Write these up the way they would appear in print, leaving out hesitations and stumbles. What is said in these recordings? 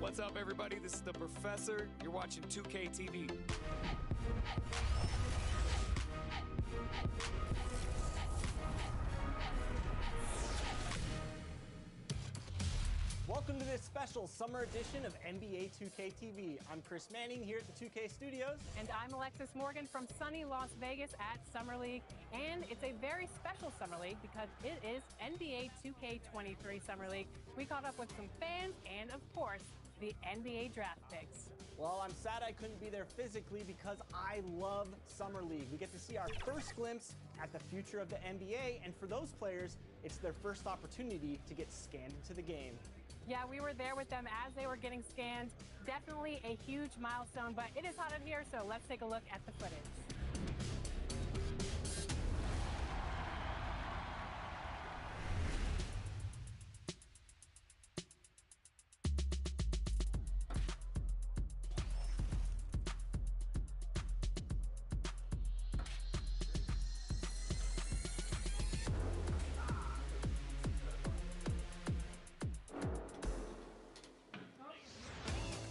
What's up, everybody? This is the Professor. You're watching 2K TV. Welcome to this special summer edition of NBA 2K TV. I'm Chris Manning here at the 2K Studios. And I'm Alexis Morgan from sunny Las Vegas at Summer League. And it's a very special Summer League because it is NBA 2K23 Summer League. We caught up with some fans and, of course, the NBA draft picks. Well, I'm sad I couldn't be there physically because I love Summer League. We get to see our first glimpse at the future of the NBA, and for those players, it's their first opportunity to get scanned into the game. Yeah, we were there with them as they were getting scanned. Definitely a huge milestone, but it is hot in here, so let's take a look at the footage.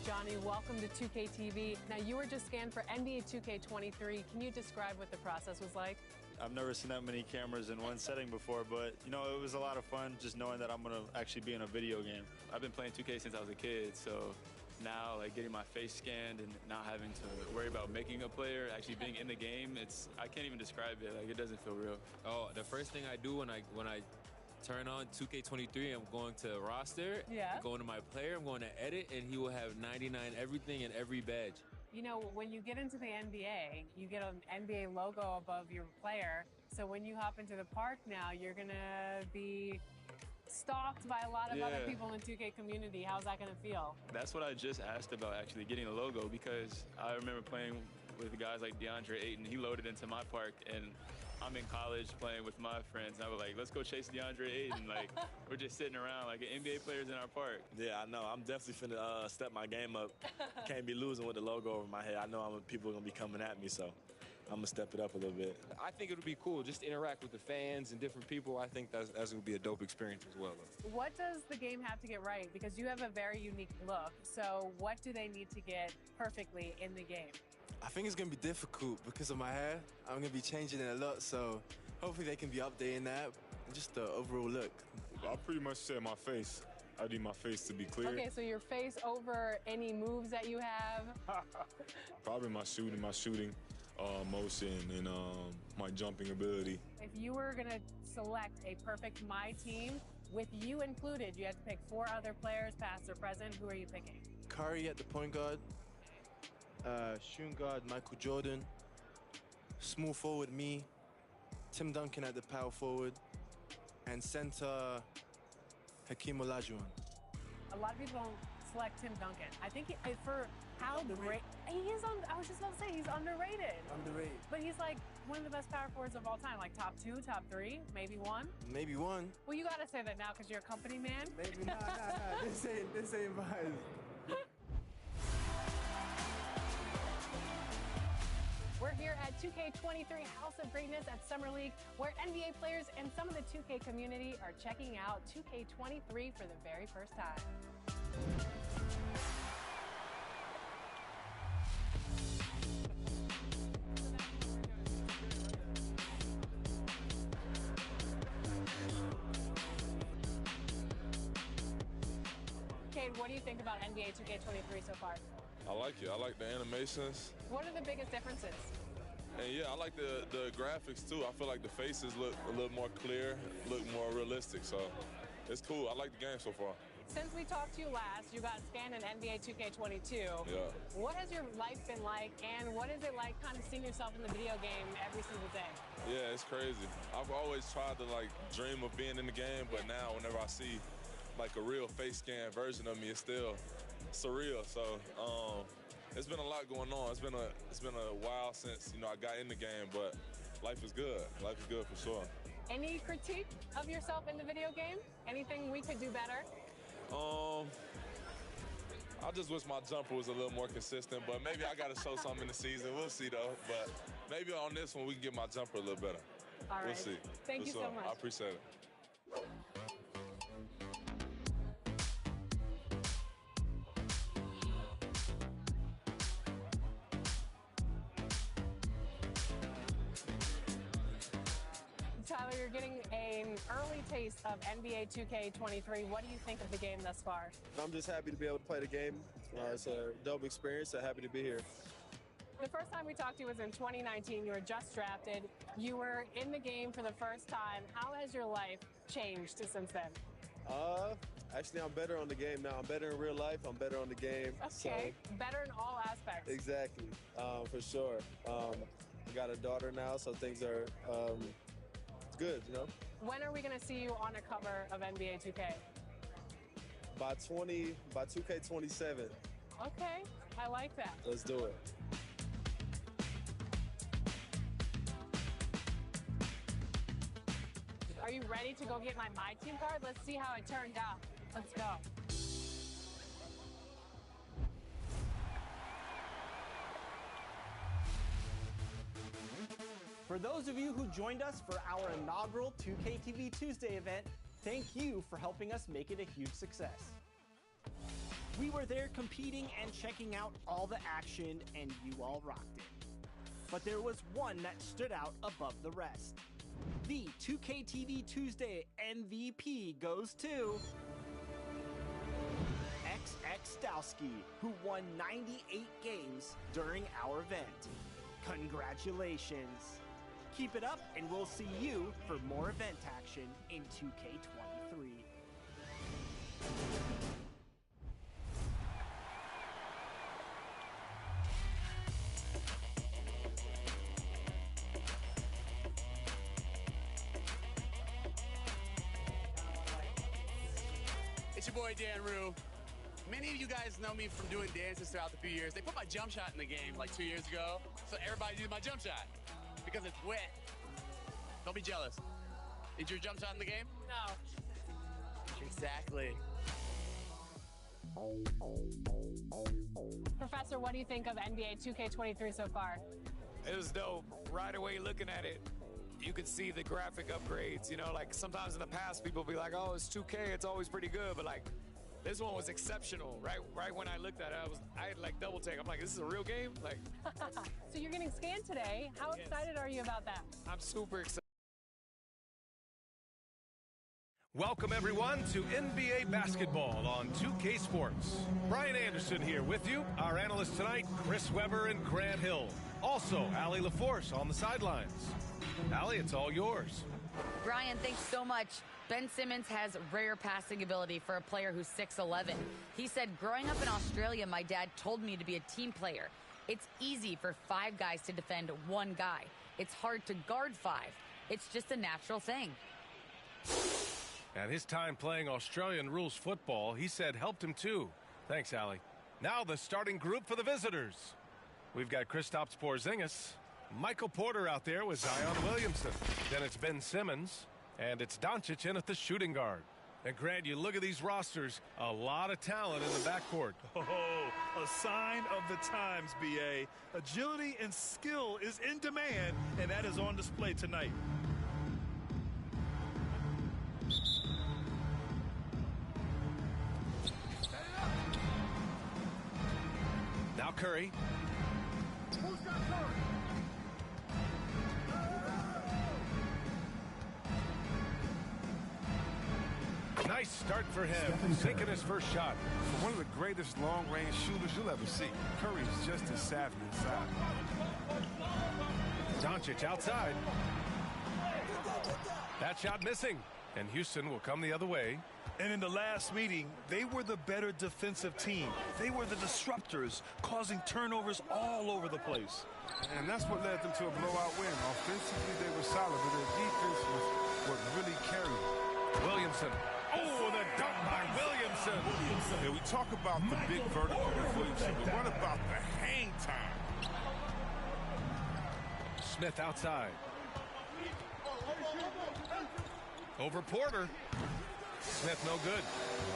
Johnny, welcome to 2K TV. Now, you were just scanned for NBA 2K23. Can you describe what the process was like? I've never seen that many cameras in one setting before, but, you know, it was a lot of fun just knowing that I'm going to actually be in a video game. I've been playing 2K since I was a kid, so now, like, getting my face scanned and not having to worry about making a player, actually being in the game, I can't even describe it. Like, it doesn't feel real. Oh, the first thing I do when I turn on 2K23, I'm going to roster, yeah. I'm going to my player, I'm going to edit, and he will have 99 everything and every badge. You know, when you get into the NBA, you get an NBA logo above your player. So when you hop into the park now, you're going to be stalked by a lot of other people in the 2K community. How's that going to feel? That's what I just asked about, actually, getting a logo, because I remember playing with guys like DeAndre Ayton. He loaded into my park, and I'm in college playing with my friends, and I was like, let's go chase DeAndre Ayton. Like, we're just sitting around like NBA players in our park. Yeah, I know. I'm definitely finna step my game up. Can't be losing with the logo over my head. I know people are gonna be coming at me, so I'm gonna step it up a little bit. I think it would be cool just to interact with the fans and different people. I think that's going to be a dope experience as well. What does the game have to get right? Because you have a very unique look. So what do they need to get perfectly in the game? I think it's going to be difficult because of my hair. I'm going to be changing it a lot, so hopefully they can be updating that. And just the overall look. I pretty much said my face. I need my face to be clear. Okay, so your face over any moves that you have? Probably my shooting motion and my jumping ability. If you were going to select a perfect My Team, with you included, you had to pick 4 other players, past or present. Who are you picking? Curry at the point guard. Shooting guard, Michael Jordan. Small forward, me. Tim Duncan at the power forward. And center, Hakeem Olajuwon. A lot of people don't select Tim Duncan. I think for how great he is, I was just about to say he's underrated. Underrated. But he's like one of the best power forwards of all time, like top 2, top 3, maybe 1. Maybe 1. Well, you gotta say that now because you're a company man. Maybe nah. This ain't vibes. We're here at 2K23 House of Greatness at Summer League, where NBA players and some of the 2K community are checking out 2K23 for the very first time. Cade, what do you think about NBA 2K23 so far? I like it. I like the animations. What are the biggest differences? And yeah, I like the graphics too. I feel like the faces look a little more clear, look more realistic. So it's cool. I like the game so far. Since we talked to you last, you got scanned in NBA 2K22. Yeah. What has your life been like, and what is it like kind of seeing yourself in the video game every single day? Yeah, it's crazy. I've always tried to like dream of being in the game, but now whenever I see like a real face scan version of me, it's still surreal. So it's been a lot going on. It's been a while since I got in the game, but life is good. Life is good for sure. Any critique of yourself in the video game? Anything we could do better? I just wish my jumper was a little more consistent, but maybe I got to show something in the season. We'll see though. But maybe on this one we can get my jumper a little better. All right. We'll see. Thank you so much. I appreciate it. Tyler, you're getting an early taste of NBA 2K23. What do you think of the game thus far? I'm just happy to be able to play the game. It's a dope experience, so happy to be here. The first time we talked to you was in 2019. You were just drafted. You were in the game for the first time. How has your life changed since then? Actually, I'm better on the game now. I'm better in real life. I'm better on the game. Okay, so better in all aspects. Exactly, for sure. I got a daughter now, so things are good, When are we going to see you on a cover of NBA 2K? By 2K27. Okay, I like that. Let's do it. Are you ready to go get my Team card? Let's see how it turned out. Let's go. For those of you who joined us for our inaugural 2K TV Tuesday event, thank you for helping us make it a huge success. We were there competing and checking out all the action, and you all rocked it. But there was one that stood out above the rest. The 2K TV Tuesday MVP goes to XX Dowski, who won 98 games during our event. Congratulations! Keep it up, and we'll see you for more event action in 2K23. your boy Dan Rue. Many of you guys know me from doing dances throughout the few years. They put my jump shot in the game like 2 years ago, so everybody do my jump shot because it's wet. Don't be jealous. Is your jump shot in the game? No. Exactly. Professor, what do you think of NBA 2K23 so far? It was dope. Right away looking at it, you could see the graphic upgrades. You know, like sometimes in the past people be like, oh, it's 2K, it's always pretty good, but like this one was exceptional. Right when I looked at it, I had like double take. I'm like, this is a real game? Like So you're getting scanned today. How excited are you about that? I'm super excited. Welcome, everyone, to NBA basketball on 2K Sports. Brian Anderson here with you. Our analysts tonight, Chris Webber and Grant Hill. Also, Allie LaForce on the sidelines. Allie, it's all yours. Brian, thanks so much. Ben Simmons has rare passing ability for a player who's 6'11". He said, growing up in Australia, my dad told me to be a team player. It's easy for 5 guys to defend 1 guy. It's hard to guard 5. It's just a natural thing. And his time playing Australian rules football, he said, helped him too. Thanks, Allie. Now the starting group for the visitors. We've got Kristaps Porzingis, Michael Porter out there with Zion Williamson. Then it's Ben Simmons, and it's Doncic in at the shooting guard. And Grant, you look at these rosters, a lot of talent in the backcourt. Oh, a sign of the times, BA. Agility and skill is in demand, and that is on display tonight. Now Curry. Nice start for him, taking his first shot. For one of the greatest long-range shooters you'll ever see, Curry is just as savvy inside. Doncic outside. That shot missing, and Houston will come the other way. And in the last meeting, they were the better defensive team. They were the disruptors, causing turnovers all over the place. And that's what led them to a blowout win. Offensively, they were solid, but their defense was what really carried them. Williamson. Oh, the dunk by Williamson. Yeah, we talk about the big vertical with Williamson, but what about the hang time? Smith outside. Over Porter. Smith no good.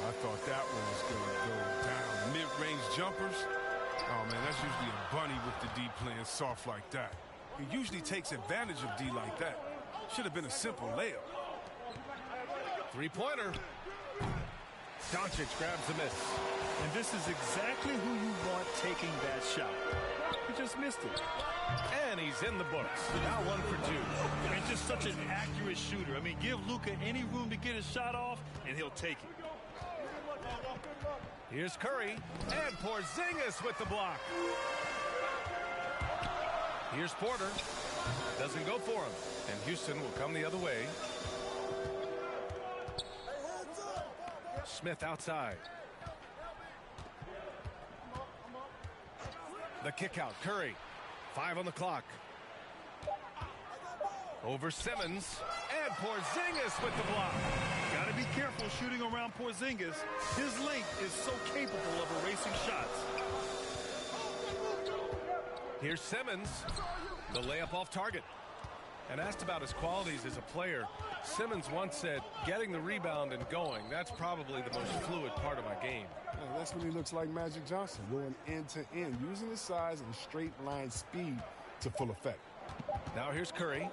I thought that one was going to go down. Mid-range jumpers. Oh, man, that's usually a bunny with the D playing soft like that. He usually takes advantage of D like that. Should have been a simple layup. Three-pointer. Doncic grabs the miss. And this is exactly who you want taking that shot. He just missed it. And he's in the books. Now 1 for 2. And just such an accurate shooter. I mean, give Luka any room to get his shot off, and he'll take it. Here's Curry. And Porzingis with the block. Here's Porter. Doesn't go for him. And Houston will come the other way. Smith outside. The kick out. Curry. 5 on the clock. Over Simmons. And Porzingis with the block. Got to be careful shooting around Porzingis. His length is so capable of erasing shots. Here's Simmons. The layup off target. And asked about his qualities as a player, Simmons once said, getting the rebound and going, that's probably the most fluid part of my game. Yeah, that's when he looks like Magic Johnson, going end to end, using his size and straight line speed to full effect. Now here's Curry,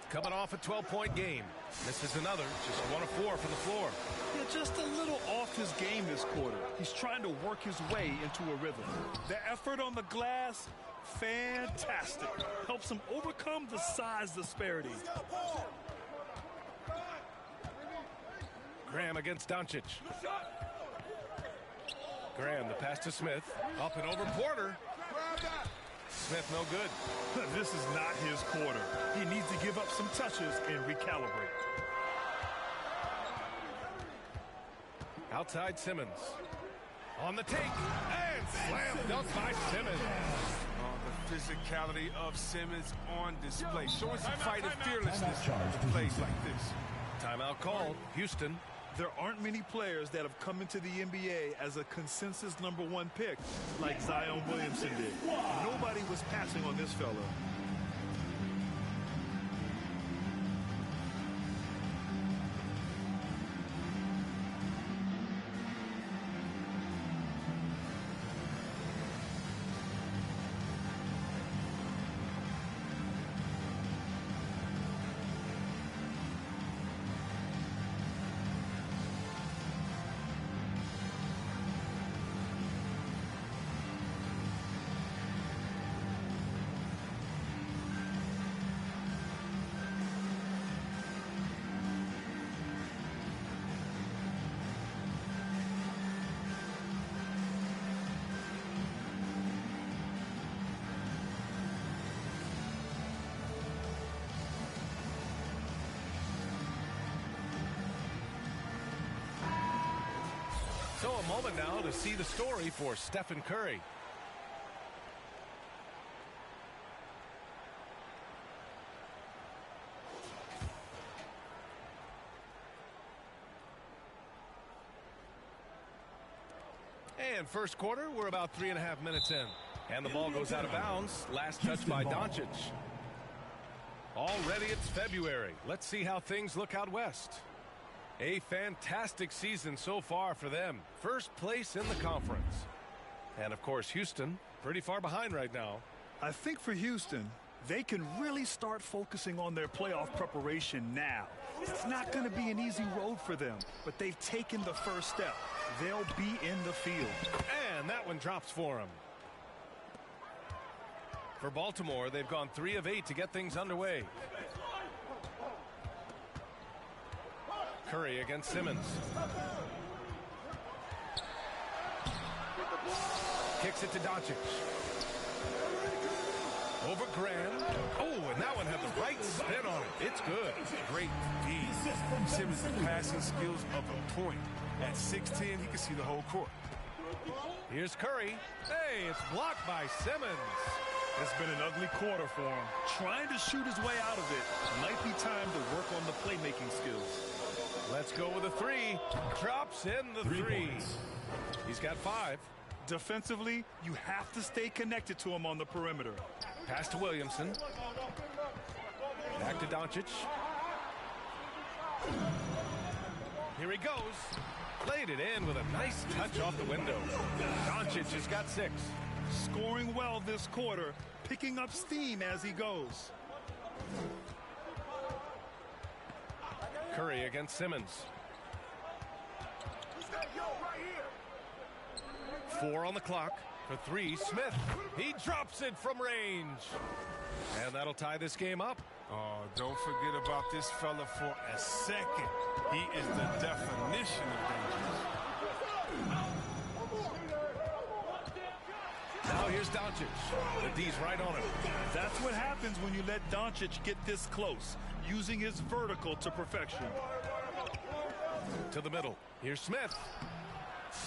coming off a 12-point game. Misses another, just 1 of 4 from the floor. Yeah, just a little off his game this quarter. He's trying to work his way into a rhythm. The effort on the glass, fantastic. Helps him overcome the size disparity. Graham against Doncic. Graham, the pass to Smith. Up and over Porter. Smith no good. This is not his quarter. He needs to give up some touches and recalibrate. Outside Simmons. On the take. And slam dunk by Simmons. The physicality of Simmons on display. Showing some fight and fearlessness in plays like this. Timeout called. Houston. There aren't many players that have come into the NBA as a consensus #1 pick like Zion Williamson did. Nobody was passing on this fella. So a moment now to see the story for Stephen Curry. And first quarter, we're about 3.5 minutes in. And the ball goes out of bounds. Last touch by Doncic. Already it's February. Let's see how things look out west. A fantastic season so far for them. First place in the conference. And, of course, Houston pretty far behind right now. I think for Houston, they can really start focusing on their playoff preparation now. It's not going to be an easy road for them, but they've taken the first step. They'll be in the field. And that one drops for them. For Baltimore, they've gone 3 of 8 to get things underway. Curry against Simmons. Kicks it to Doncic. Over Graham. Oh, and that one had the right spin on it. It's good. Great D. Simmons' passing skills of a point. At 6'10", he can see the whole court. Here's Curry. Hey, it's blocked by Simmons. It's been an ugly quarter for him. Trying to shoot his way out of it. Might be time to work on the playmaking skills. Let's go with a 3. Drops in the 3. He's got 5. Defensively, you have to stay connected to him on the perimeter. Pass to Williamson. Back to Doncic. Here he goes. Laid it in with a nice touch off the window. Doncic has got 6. Scoring well this quarter, picking up steam as he goes. Curry against Simmons. 4 on the clock. For 3, Smith. He drops it from range. And that'll tie this game up. Oh, don't forget about this fella for a second. He is the definition of dangerous. Now here's Doncic. The D's right on him. That's what happens when you let Doncic get this close, using his vertical to perfection. To the middle. Here's Smith.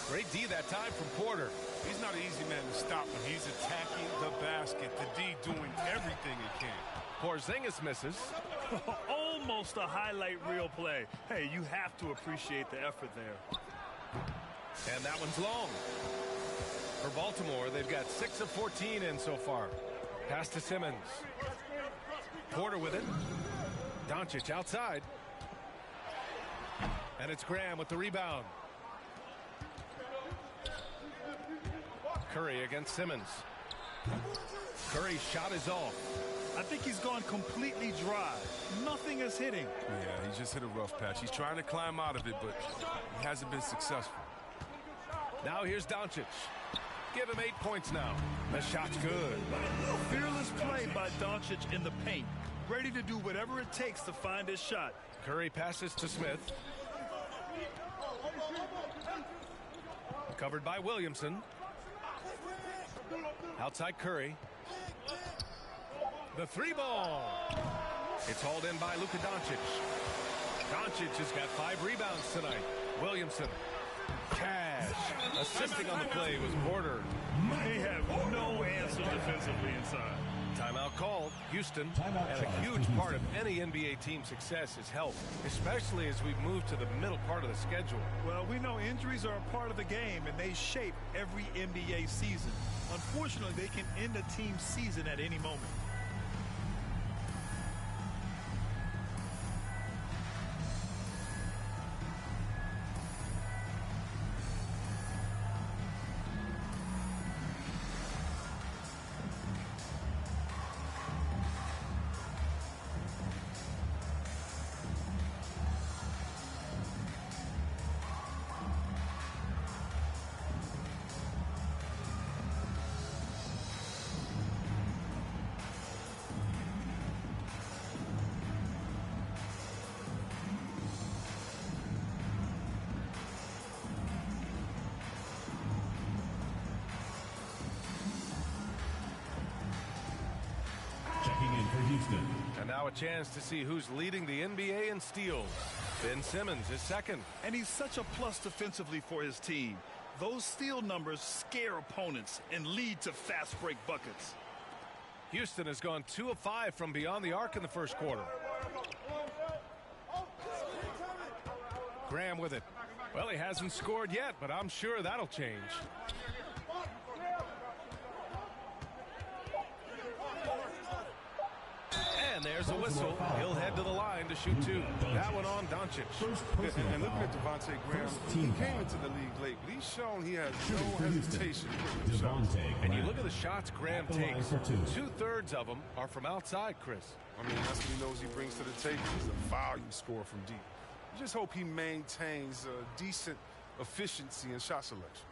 Great D that time from Porter. He's not an easy man to stop when he's attacking the basket. The D doing everything he can. Porzingis misses. Almost a highlight reel play. Hey, you have to appreciate the effort there. And that one's long. For Baltimore, they've got 6 of 14 in so far. Pass to Simmons. Porter with it. Doncic outside. And it's Graham with the rebound. Curry against Simmons. Curry's shot is off. I think he's gone completely dry. Nothing is hitting. Yeah, he just hit a rough patch. He's trying to climb out of it, but he hasn't been successful. Now here's Doncic. Give him 8 points now. The shot's good. Fearless play by Doncic in the paint. Ready to do whatever it takes to find his shot. Curry passes to Smith. Covered by Williamson. Outside Curry. The 3 ball. It's hauled in by Luka Doncic. Doncic has got 5 rebounds tonight. Williamson. Cash. Assisting on the play was Porter. They have no answer defensively inside. Timeout called. Houston. And a huge part of any NBA team's success is health, especially as we move to the middle part of the schedule. Well, we know injuries are a part of the game, and they shape every NBA season. Unfortunately, they can end a team's season at any moment. And now a chance to see who's leading the NBA in steals. Ben Simmons is second. And he's such a plus defensively for his team. Those steal numbers scare opponents and lead to fast break buckets. Houston has gone 2 of 5 from beyond the arc in the first quarter. Graham with it. Well, he hasn't scored yet, but I'm sure that'll change. And there's a whistle. He'll head to the line to shoot 2. That one on Doncic. And looking at Devontae Graham, he came into the league late, but he's shown he has no hesitation. And you look at the shots Graham takes. 2/3 of them are from outside, Chris. I mean, that's what he knows he brings to the table. He's a volume scorer from deep. You just hope he maintains a decent efficiency in shot selection.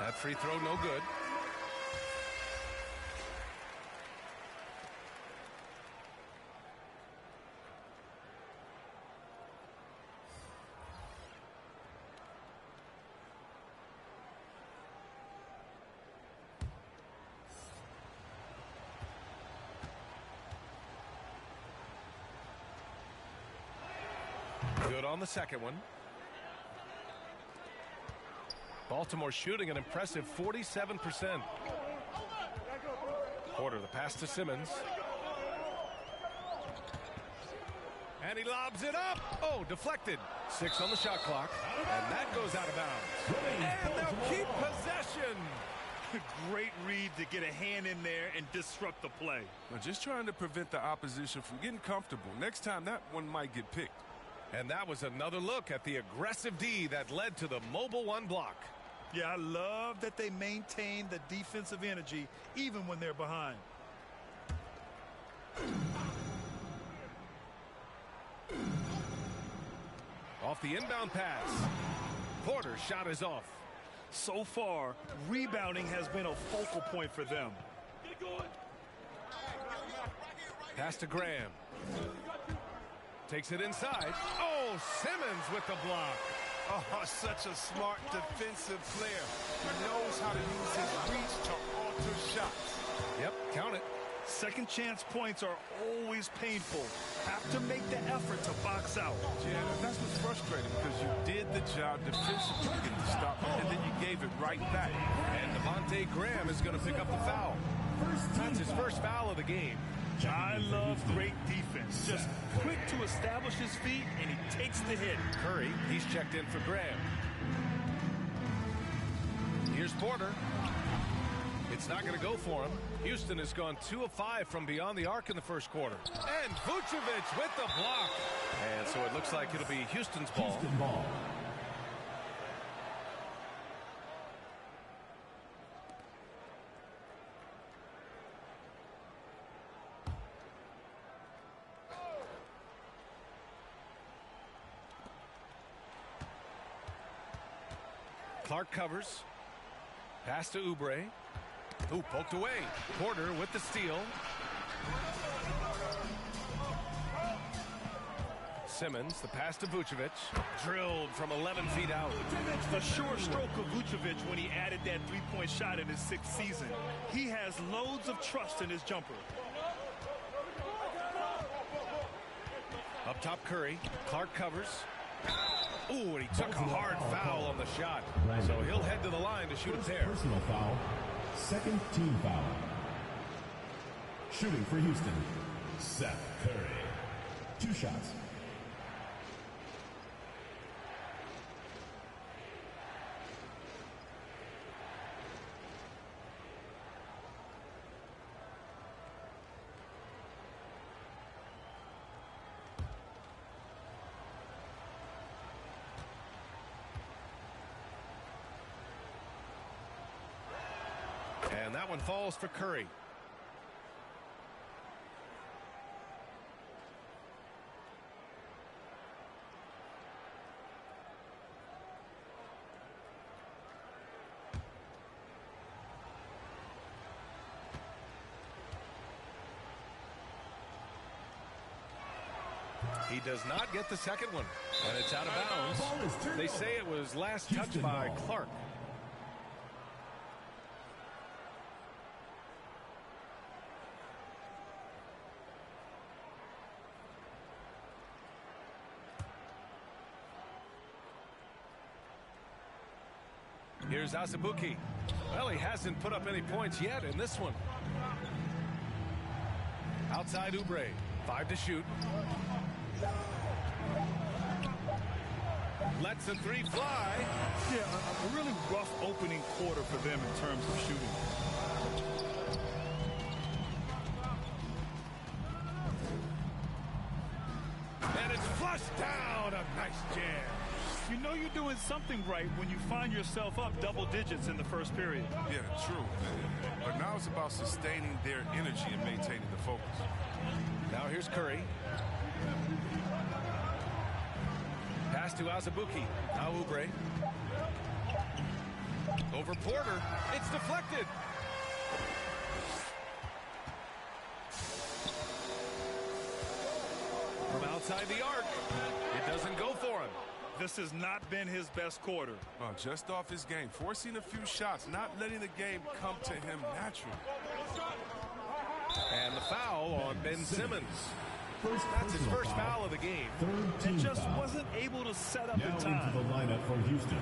That free throw no good. Good on the second one. Baltimore shooting an impressive 47%. Porter, the pass to Simmons. And he lobs it up. Oh, deflected. 6 on the shot clock. And that goes out of bounds. And they'll keep possession. Great read to get a hand in there and disrupt the play. Now just trying to prevent the opposition from getting comfortable. Next time, that one might get picked. And that was another look at the aggressive D that led to the mobile 1 block. Yeah, I love that they maintain the defensive energy even when they're behind. Off the inbound pass. Porter's shot is off. So far, rebounding has been a focal point for them. Pass to Graham. Takes it inside. Oh, Simmons with the block. Oh, such a smart defensive player. He knows how to use his reach to alter shots. Yep, count it. Second chance points are always painful. Have to make the effort to box out. Yeah, that's what's frustrating because you did the job defensively to get the stop, and then you gave it right back. And Devontae Graham is going to pick up the foul. That's his first foul of the game. I love great defense. Just quick to establish his feet, and he takes the hit. Curry, he's checked in for Graham. Here's Porter. It's not going to go for him. Houston has gone 2 of 5 from beyond the arc in the first quarter. And Vucevic with the block. And so it looks like it'll be Houston's ball. Clark covers. Pass to Oubre. Ooh, poked away. Porter with the steal. Simmons, the pass to Vucevic. Drilled from 11 feet out. A sure stroke of Vucevic when he added that three-point shot in his 6th season. He has loads of trust in his jumper. Up top, Curry. Clark covers. Ooh, and he took a hard foul on the shot. So he'll head to the line to shoot a pair. Personal foul. Second team foul. Shooting for Houston, Seth Curry. 2 shots. And that one falls for Curry. He does not get the second one, and it's out of bounds. They say it was last touched by Clark. Here's Azubuike. Well, he hasn't put up any points yet in this one. Outside Oubre. 5 to shoot. Lets the 3 fly. Yeah, a really rough opening quarter for them in terms of shooting. And it's flushed down. A nice jam. You know you're doing something right when you find yourself up double digits in the first period. Yeah, true. But now it's about sustaining their energy and maintaining the focus. Now here's Curry. Pass to Azubuike. Now Oubre. Over Porter. It's deflected. From outside the arc. It doesn't go for him. This has not been his best quarter. Just off his game. Forcing a few shots. Not letting the game come to him naturally. And the foul on Ben Simmons. That's his first foul of the game. And just wasn't able to set up now in time. Into the lineup for Houston.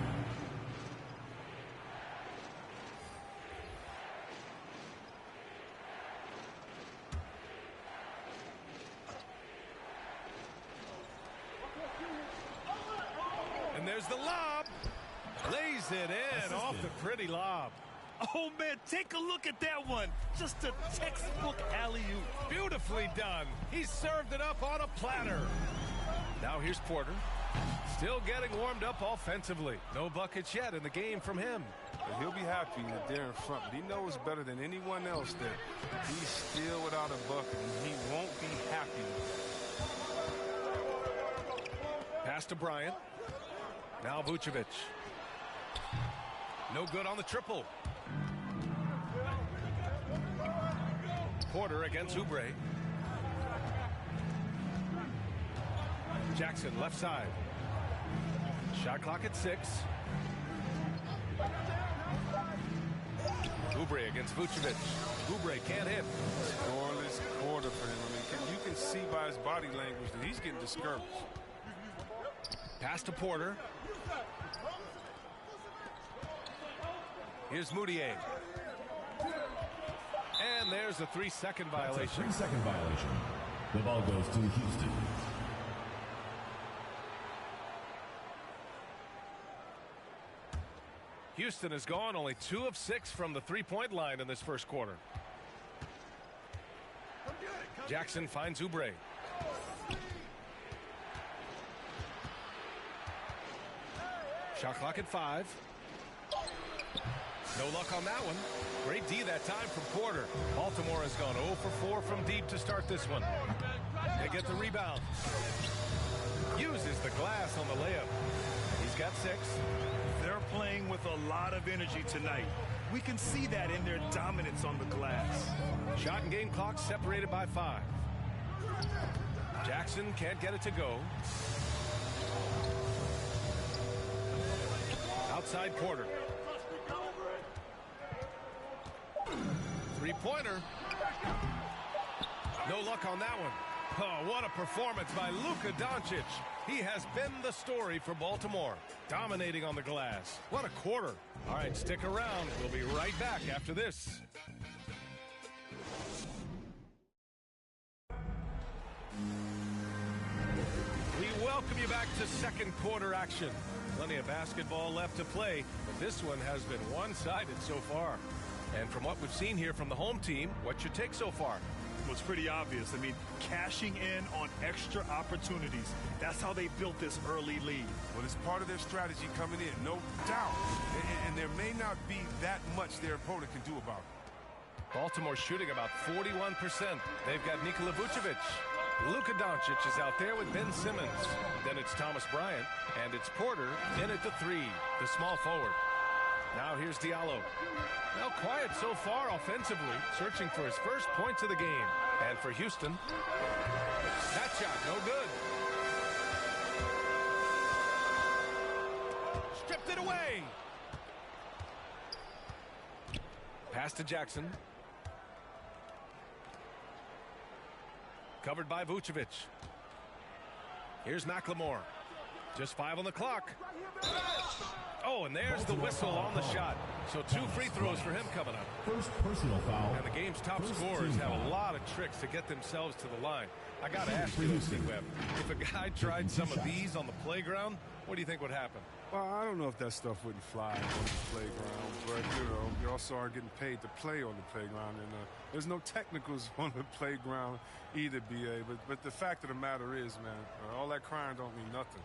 And there's the lob. Lays it in off the pretty lob. Oh, man, take a look at that one. Just a textbook alley-oop. Beautifully done. He served it up on a platter. Now here's Porter. Still getting warmed up offensively. No buckets yet in the game from him. But he'll be happy that they're in front. But he knows better than anyone else that he's still without a bucket, and he won't be happy. Pass to Bryant. Now Vucevic. No good on the triple. Porter against Oubre. Jackson left side. Shot clock at 6. Oubre against Vucevic. Oubre can't hit. Scoreless quarter for him. I mean, you can see by his body language that he's getting discouraged. Pass to Porter. Here's Moutier. And there's a 3-second violation. That's a 3-second violation. The ball goes to Houston. Houston has gone only 2 of 6 from the 3-point line in this first quarter. Jackson finds Oubre. Shot clock at 5. No luck on that one. Great D that time from Porter. Baltimore has gone 0 for 4 from deep to start this one. They get the rebound. Uses the glass on the layup. He's got 6. They're playing with a lot of energy tonight. We can see that in their dominance on the glass. Shot and game clock separated by 5. Jackson can't get it to go. Outside Porter. 3-pointer. No luck on that one. Oh, what a performance by Luka Doncic. He has been the story for Baltimore, dominating on the glass. What a quarter. All right, stick around. We'll be right back after this. We welcome you back to second quarter action. Plenty of basketball left to play, but this one has been one-sided so far. And from what we've seen here from the home team, what's your take so far? Well, it's pretty obvious. I mean, cashing in on extra opportunities. That's how they built this early lead. Well, it's part of their strategy coming in, no doubt. And there may not be that much their opponent can do about it. Baltimore shooting about 41%. They've got Nikola Vucevic. Luka Doncic is out there with Ben Simmons. Then it's Thomas Bryant, and it's Porter in at the 3, the small forward. Now here's Diallo. Now quiet so far offensively, searching for his first points of the game. And for Houston, that shot no good. Stripped it away. Pass to Jackson. Covered by Vucevic. Here's McLemore. Just 5 on the clock. Oh, and there's the whistle on the shot. So 2 free throws for him coming up. First personal foul. And the game's top scorers have a lot of tricks to get themselves to the line. I got to ask you, Webb, if a guy tried some of these on the playground, what do you think would happen? Well, I don't know if that stuff wouldn't fly on the playground, but, you know, you also are getting paid to play on the playground, and there's no technicals on the playground either, BA. But the fact of the matter is, man, all that crying don't mean nothing.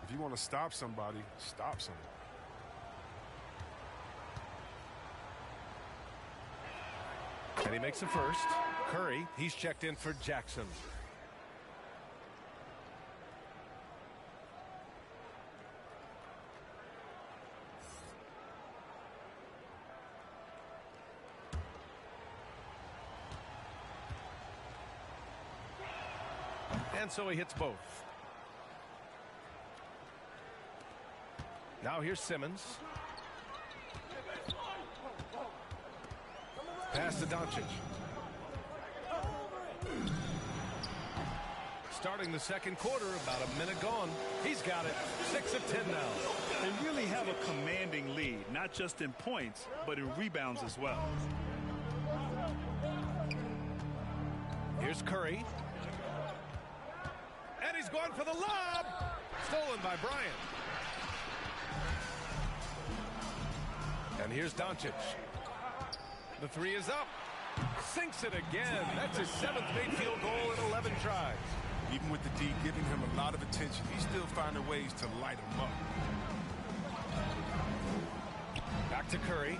If you want to stop somebody, stop somebody. And he makes the first. Curry, he's checked in for Jackson. And so he hits both. Now here's Simmons. Pass to Doncic. Starting the second quarter, about a minute gone. He's got it. 6 of 10 now. They really have a commanding lead, not just in points, but in rebounds as well. Here's Curry. And he's going for the lob. Stolen by Bryant. And here's Doncic. The 3 is up. Sinks it again. That's his 7th made field goal in 11 tries. Even with the D giving him a lot of attention, he's still finding ways to light him up. Back to Curry.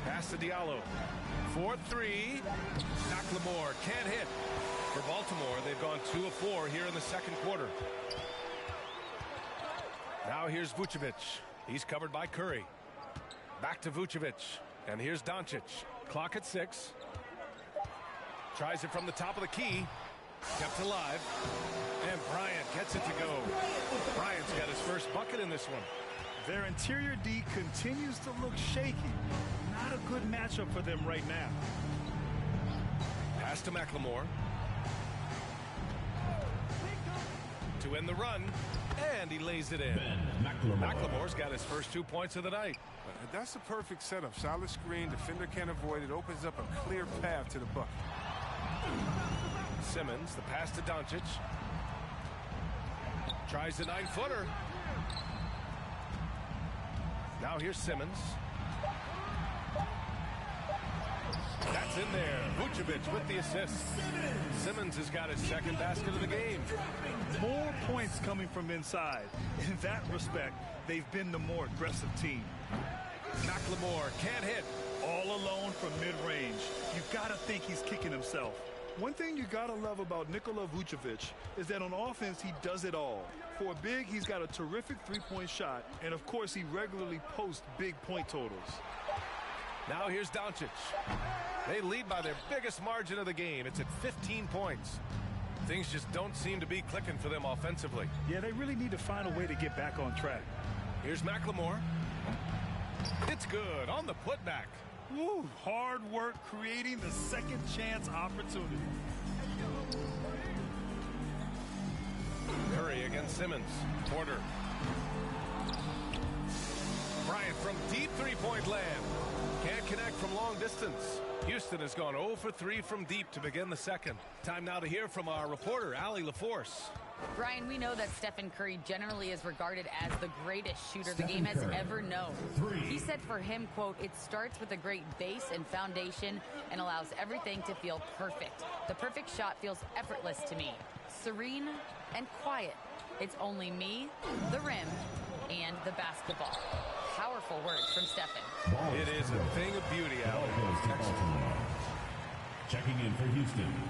Pass to Diallo. 4-3. McLemore can't hit. For Baltimore, they've gone 2 of 4 here in the second quarter. Now here's Vucevic. He's covered by Curry. Back to Vucevic. And here's Doncic. Clock at 6. Tries it from the top of the key. Kept alive. And Bryant gets it to go. Bryant's got his first bucket in this one. Their interior D continues to look shaky. Not a good matchup for them right now. Pass to McLemore. To end the run. And he lays it in. McLemore's got his first 2 points of the night. That's a perfect setup. Solid screen. Defender can't avoid it. Opens up a clear path to the bucket. Simmons, the pass to Doncic. Tries the 9-footer. Now here's Simmons. That's in there. Vucevic with the assist. Simmons has got his second basket of the game. More points coming from inside. In that respect, they've been the more aggressive team. McLemore can't hit. All alone from mid-range. You've got to think he's kicking himself. One thing you got to love about Nikola Vucevic is that on offense, he does it all. For a big, he's got a terrific three-point shot, and of course, he regularly posts big point totals. Now here's Doncic. They lead by their biggest margin of the game. It's at 15 points. Things just don't seem to be clicking for them offensively. Yeah, they really need to find a way to get back on track. Here's McLemore. It's good on the putback. Woo, hard work creating the second chance opportunity. Curry against Simmons. Porter. Bryant from deep three-point land. Can't connect from long distance. Houston has gone 0 for 3 from deep to begin the second. Time now to hear from our reporter, Allie LaForce. Brian, we know that Stephen Curry generally is regarded as the greatest shooter the game has ever known. He said for him, quote, "It starts with a great base and foundation and allows everything to feel perfect. The perfect shot feels effortless to me. Serene and quiet. It's only me, the rim, and the basketball." Powerful words from Stephen. It is a thing of beauty, Allie. Checking in for Houston.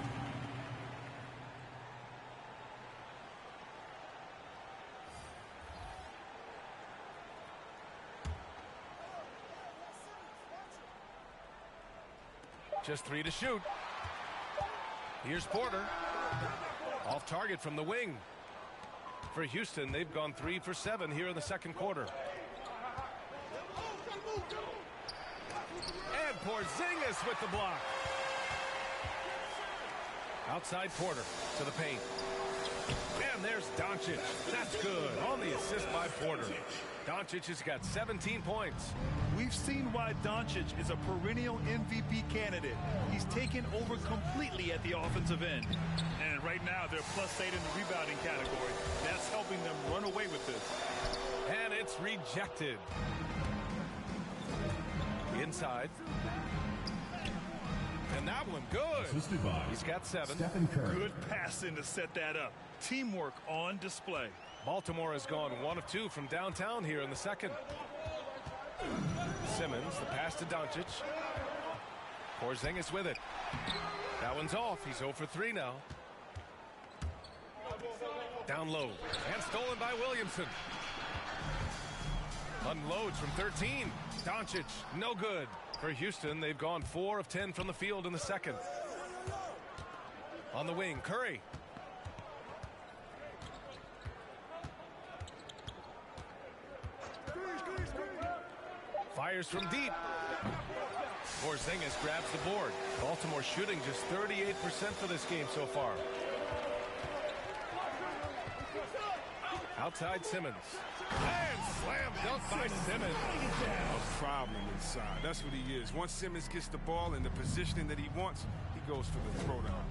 Just 3 to shoot. Here's Porter. Off target from the wing. For Houston, they've gone 3 for 7 here in the second quarter. And Porzingis with the block. Outside Porter to the paint. And there's Doncic. That's good. On the assist by Porter. Doncic has got 17 points. We've seen why Doncic is a perennial MVP candidate. He's taken over completely at the offensive end. And right now, they're +8 in the rebounding category. That's helping them run away with this. And it's rejected. Inside. And that one good. He's got 7. Good passing to set that up. Teamwork on display. Baltimore has gone 1 of 2 from downtown here in the second. Simmons, the pass to Doncic. Porzingis with it. That one's off. He's 0 for 3 now. Down low. And stolen by Williamson. Unloads from 13. Doncic, no good. For Houston, they've gone 4 of 10 from the field in the second. On the wing, Curry. Fires from deep. Porzingis grabs the board. Baltimore shooting just 38% for this game so far. Outside Simmons. And slam dunk by Simmons. A problem inside. That's what he is. Once Simmons gets the ball in the positioning that he wants, he goes for the throwdown.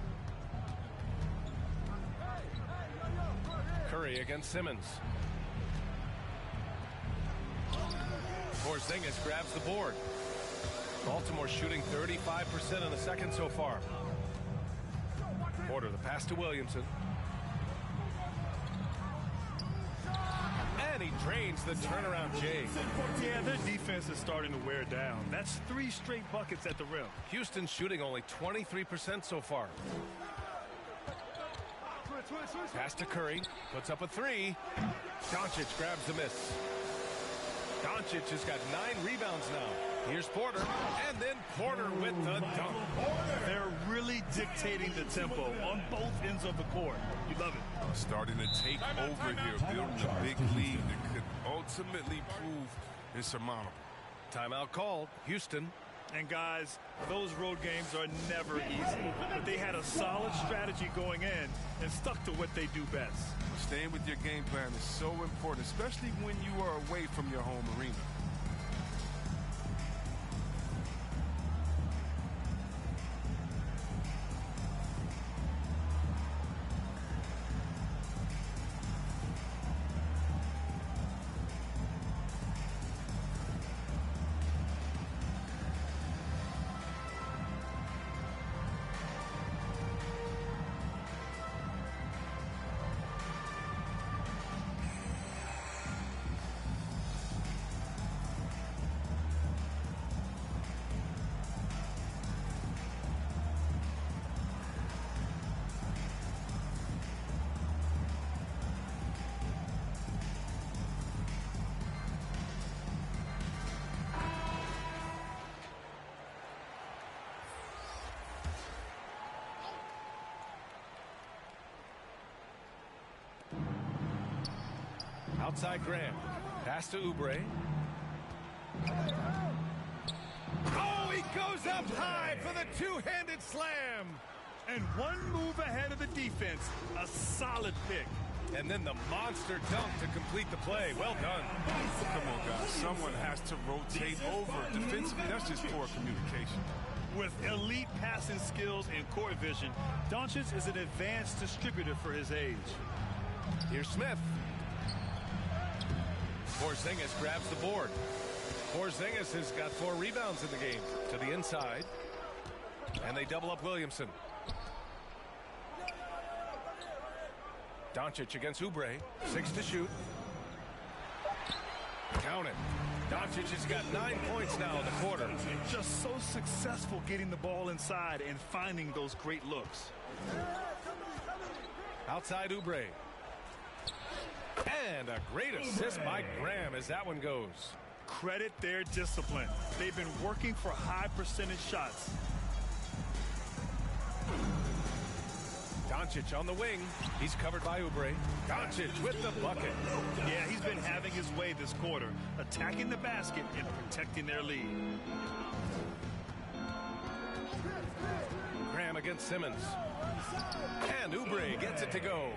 Curry against Simmons. Porzingis grabs the board. Baltimore shooting 35% in the second so far. Porter, the pass to Williamson. And he drains the turnaround J. Yeah, their defense is starting to wear down. That's 3 straight buckets at the rim. Houston shooting only 23% so far. Pass to Curry. Puts up a 3. Doncic grabs the miss. Doncic has got 9 rebounds now. Here's Porter, and then Porter with the dunk. They're really dictating the tempo on both ends of the court. You love it. Starting to take over here, building a big lead that could ultimately prove insurmountable. Timeout called. Houston. And guys, those road games are never easy. But they had a solid strategy going in and stuck to what they do best. Staying with your game plan is so important, especially when you are away from your home arena. Outside Graham. Pass to Oubre. Oh, he Goes up high for the two-handed slam. And one move ahead of the defense. A solid pick. And then the monster dunk to complete the play. Well done. Come on, guys. Someone has to rotate over. Defensively, that's just poor communication. With elite passing skills and court vision, Doncic is an advanced distributor for his age. Here's Smith. Porzingis grabs the board. Porzingis has got 4 rebounds in the game. To the inside. And they double up Williamson. Doncic against Oubre. 6 to shoot. Count it. Doncic has got 9 points now in the quarter. Just so successful getting the ball inside and finding those great looks. Outside Oubre. And a great assist by Graham as that one goes. Credit their discipline. They've been working for high percentage shots. Doncic on the wing. He's covered by Oubre. Doncic with the bucket. Yeah, he's been having his way this quarter, attacking the basket and protecting their lead. Graham against Simmons. And Oubre gets it to go.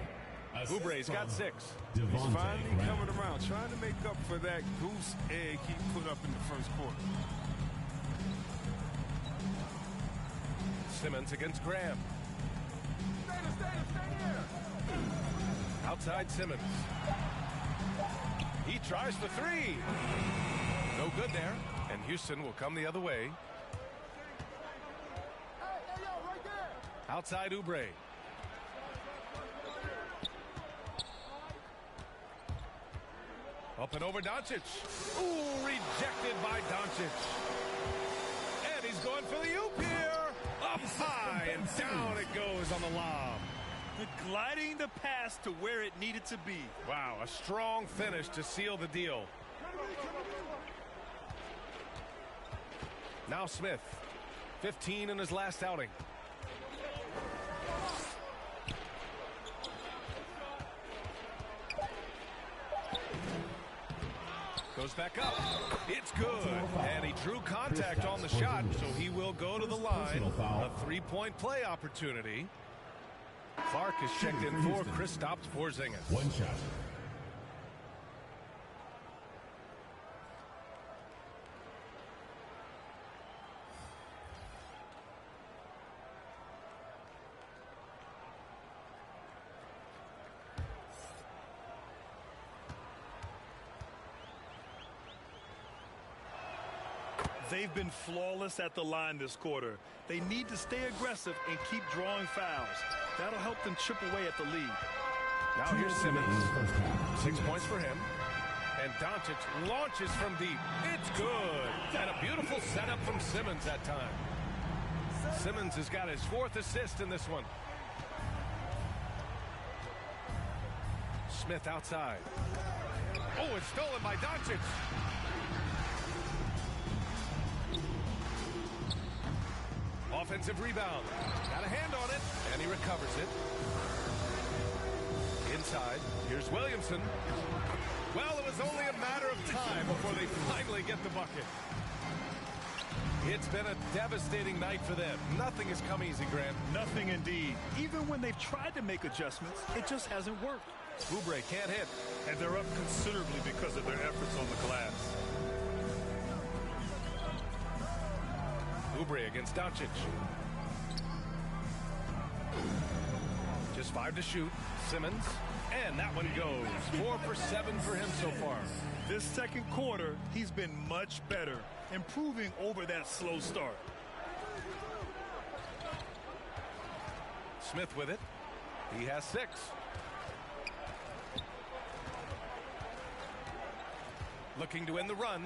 Oubre's got 6. He's finally coming around, trying to make up for that goose egg he put up in the first quarter. Simmons against Graham. Outside Simmons. He tries for 3. No good there. And Houston will come the other way. Outside Oubre. Up and over Doncic. Ooh, rejected by Doncic. And he's going for the oop here. Up high and down it goes on the lob. Gliding the pass to where it needed to be. Wow, a strong finish to seal the deal. Now Smith, 15 in his last outing. Goes back up. It's good. And he drew contact on the shot, so he will go to the line. A 3-point play opportunity. Clark is checked in for Kristaps Porzingis. 1 shot. They've been flawless at the line this quarter. They need to stay aggressive and keep drawing fouls. That'll help them chip away at the lead. Now here's Simmons. 6 points for him. And Doncic launches from deep. It's good. And a beautiful setup from Simmons that time. Simmons has got his 4th assist in this one. Smith outside. Oh, it's stolen by Doncic. Offensive rebound. Got a hand on it, and he recovers it. Inside, here's Williamson. Well, it was only a matter of time before they finally get the bucket. It's been a devastating night for them. Nothing has come easy, Grant. Nothing indeed. Even when they've tried to make adjustments, it just hasn't worked. Oubre can't hit. And they're up considerably because of their efforts on the glass. Oubre against Doncic. Just 5 to shoot. Simmons. And that one goes. 4 for 7 for him so far. This second quarter, he's been much better, improving over that slow start. Smith with it. He has 6. Looking to end the run.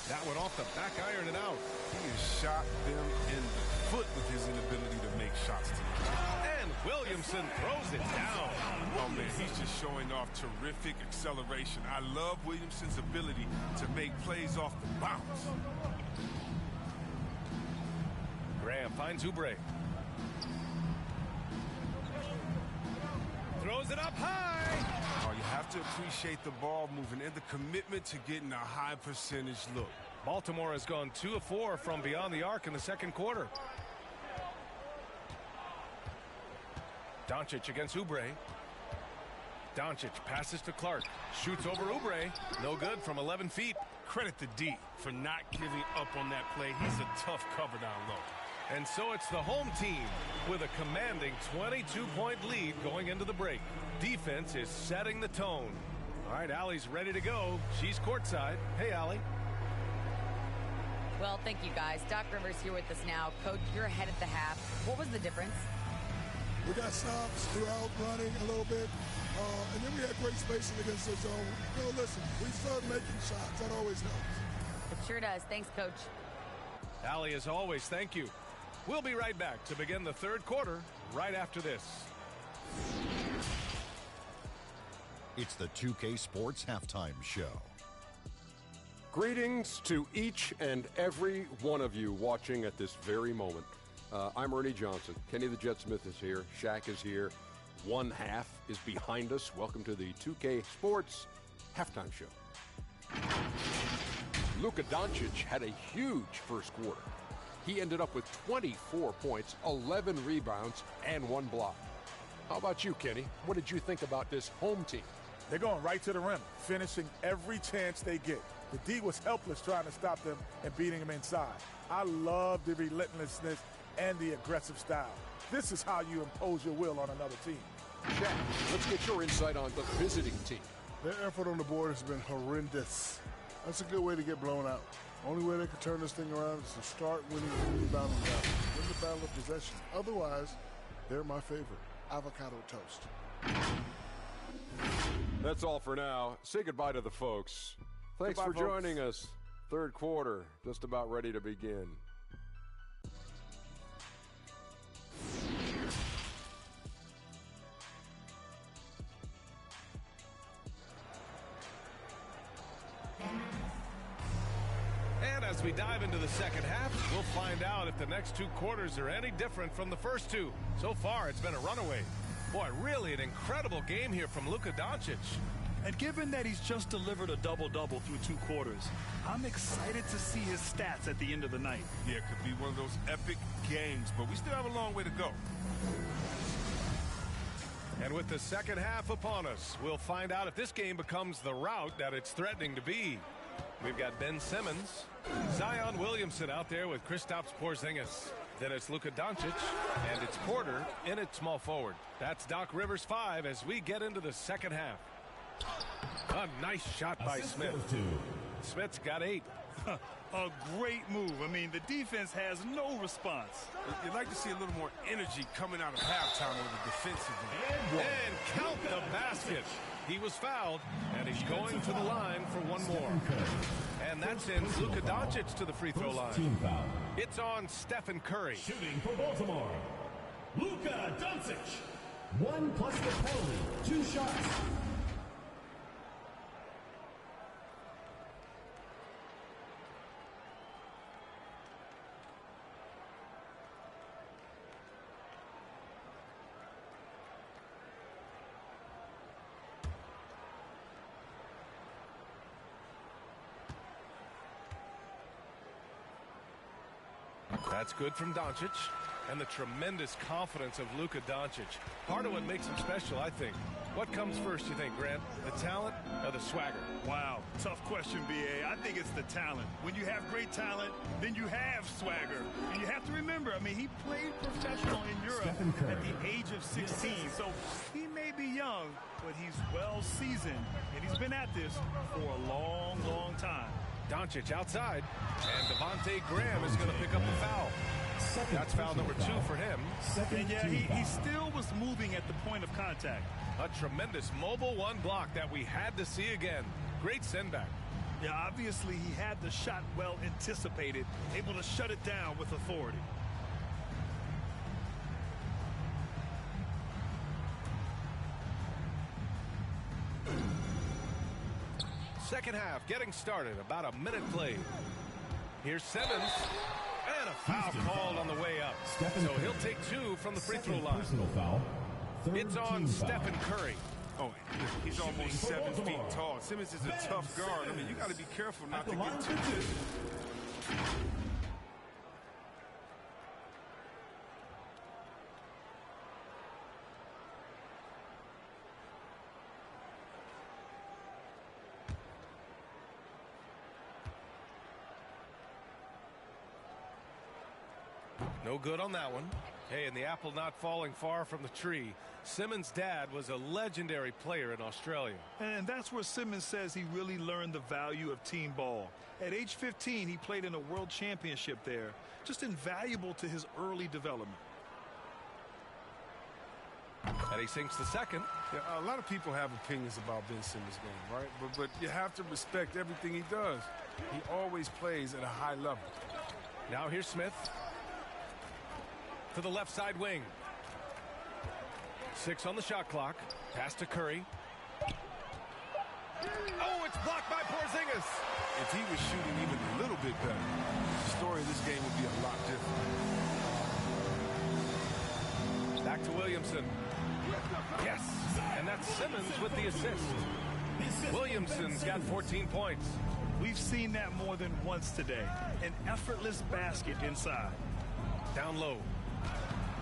That one off the back iron and out. He has shot them in the foot with his inability to make shots tonight. And Williamson throws it down. Oh, man, he's just showing off terrific acceleration. I love Williamson's ability to make plays off the bounce. Graham finds Oubre. Throws it up high. Oh, you have to appreciate the ball moving and the commitment to getting a high percentage look. Baltimore has gone 2 of 4 from beyond the arc in the second quarter. Doncic against Oubre. Doncic passes to Clark. Shoots over Oubre. No good from 11 feet. Credit to D for not giving up on that play. He's a tough cover down low. And so it's the home team with a commanding 22-point lead going into the break. Defense is setting the tone. All right, Allie's ready to go. She's courtside. Hey, Allie. Well, thank you, guys. Doc Rivers here with us now. Coach, you're ahead at the half. What was the difference? We got stops throughout running a little bit, and then we had great spacing against the zone. Listen, we started making shots. That always helps. It sure does. Thanks, Coach. Allie, as always, thank you. We'll be right back to begin the third quarter right after this. It's the 2K Sports Halftime Show. Greetings to each and every one of you watching at this very moment. I'm Ernie Johnson. Kenny the Jet Smith is here. Shaq is here. One half is behind us. Welcome to the 2K Sports Halftime Show. Luka Doncic had a huge first quarter. He ended up with 24 points, 11 rebounds, and 1 block. How about you, Kenny? What did you think about this home team? They're going right to the rim, finishing every chance they get. The D was helpless trying to stop them and beating them inside. I love the relentlessness and the aggressive style. This is how you impose your will on another team. Shaq, let's get your insight on the visiting team. Their effort on the board has been horrendous. That's a good way to get blown out. Only way they can turn this thing around is to start winning the rebounding battle. Win the battle of possession. Otherwise, they're my favorite. Avocado toast. That's all for now. Say goodbye to the folks. Thanks for joining us. Third quarter, just about ready to begin. And as we dive into the second half, we'll find out if the next 2 quarters are any different from the first 2. So far, it's been a runaway. Boy, really an incredible game here from Luka Doncic. And given that he's just delivered a double-double through 2 quarters, I'm excited to see his stats at the end of the night. Yeah, it could be one of those epic games, but we still have a long way to go. And with the second half upon us, we'll find out if this game becomes the rout that it's threatening to be. We've got Ben Simmons, Zion Williamson out there with Kristaps Porzingis. Then it's Luka Doncic, and it's Porter in at small forward. That's Doc Rivers 5 as we get into the second half. A nice shot by Smith. Smith's got 8. A great move. I mean, the defense has no response. You'd like to see a little more energy coming out of halftime on the defensive end. And count the basket. He was fouled, and he's going to the line for one more. And that sends Luka Doncic to the free throw line. It's on Stephen Curry. Shooting for Baltimore, Luka Doncic. 1 plus the penalty. 2 shots. That's good from Doncic, and the tremendous confidence of Luka Doncic. Part of what makes him special, I think. What comes first, you think, Grant? The talent or the swagger? Wow, tough question, B.A. I think it's the talent. When you have great talent, then you have swagger. And you have to remember, I mean, he played professional in Europe at the age of 16. So he may be young, but he's well seasoned, and he's been at this for a long, long time. Doncic outside, and Devontae Graham is going to pick up the foul. That's foul number 2 for him. And yeah, he still was moving at the point of contact. A tremendous mobile 1 block that we had to see again. Great send back. Yeah, obviously he had the shot well anticipated, able to shut it down with authority. Second half getting started, about a minute played. Here's Simmons, and a foul called on the way up. So he'll take 2 from the free throw line. It's on Stephen Curry. Oh, he's almost 7 feet tall. Simmons is a tough guard. I mean, you got to be careful not to get too No good on that one. Hey, and the apple not falling far from the tree. Simmons' dad was a legendary player in Australia. And that's where Simmons says he really learned the value of team ball. At age 15, he played in a world championship there. Just invaluable to his early development. And he sinks the second. Yeah, a lot of people have opinions about Ben Simmons' game, right? But you have to respect everything he does. He always plays at a high level. Now here's Smith. To the left side wing. 6 on the shot clock. Pass to Curry. Oh, it's blocked by Porzingis. If he was shooting even a little bit better, the story of this game would be a lot different. Back to Williamson. Yes, and that's Simmons with the assist. Williamson's got 14 points. We've seen that more than once today. An effortless basket inside. Down low.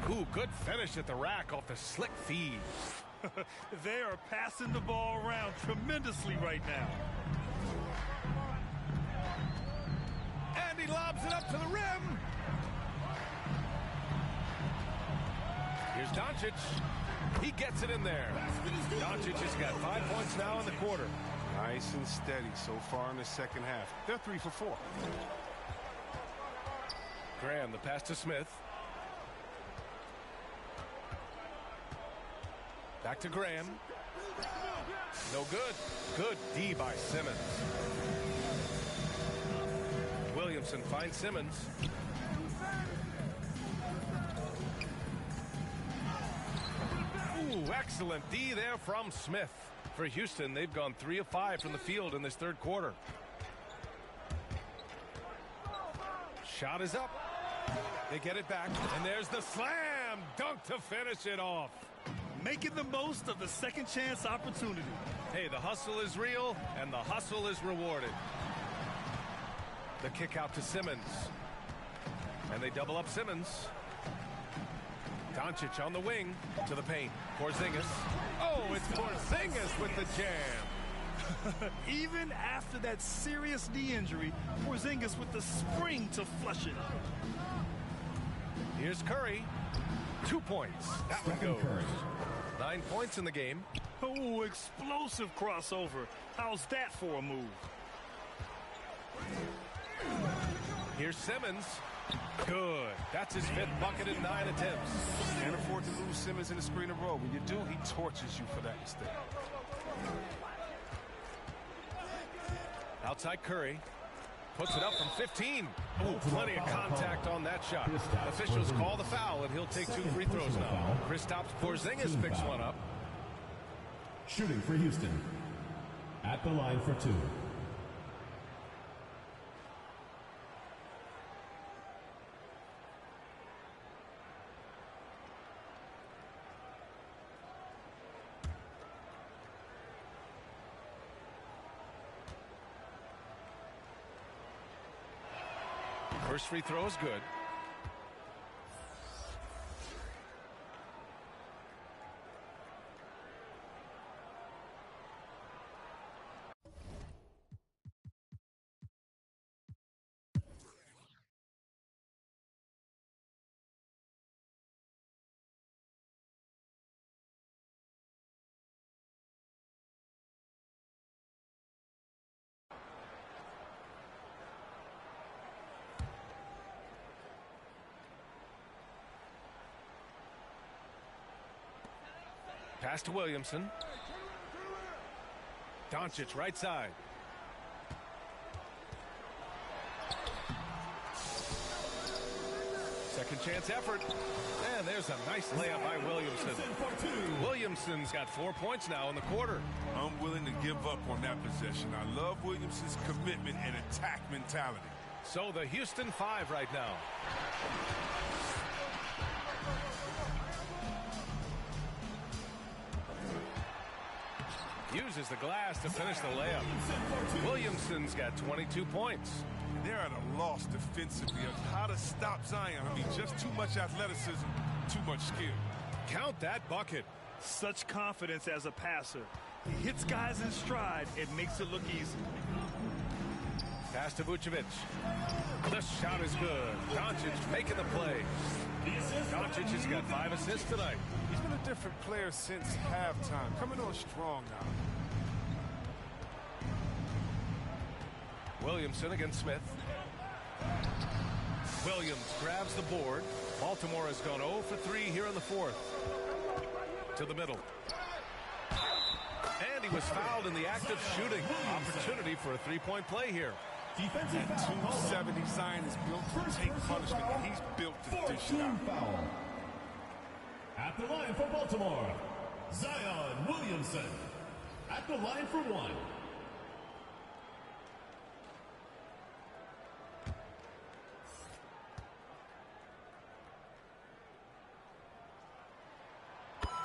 Ooh, good finish at the rack off the slick feed. They are passing the ball around tremendously right now. And he lobs it up to the rim. Here's Doncic. He gets it in there. Doncic has got 5 points now in the quarter. Nice and steady so far in the second half. They're 3 for 4. Graham, the pass to Smith. Back to Graham. No good. Good D by Simmons. Williamson finds Simmons. Ooh, excellent D there from Smith. For Houston, they've gone 3 of 5 from the field in this third quarter. Shot is up. They get it back, and there's the slam dunk to finish it off. Making the most of the second chance opportunity. Hey, the hustle is real, and the hustle is rewarded. The kick out to Simmons. And they double up Simmons. Doncic on the wing to the paint. Porzingis. Oh, it's Porzingis with the jam. Even after that serious knee injury, Porzingis with the spring to flush it. Here's Curry. 2 points. That one goes. 9 points in the game. Oh, explosive crossover. How's that for a move? Here's Simmons. Good. That's his 5th bucket in 9 attempts. Can't afford to lose Simmons in the screen and roll. When you do, he torches you for that mistake. Outside Curry. Puts it up from 15. Ooh, plenty of contact on that shot. Officials call the foul, and he'll take 2 free throws now. Kristaps Porzingis picks one up. Shooting for Houston. At the line for 2. First free throw is good. Pass to Williamson. Doncic right side. Second chance effort. And there's a nice layup by Williamson. Williamson's got 4 points now in the quarter. I'm willing to give up on that possession. I love Williamson's commitment and attack mentality. So the Houston 5 right now. Uses the glass to finish the layup. Williamson's got 22 points. They're at a loss defensively of how to stop Zion. I mean, just too much athleticism, too much skill. Count that bucket. Such confidence as a passer. He hits guys in stride. It makes it look easy. Pass to Vucevic. The shot is good. Doncic making the play. Doncic has got 5 assists tonight. He's been a different player since halftime. Coming on strong now. Williamson against Smith. Williams grabs the board. Baltimore has gone 0 for 3 here in the fourth. To the middle. And he was fouled in the act of shooting. Opportunity for a three-point play here. Defensive foul. 270 Zion is built to take punishment, and he's built to dish it out. Foul. At the line for Baltimore, Zion Williamson. At the line for 1.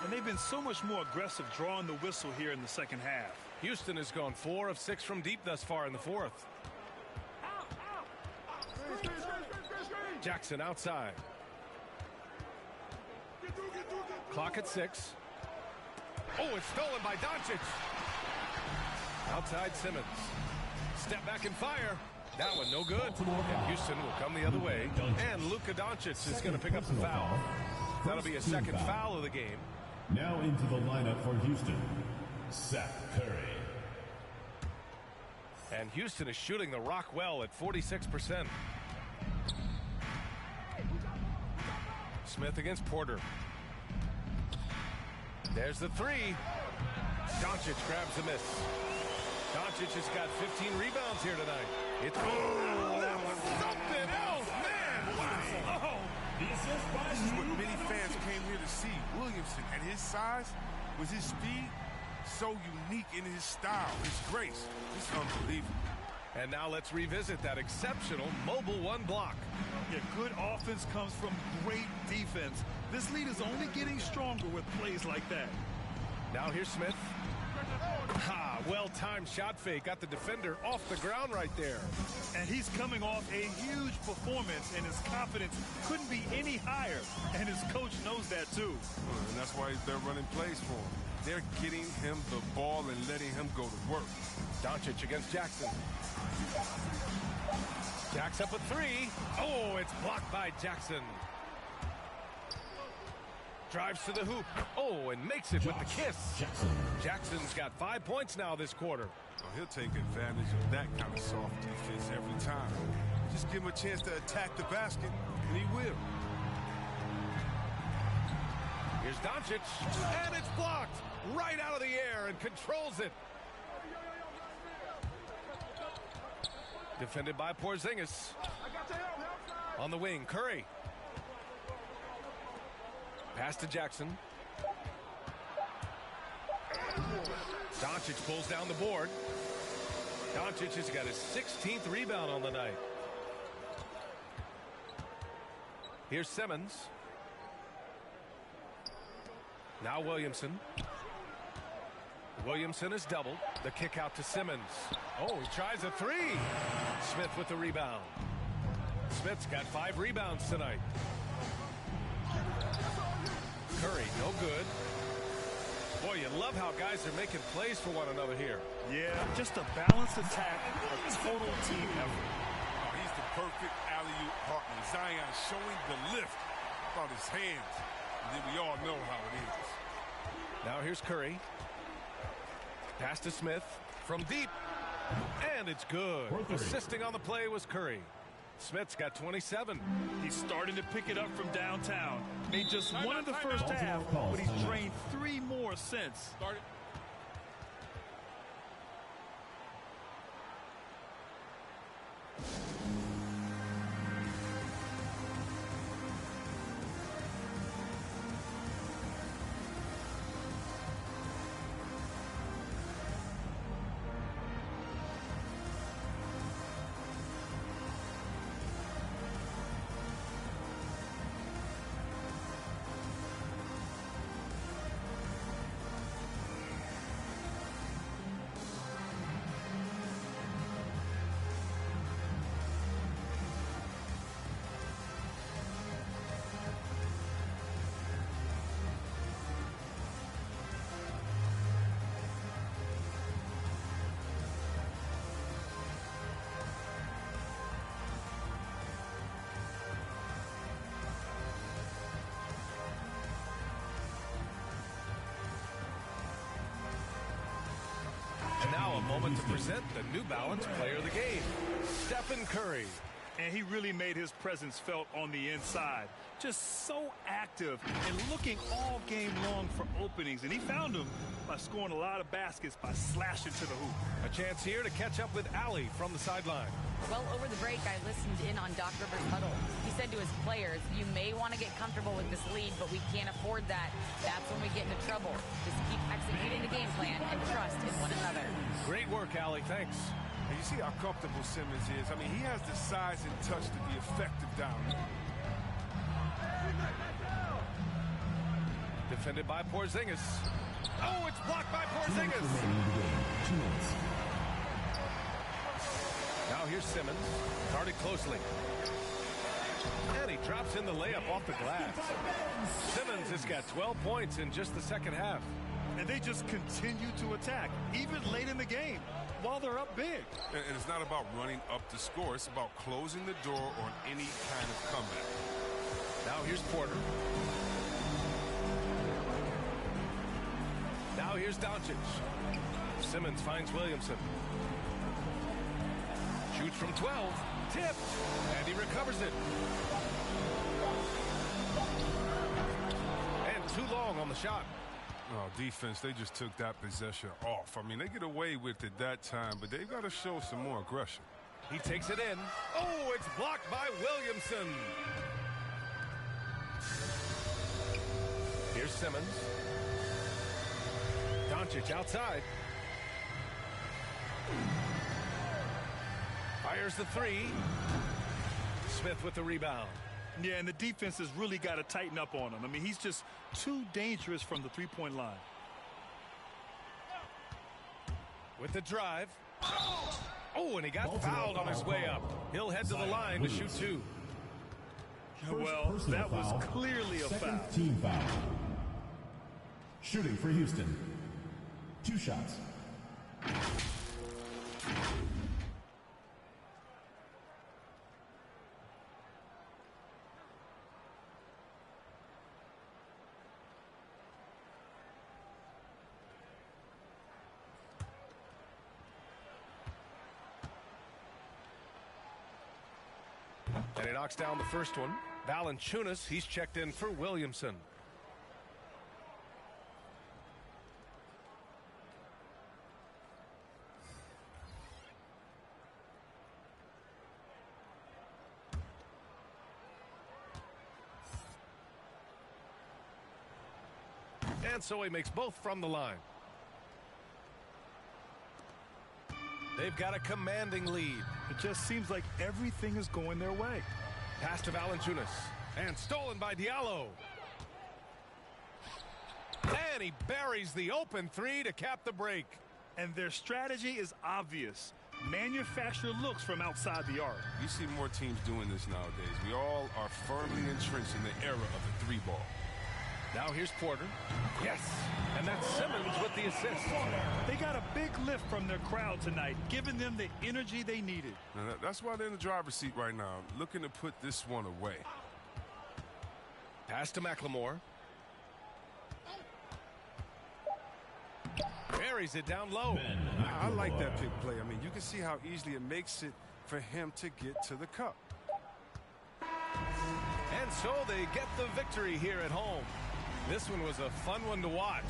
And they've been so much more aggressive drawing the whistle here in the second half. Houston has gone 4 of 6 from deep thus far in the fourth. Jackson outside. Clock at 6. Oh, it's stolen by Doncic. Outside Simmons. Step back and fire. That one no good. And Houston will come the other way. And Luka Doncic is going to pick up the foul. That'll be a second foul of the game. Now into the lineup for Houston, Seth Curry. And Houston is shooting the rock well at 46%. Smith against Porter. There's the three. Doncic grabs the miss. Doncic has got 15 rebounds here tonight. It's that was something else, man! Wow! Oh. This is what many fans came here to see. Williamson, at his size, with his speed, so unique in his style, his grace. It's unbelievable. And now let's revisit that exceptional mobile one block. Yeah, good offense comes from great defense. This lead is only getting stronger with plays like that. Now here's Smith. Ha, well-timed shot fake. Got the defender off the ground right there. And he's coming off a huge performance, and his confidence couldn't be any higher. And his coach knows that, too. And that's why they're running plays for him. They're getting him the ball and letting him go to work. Doncic against Jackson. Jack's up a three. Oh, it's blocked by Jackson. Drives to the hoop. Oh, and makes it with the kiss. Jackson's got 5 points now this quarter. Oh, he'll take advantage of that kind of soft defense every time. Just give him a chance to attack the basket, and he will. Here's Doncic, and it's blocked right out of the air and controls it. Defended by Porzingis. On the wing, Curry. Pass to Jackson. Doncic pulls down the board. Doncic has got his 16th rebound on the night. Here's Simmons. Now Williamson. Williamson is doubled. The kick out to Simmons. Oh, he tries a three. Smith with the rebound. Smith's got 5 rebounds tonight. Curry, no good. Boy, you love how guys are making plays for one another here. Yeah, just a balanced attack, a total team effort. Oh, he's the perfect alley-oop partner. Zion showing the lift about his hands. And then we all know how it is. Now here's Curry. Pass to Smith from deep. And it's good. Assisting on the play was Curry. Smith's got 27. He's starting to pick it up from downtown. Made just one in the first half, but he's drained 3 more since. moment to present the New Balance Player of the Game, Stephen Curry. And he really made his presence felt on the inside. Just so active and looking all game long for openings. And he found them by scoring a lot of baskets by slashing to the hoop. A chance here to catch up with Allie from the sideline. Well, over the break, I listened in on Doc Rivers' huddle. He said to his players, you may want to get comfortable with this lead, but we can't afford that. That's when we get into trouble. Just keep executing the game plan and trust in one another. Great work, Allie. Thanks. And you see how comfortable Simmons is. I mean, he has the size and touch to be effective down there. Defended by Porzingis. Oh, it's blocked by Porzingis. Now here's Simmons, guarded closely. And he drops in the layup off the glass. Simmons has got 12 points in just the second half. And they just continue to attack, even late in the game, while they're up big. And it's not about running up the score. It's about closing the door on any kind of comeback. Now here's Porter. Now here's Doncic. Simmons finds Williamson. Shoots from 12. Tipped. And he recovers it. And too long on the shot. Oh, defense, they just took that possession off. I mean, they get away with it that time, but they've got to show some more aggression. He takes it in. Oh, it's blocked by Williamson. Here's Simmons. Doncic outside. Fires the three. Smith with the rebound. Yeah, and the defense has really got to tighten up on him. I mean, he's just too dangerous from the three-point line. With the drive. Oh, and he got fouled on his way up. He'll head to the line to shoot two. Well, that was clearly a foul. Team foul. Shooting for Houston. 2 shots. And he knocks down the first one. Valanciunas, he's checked in for Williamson. And so he makes both from the line. They've got a commanding lead. It just seems like everything is going their way. Pass to Valanciunas. And stolen by Diallo. And he buries the open three to cap the break. And their strategy is obvious. Manufacture looks from outside the arc. You see more teams doing this nowadays. We all are firmly entrenched in the era of the three ball. Now here's Porter. Yes. And that's Simmons with the assist. They got a big lift from their crowd tonight, giving them the energy they needed. Now that's why they're in the driver's seat right now, looking to put this one away. Pass to McLemore. Buries it down low. I like that pick play. I mean, you can see how easily it makes it for him to get to the cup. And so they get the victory here at home. This one was a fun one to watch.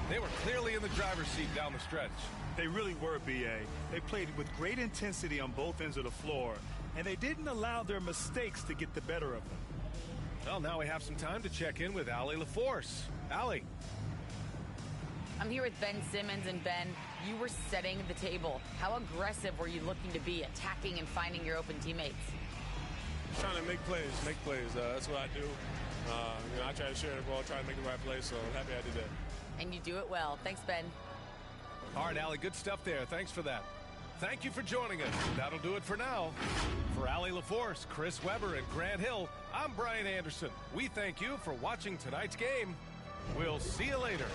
They were clearly in the driver's seat down the stretch. They really were, B.A. They played with great intensity on both ends of the floor, and they didn't allow their mistakes to get the better of them. Well, now we have some time to check in with Allie LaForce. Allie. I'm here with Ben Simmons, and Ben, you were setting the table. How aggressive were you looking to be, attacking and finding your open teammates? Trying to make plays. That's what I do. I try to share the ball, try to make the right play, so I'm happy I did that. And you do it well. Thanks, Ben. All right, Allie, good stuff there. Thanks for that. Thank you for joining us. That'll do it for now. For Allie LaForce, Chris Webber, and Grant Hill, I'm Brian Anderson. We thank you for watching tonight's game. We'll see you later.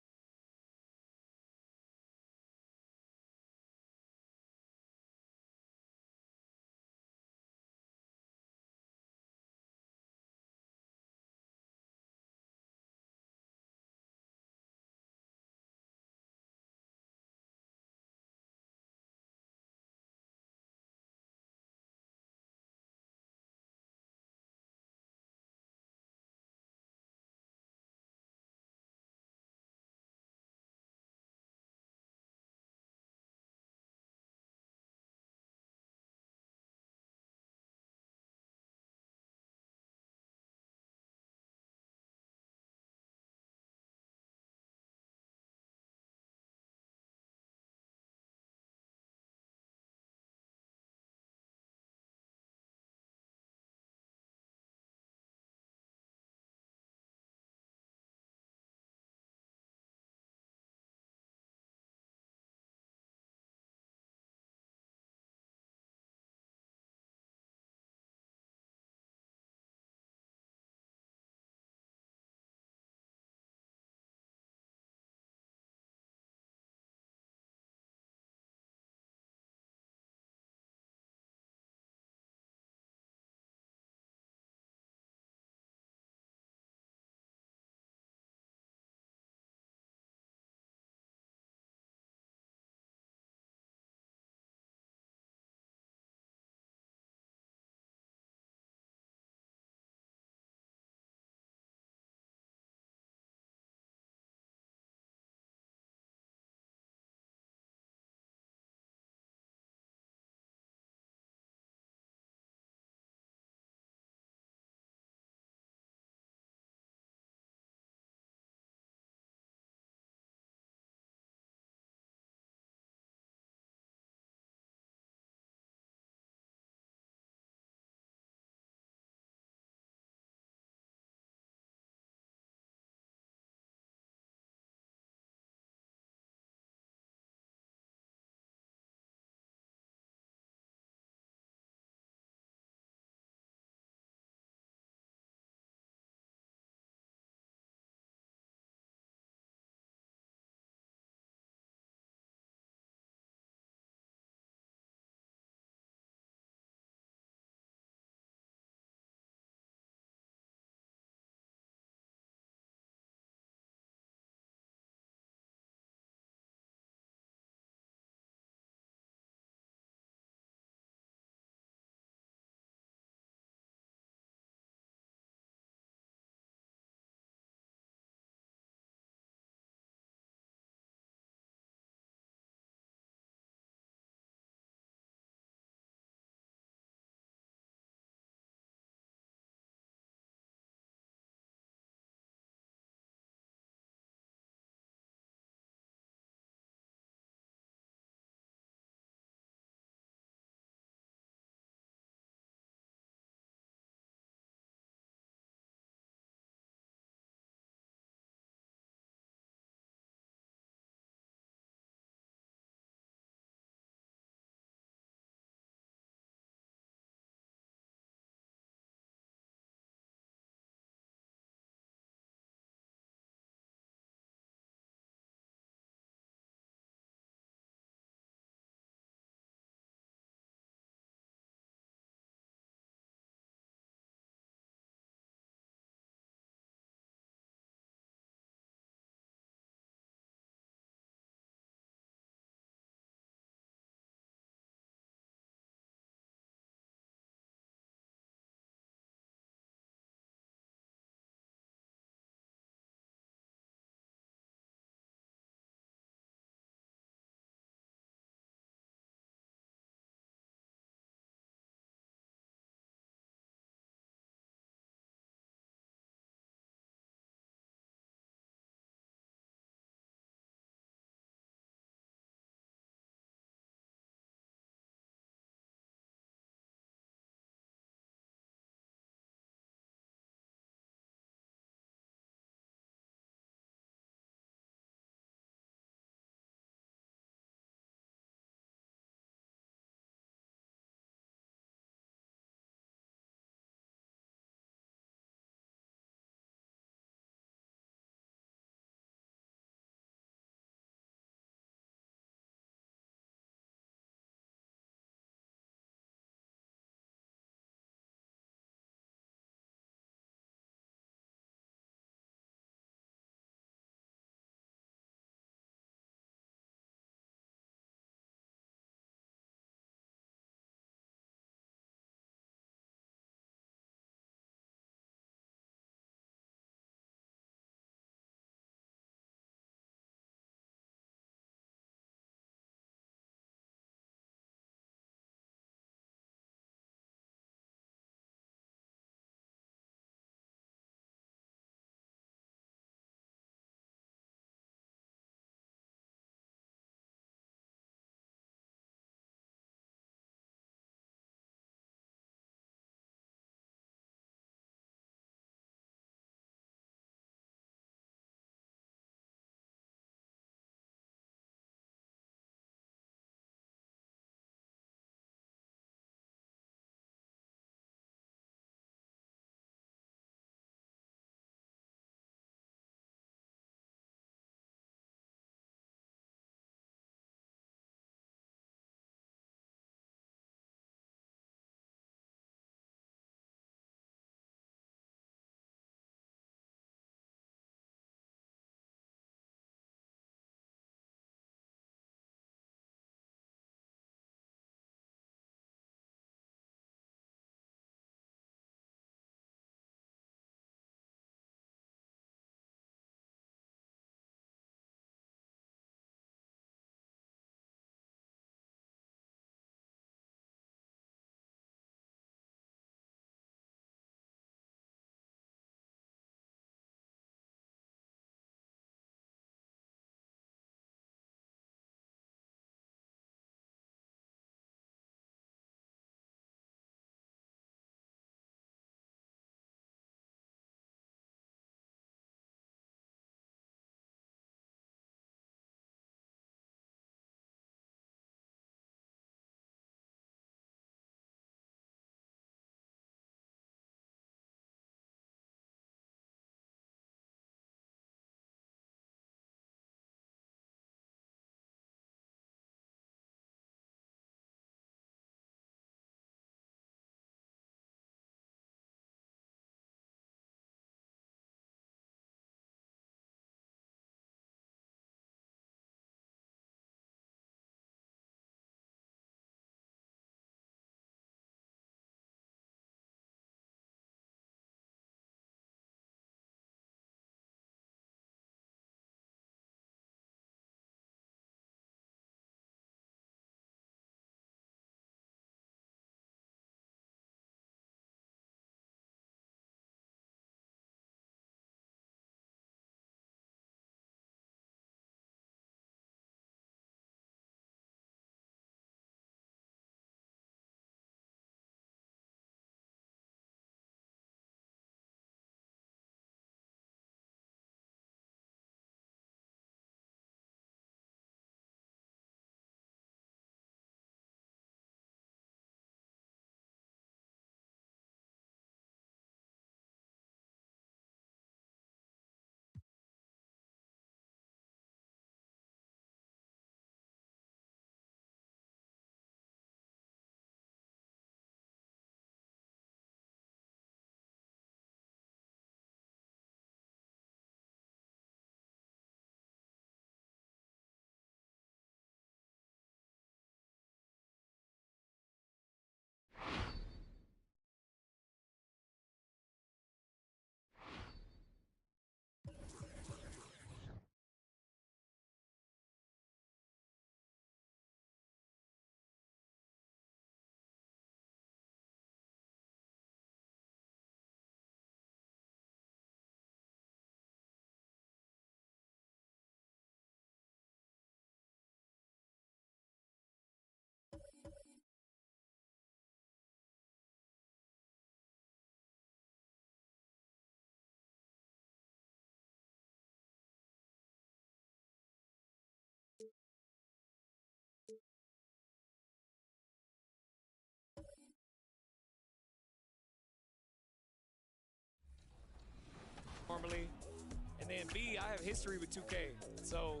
me, I have history with 2K. So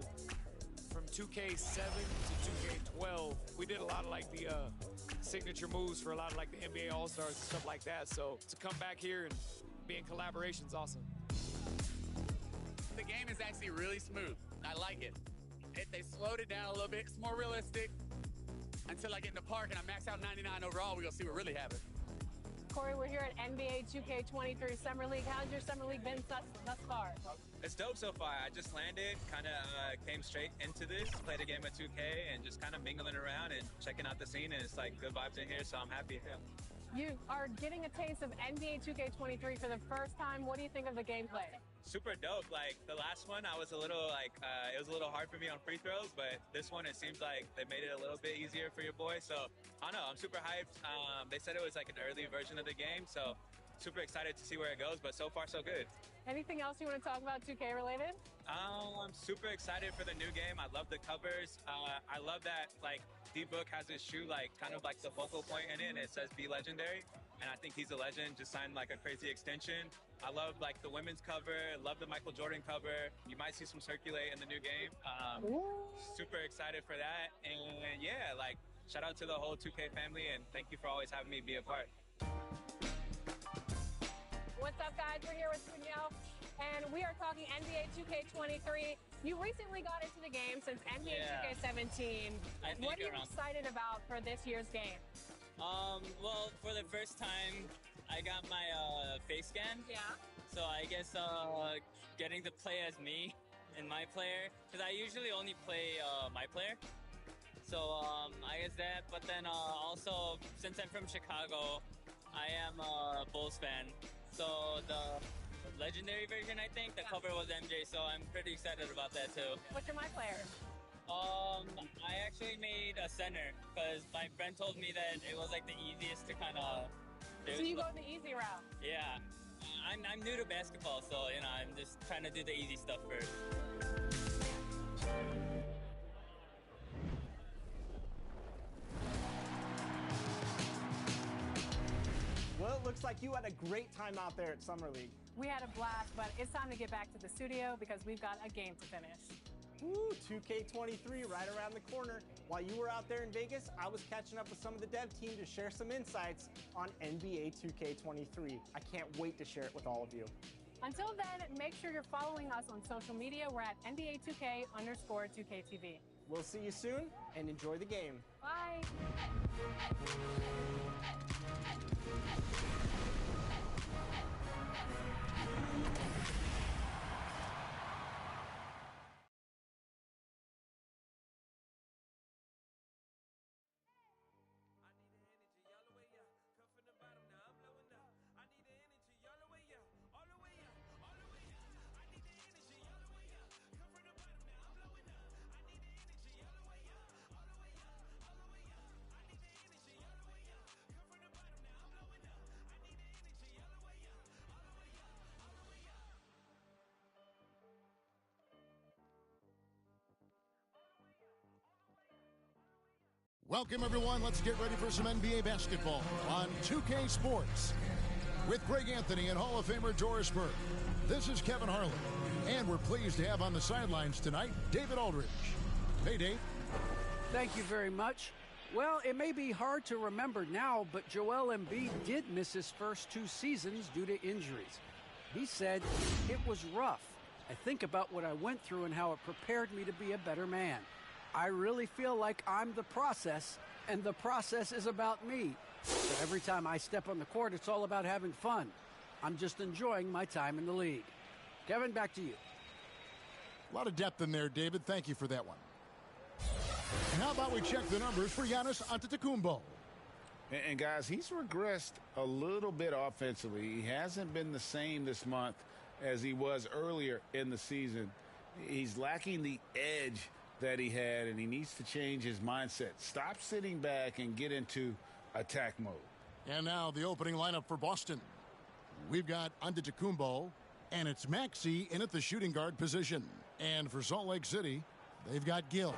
from 2K7 to 2K12, we did a lot of like the signature moves for a lot of like the NBA All-Stars and stuff like that. So to come back here and be in collaboration is awesome. The game is actually really smooth. I like it. They slowed it down a little bit. It's more realistic. Until I get in the park and I max out 99 overall, we're going to see what really happens. Corey, we're here at NBA 2K23 Summer League. How's your Summer League been thus far? It's dope so far. I just landed, kind of came straight into this, played a game of 2K, and just kind of mingling around and checking out the scene, and it's like good vibes in here, so I'm happy. You are getting a taste of NBA 2K23 for the first time. What do you think of the gameplay? Super dope. Like the last one, I was a little like, it was a little hard for me on free throws, but this one, it seems like they made it a little bit easier for your boy. So I don't know, I'm super hyped. They said it was like an early version of the game, so super excited to see where it goes, but so far so good. Anything else you want to talk about 2K related? I'm super excited for the new game. I love the covers. I love that like D-Book has his shoe like kind of like the focal point in it, and it says "Be Legendary," and I think he's a legend. Just signed like a crazy extension. I love like the women's cover. Love the Michael Jordan cover. You might see some circulate in the new game. Super excited for that, and yeah, like shout out to the whole 2K family, and thank you for always having me be a part. What's up, guys? We're here with Danielle, and we are talking NBA 2K23. You recently got into the game since NBA 2K17. What are you excited about for this year's game? Well, for the first time, I got my face scan. Yeah. So I guess getting to play as me and my player, because I usually only play my player. So I guess that, but then also, since I'm from Chicago, I am a Bulls fan. So the legendary version, I think, the cover was MJ, so I'm pretty excited about that too. What's your my player? I actually made a center because my friend told me that it was like the easiest to kind of do. So you go the easy route? Yeah. I'm new to basketball, so you know, I'm just trying to do the easy stuff first. Well, it looks like you had a great time out there at Summer League. We had a blast, but it's time to get back to the studio because we've got a game to finish. Woo, 2K23 right around the corner. While you were out there in Vegas, I was catching up with some of the dev team to share some insights on NBA 2K23. I can't wait to share it with all of you. Until then, make sure you're following us on social media. We're at NBA2K_2KTV. We'll see you soon, and enjoy the game. Bye. Welcome, everyone. Let's get ready for some NBA basketball on 2K Sports. With Greg Anthony and Hall of Famer Doris Burke, this is Kevin Harlan. And we're pleased to have on the sidelines tonight, David Aldridge. Hey, Dave. Thank you very much. Well, it may be hard to remember now, but Joel Embiid did miss his first 2 seasons due to injuries. He said, "It was rough. I think about what I went through and how it prepared me to be a better man. I really feel like I'm the process, and the process is about me. So every time I step on the court, it's all about having fun. I'm just enjoying my time in the league." Kevin, back to you. A lot of depth in there, David. Thank you for that one. And how about we check the numbers for Giannis Antetokounmpo? And guys, he's regressed a little bit offensively. He hasn't been the same this month as he was earlier in the season. He's lacking the edge that he had, and he needs to change his mindset. Stop sitting back and get into attack mode. And now the opening lineup for Boston. We've got Antetokounmpo, and it's Maxey in at the shooting guard position. And for Salt Lake City, they've got Gill.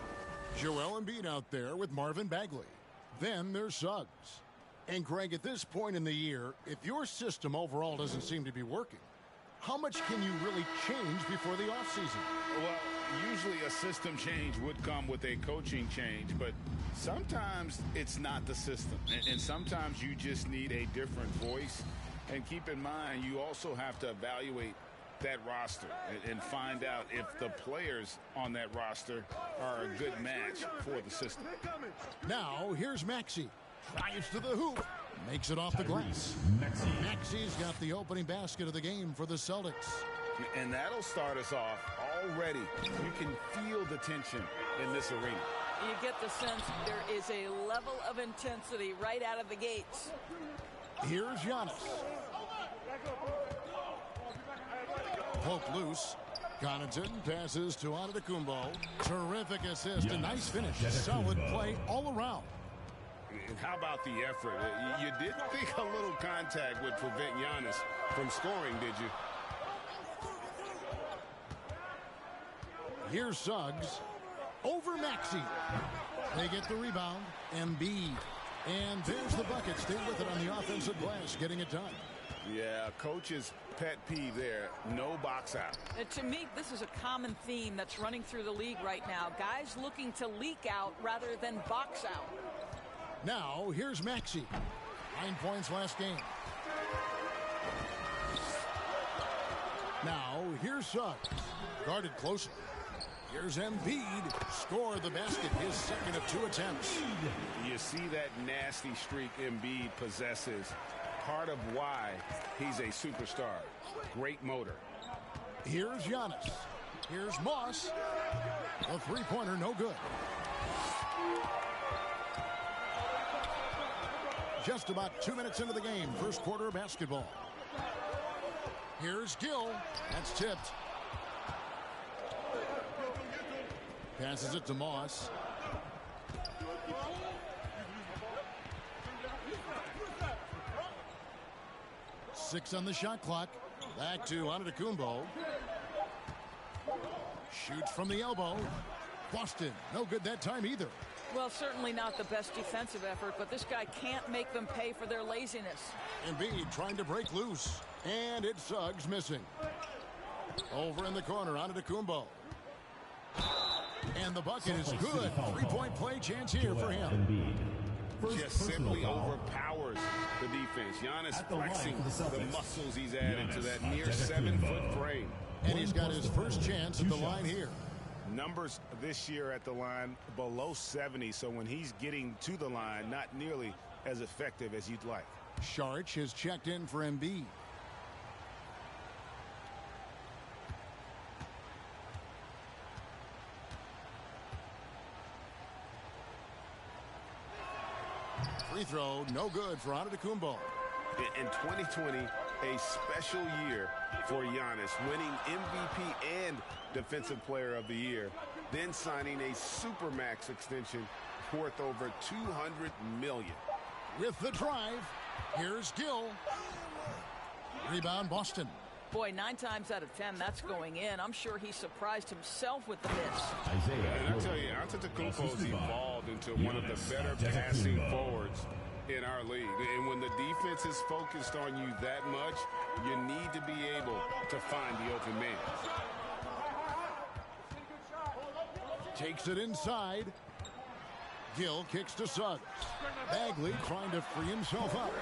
Joel Embiid out there with Marvin Bagley. Then there's Suggs. And Greg, at this point in the year, if your system overall doesn't seem to be working, how much can you really change before the offseason? Well, usually a system change would come with a coaching change, but sometimes it's not the system. And sometimes you just need a different voice. And keep in mind, you also have to evaluate that roster and find out if the players on that roster are a good match for the system. Now, here's Maxey. Drives to the hoop. Makes it off the glass. Maxey's got the opening basket of the game for the Celtics. And that'll start us off already. You can feel the tension in this arena. You get the sense there is a level of intensity right out of the gates. Here's Giannis. Poke loose. Connaughton passes to Antetokounmpo. Terrific assist and nice finish. Solid play all around. And how about the effort? You didn't think a little contact would prevent Giannis from scoring, did you? Here's Suggs. Over Maxey. They get the rebound. Embiid. And there's the bucket. Stay with it on the offensive glass, getting it done. Yeah, coach's pet peeve there. No box out. To me, this is a common theme that's running through the league right now. Guys looking to leak out rather than box out. Now, here's Maxey. 9 points last game. Now, here's Suggs. Guarded closer. Here's Embiid. Score the basket, his second of 2 attempts. You see that nasty streak Embiid possesses. Part of why he's a superstar. Great motor. Here's Giannis. Here's Moss. A three-pointer, no good. Just about 2 minutes into the game. First quarter of basketball. Here's Gill. That's tipped. Passes it to Moss. Six on the shot clock. Back to Antetokounmpo. Shoots from the elbow. Boston, no good that time either. Well, certainly not the best defensive effort, but this guy can't make them pay for their laziness. Embiid trying to break loose. And it's Suggs missing. Over in the corner, Antetokounmpo. And the bucket is good. Three-point play chance here for him. Just simply overpowers the defense. Giannis flexing the muscles he's added to that near 7-foot frame. And he's got his first chance at the line here. Numbers this year at the line below 70, so when he's getting to the line, not nearly as effective as you'd like. Saric has checked in for Embiid. Free throw, no good for Antetokounmpo. In 2020, a special year for Giannis, winning MVP and Defensive Player of the Year, then signing a Supermax extension worth over $200 million. With the drive, here's Gill. Rebound, Boston. Boy, 9 times out of 10, that's going in. I'm sure he surprised himself with the miss. And I tell you, Antetokounmpo's evolved into one of the better passing forwards in our league. And when the defense is focused on you that much, you need to be able to find the open man. Takes it inside. Gill kicks to Suggs. Bagley trying to free himself up.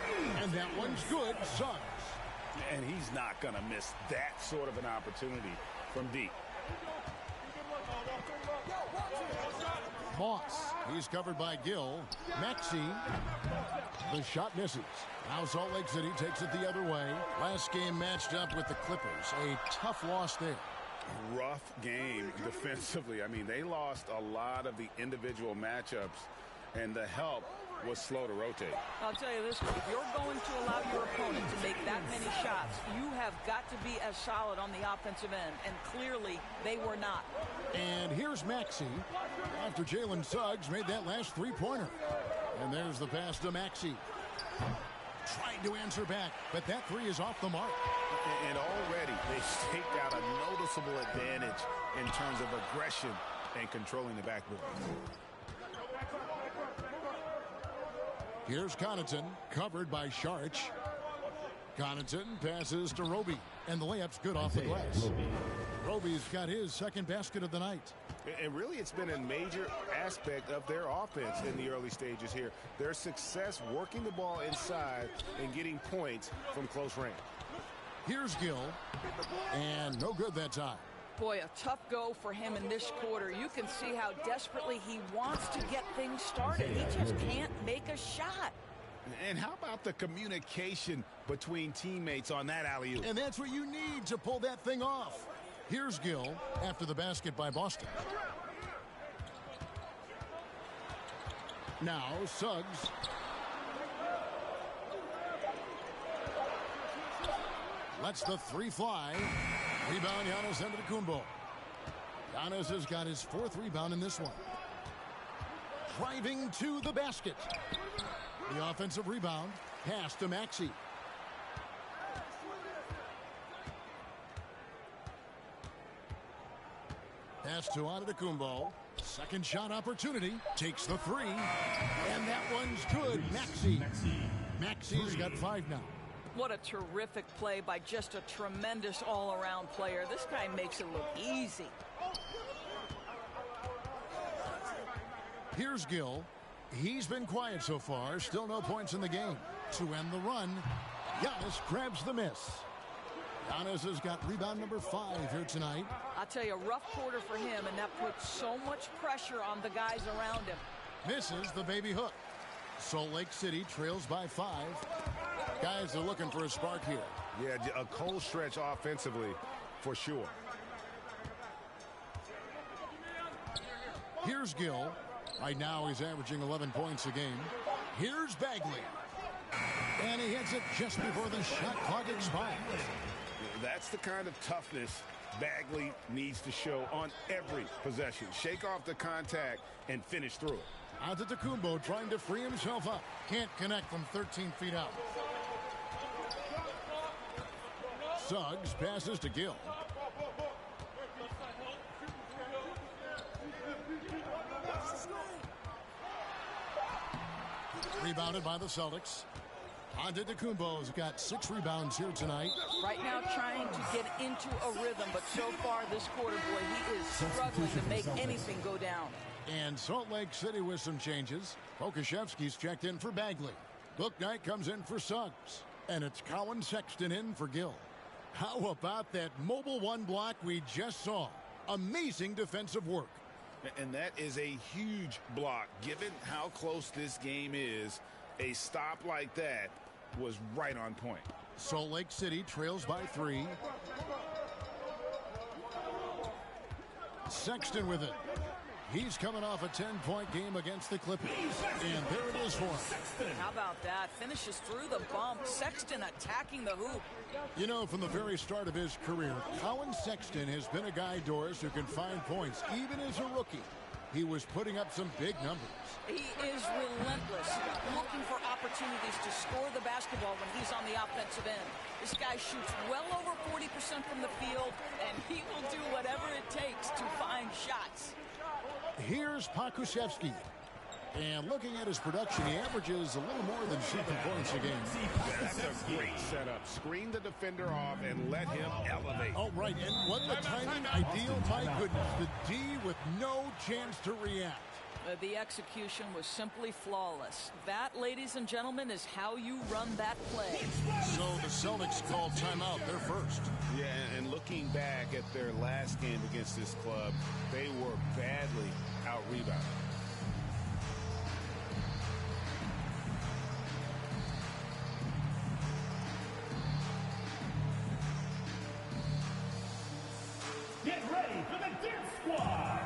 And that one's good. Suggs. And he's not going to miss that sort of an opportunity from deep. Moss. He's covered by Gill. Maxey. The shot misses. Now Salt Lake City takes it the other way. Last game matched up with the Clippers. A tough loss there. Rough game defensively. I mean, they lost a lot of the individual matchups, and the help was slow to rotate. I'll tell you this, if you're going to allow your opponent to make that many shots, you have got to be as solid on the offensive end, and clearly they were not. And here's Maxey after Jalen Suggs made that last three-pointer. And there's the pass to Maxey. Trying to answer back, but that three is off the mark. And already they've staked out a noticeable advantage in terms of aggression and controlling the backboard. Here's Connaughton, covered by Saric. Connaughton passes to Roby, and the layup's good off the glass. Roby's got his second basket of the night. And really, it's been a major aspect of their offense in the early stages here. Their success working the ball inside and getting points from close range. Here's Gill, and no good that time. Boy, a tough go for him in this quarter. You can see how desperately he wants to get things started. He just can't make a shot. And how about the communication between teammates on that alley-oop? And that's what you need to pull that thing off. Here's Gill after the basket by Boston. Now Suggs. Lets the three fly. Rebound Giannis Antetokounmpo. Giannis has got his fourth rebound in this one. Driving to the basket. The offensive rebound. Pass to Maxey. Pass to Antetokounmpo. Second shot opportunity. Takes the three. And that one's good. Maxey. Maxey's got 5 now. What a terrific play by just a tremendous all-around player. This guy makes it look easy. Here's Gill. He's been quiet so far. Still no points in the game. To end the run, Giannis grabs the miss. Giannis has got rebound number 5 here tonight. I'll tell you, a rough quarter for him, and that puts so much pressure on the guys around him. Misses the baby hook. Salt Lake City trails by 5. Guys are looking for a spark here. Yeah, a cold stretch offensively for sure. Here's Gill. Right now he's averaging 11 points a game. Here's Bagley. And he hits it just before the shot clock expires. That's the kind of toughness Bagley needs to show on every possession. Shake off the contact and finish through it. Antetokounmpo trying to free himself up. Can't connect from 13 feet out. Suggs passes to Gill. Rebounded by the Celtics. Antetokounmpo's got 6 rebounds here tonight. Right now trying to get into a rhythm, but so far this quarter, boy, he is struggling to make anything go down. And Salt Lake City with some changes. Pokashevsky's checked in for Bagley. Bouknight comes in for Suggs. And it's Colin Sexton in for Gill. How about that mobile 1 block we just saw? Amazing defensive work. And that is a huge block. Given how close this game is, a stop like that was right on point. Salt Lake City trails by 3. Sexton with it. He's coming off a 10-point game against the Clippers. And there it is for him. How about that? Finishes through the bump. Sexton attacking the hoop. You know, from the very start of his career, Colin Sexton has been a guy, Doris, who can find points, even as a rookie. He was putting up some big numbers. He is relentless, looking for opportunities to score the basketball when he's on the offensive end. This guy shoots well over 40% from the field, and he will do whatever it takes to find shots. Here's Pokusevski. And looking at his production, he averages a little more than 7 points a game. That's a great setup. Screen the defender off and let him elevate. Oh, right. And what the timing ideal. My goodness. The D with no chance to react. The execution was simply flawless. That, ladies and gentlemen, is how you run that play. So the Celtics called timeout. They're first. Yeah, and looking back at their last game against this club, they were badly out-rebounded. Get ready for the Dip Squad!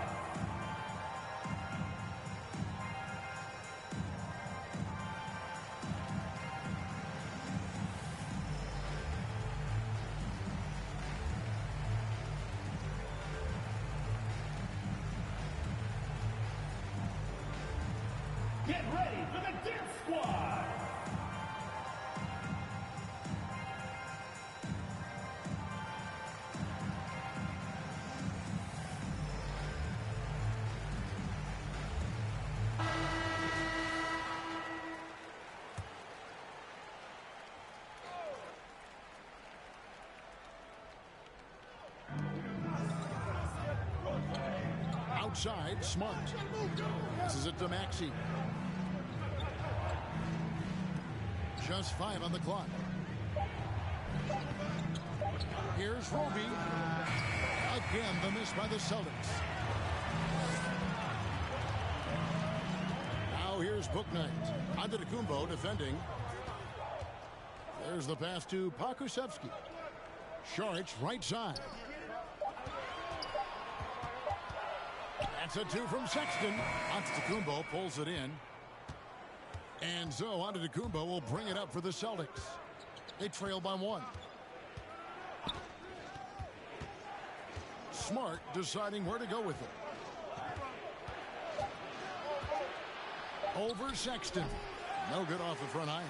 outside, Smart. Passes it to Maxey. Just 5 on the clock. Here's Roby. Again, the miss by the Celtics. Now here's Bouknight. Antetokounmpo defending. There's the pass to Pokusevski. Saric right side. That's a 2 from Sexton. Antetokounmpo pulls it in. And so Antetokounmpo will bring it up for the Celtics. They trail by 1. Smart deciding where to go with it. Over Sexton. No good off the front iron.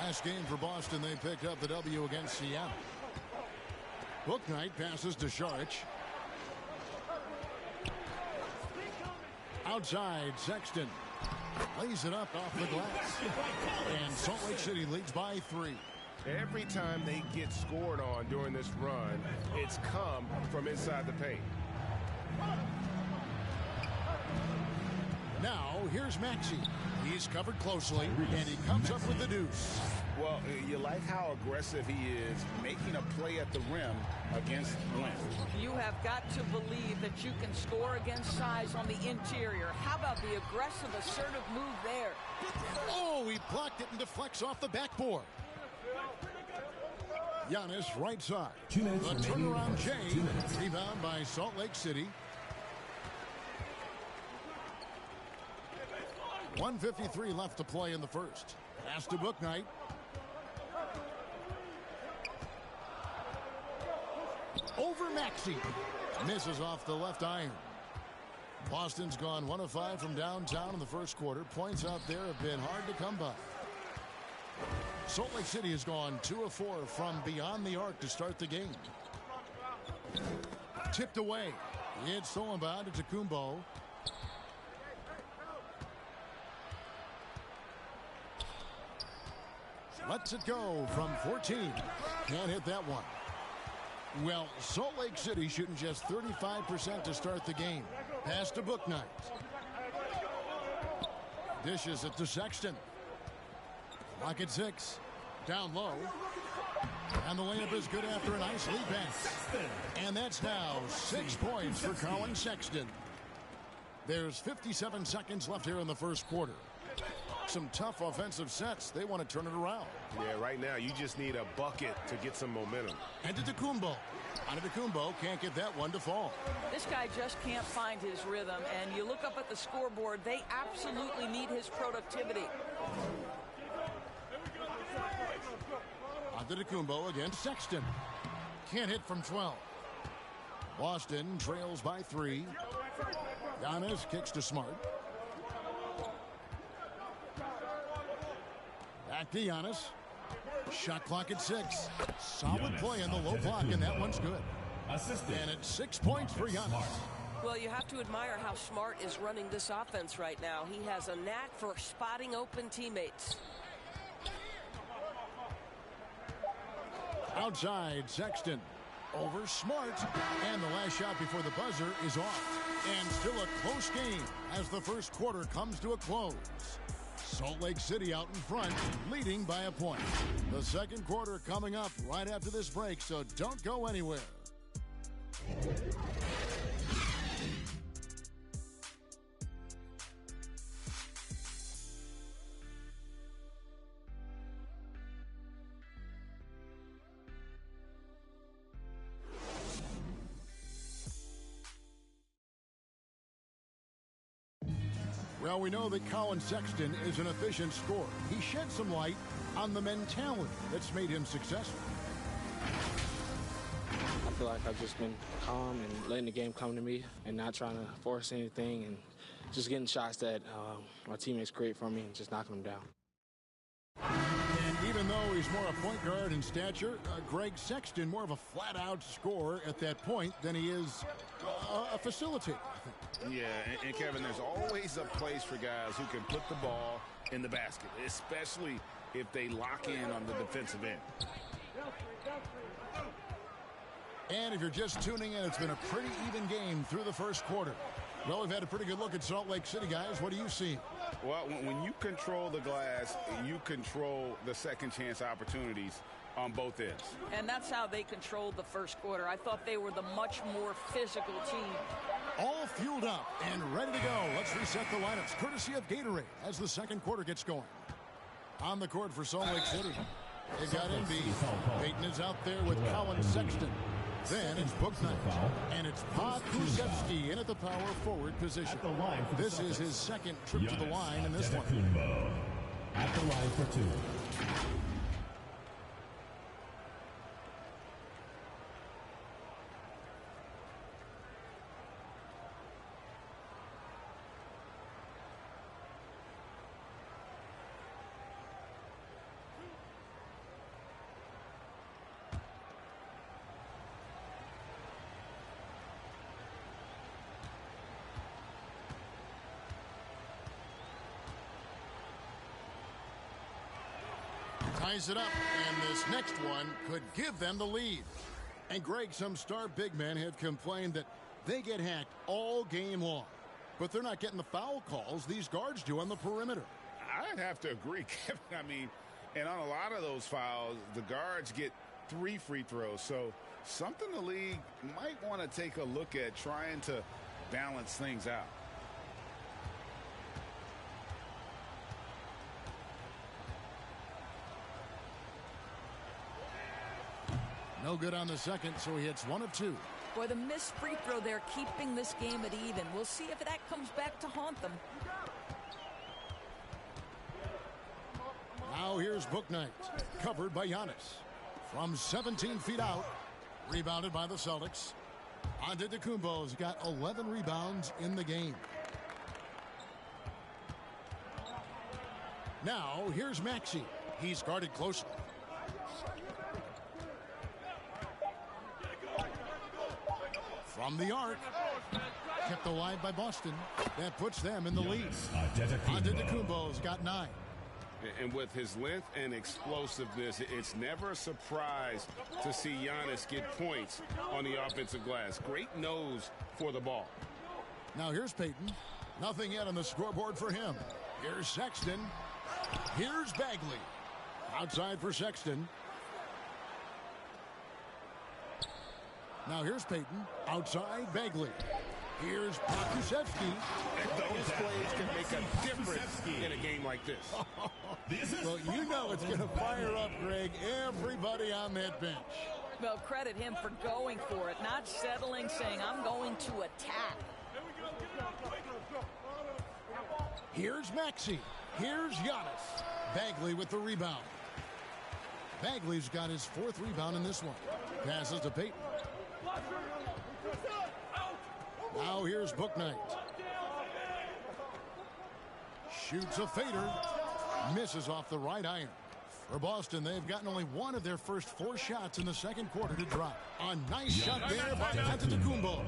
Last game for Boston, they picked up the W against Seattle. Bouknight passes to Saric. Outside, Sexton lays it up off the glass. And Salt Lake City leads by 3. Every time they get scored on during this run, it's come from inside the paint. Now, here's Maxey. He's covered closely, and he comes up with the deuce. Well, you like how aggressive he is, making a play at the rim against length. You have got to believe that you can score against size on the interior. How about the aggressive, assertive move there? Oh, he blocked it and deflects off the backboard. Giannis right side. 2 minutes the remaining. turnaround Jay. 2 minutes. Rebound by Salt Lake City. 1:53 left to play in the first. Pass to Bouknight. Over Maxey. Misses off the left iron. Boston's gone 1 of 5 from downtown in the first quarter. Points out there have been hard to come by. Salt Lake City has gone 2 of 4 from beyond the arc to start the game. Tipped away. It's stolen by Antetokounmpo. Lets it go from 14. Can't hit that one. Well, Salt Lake City shooting just 35% to start the game. Pass to Bouknight. Dishes it to Sexton. Clock at 6. Down low. And the layup is good after a nice lead pass. And that's now 6 points for Colin Sexton. There's 57 seconds left here in the first quarter. Some tough offensive sets. They want to turn it around. Yeah, right now you just need a bucket to get some momentum. Antetokounmpo. Antetokounmpo can't get that one to fall. This guy just can't find his rhythm, and you look up at the scoreboard, they absolutely need his productivity. Antetokounmpo against Sexton. Can't hit from 12. Boston trails by 3. Giannis kicks to Smart. Back to Giannis. Shot clock at 6. Solid play in the low block, and that one's good. And it's 6 points for Giannis. Well, you have to admire how Smart is running this offense right now. He has a knack for spotting open teammates. Outside, Sexton. Over Smart. And the last shot before the buzzer is off. And still a close game as the first quarter comes to a close. Salt Lake City out in front, leading by a point. The second quarter coming up right after this break, so don't go anywhere. Well, we know that Colin Sexton is an efficient scorer. He shed some light on the mentality that's made him successful. I feel like I've just been calm and letting the game come to me and not trying to force anything and just getting shots that my teammates create for me and just knocking them down. And even though he's more a point guard in stature, Greg Sexton more of a flat-out scorer at that point than he is a facilitator, I think. Yeah, and Kevin, there's always a place for guys who can put the ball in the basket, especially if they lock in on the defensive end. And if you're just tuning in, it's been a pretty even game through the first quarter. Well, we've had a pretty good look at Salt Lake City, guys. What do you see? Well, when you control the glass, you control the second chance opportunities on both ends. And that's how they controlled the first quarter. I thought they were the much more physical team. All fueled up and ready to go. Let's reset the lineups, courtesy of Gatorade, as the second quarter gets going. On the court for Salt Lake City, they've got Embiid. Payton is out there with Colin Sexton. Then it's Booknight, and it's Pokusevski in at the power forward position. This is his second trip to the line in this one. At the line for two. Ties it up, and this next one could give them the lead. And Greg, some star big men have complained that they get hacked all game long. But they're not getting the foul calls these guards do on the perimeter. I'd have to agree, Kevin. I mean, and on a lot of those fouls, the guards get 3 free throws. So something the league might want to take a look at, trying to balance things out. No good on the second, so he hits 1 of 2. Boy, the missed free throw there, keeping this game at even. We'll see if that comes back to haunt them. Now here's Booknight, covered by Giannis. From 17 feet out, rebounded by the Celtics. Antetokounmpo's got 11 rebounds in the game. Now here's Maxey. He's guarded closely. From the arc, kept alive by Boston. That puts them in the lead. Antetokounmpo's got 9. And with his length and explosiveness, it's never a surprise to see Giannis get points on the offensive glass. Great nose for the ball. Now here's Payton. Nothing yet on the scoreboard for him. Here's Sexton. Here's Bagley. Outside for Sexton. Now here's Payton. Outside, Bagley. Here's Pokusevski. Those plays can make a difference in a game like this. Well, you know it's going to fire up, Greg, everybody on that bench. Well, credit him for going for it, not settling, saying, I'm going to attack. Here's Maxey. Here's Giannis. Bagley with the rebound. Bagley's got his 4th rebound in this one. Passes to Payton. Now here's Booknight. Shoots a fader. Misses off the right iron. For Boston, they've gotten only 1 of their first 4 shots in the second quarter to drop. A nice shot there by Antetokounmpo.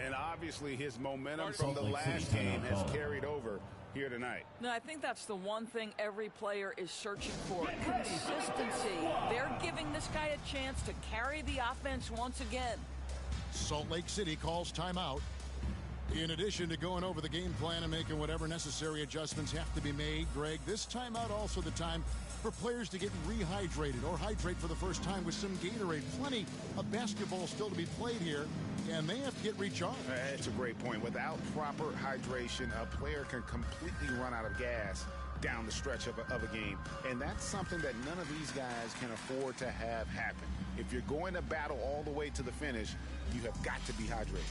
And obviously his momentum from the last game has carried over here tonight. No, I think that's the one thing every player is searching for. Consistency. They're giving this guy a chance to carry the offense once again. Salt Lake City calls timeout. In addition to going over the game plan and making whatever necessary adjustments have to be made, Greg, this timeout also the time for players to get rehydrated or hydrate for the first time with some Gatorade. Plenty of basketball still to be played here, and they have to get recharged. That's a great point. Without proper hydration, a player can completely run out of gas down the stretch of a game. And that's something that none of these guys can afford to have happen. If you're going to battle all the way to the finish, you have got to be hydrated.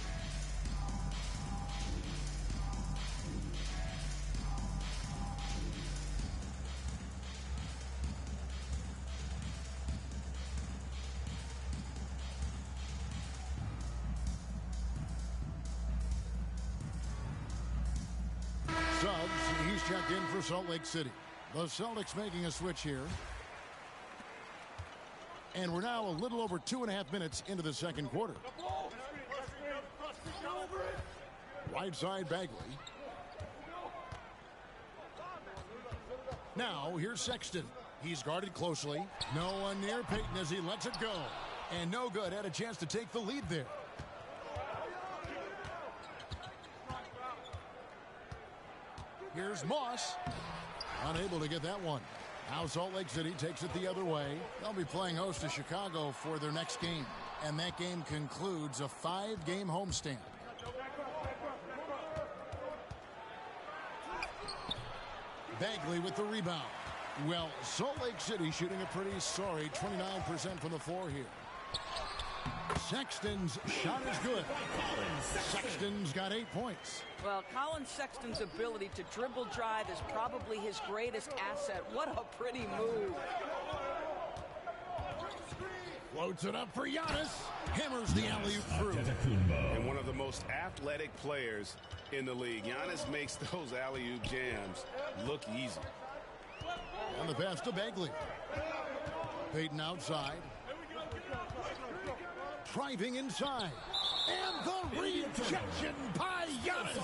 Subs, he's checked in for Salt Lake City. The Celtics making a switch here. And we're now a little over 2.5 minutes into the second quarter. Right side, Bagley. Now, here's Sexton. He's guarded closely. No one near Payton as he lets it go. And no good. Had a chance to take the lead there. Here's Moss. Unable to get that one. Now Salt Lake City takes it the other way. They'll be playing host to Chicago for their next game. And that game concludes a 5-game homestand. Bagley with the rebound. Well, Salt Lake City shooting a pretty sorry 29% from the floor here. Sexton's shot is good. Sexton's got 8 points. Well, Colin Sexton's ability to dribble drive is probably his greatest asset. What a pretty move. Floats it up for Giannis. Hammers the alley-oop through. And one of the most athletic players in the league. Giannis makes those alley-oop jams look easy. And the pass to Bagley. Payton outside. Driving inside. And the rejection by Giannis.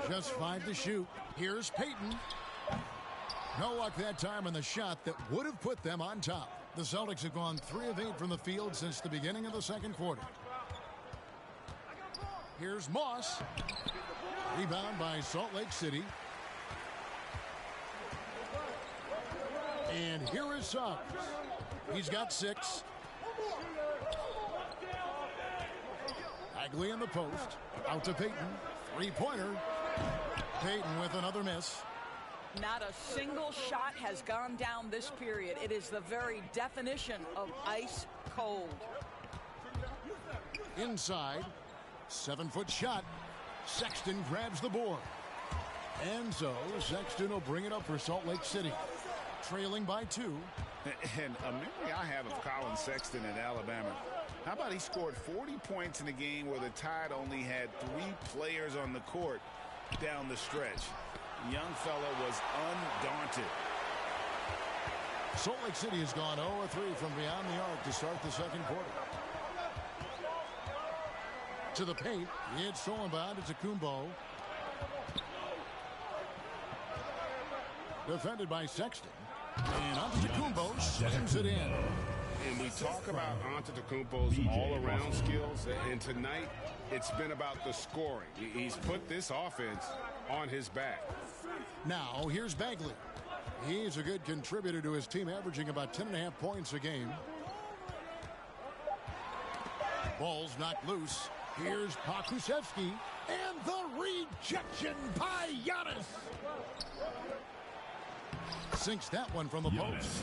Just 5 to shoot. Here's Payton. No luck that time on the shot that would have put them on top. The Celtics have gone 3 of 8 from the field since the beginning of the second quarter. Here's Moss. Rebound by Salt Lake City. And here is Suggs. He's got 6. Bagley in the post. Out to Payton. 3-pointer. Payton with another miss. Not a single shot has gone down this period. It is the very definition of ice cold. Inside. 7-foot shot. Sexton grabs the board. And so Sexton will bring it up for Salt Lake City. Trailing by 2. And a memory I have of Colin Sexton in Alabama. How about he scored 40 points in a game where the Tide only had 3 players on the court down the stretch. Young fella was undaunted. Salt Lake City has gone 0-3 from beyond the arc to start the second quarter. To the paint. It's stolen by Antetokounmpo. Defended by Sexton. And Antetokounmpo slams it in. And we talk about Antetokounmpo's all-around skills, and tonight it's been about the scoring. He's put this offense on his back. Now here's Bagley. He's a good contributor to his team, averaging about 10.5 points a game. Ball's knocked loose. Here's Pokusevski. And the rejection by Giannis. Sinks that one from the post.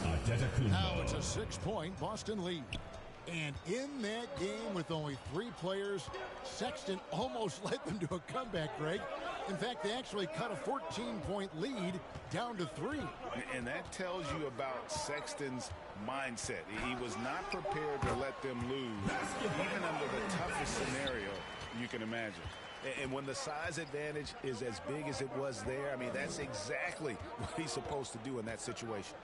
Now it's a 6-point Boston lead. And in that game with only 3 players, Sexton almost led them to a comeback, Greg. In fact, they actually cut a 14-point lead down to 3. And that tells you about Sexton's mindset. He was not prepared to let them lose, even under the toughest scenario you can imagine. And when the size advantage is as big as it was there, I mean, that's exactly what he's supposed to do in that situation.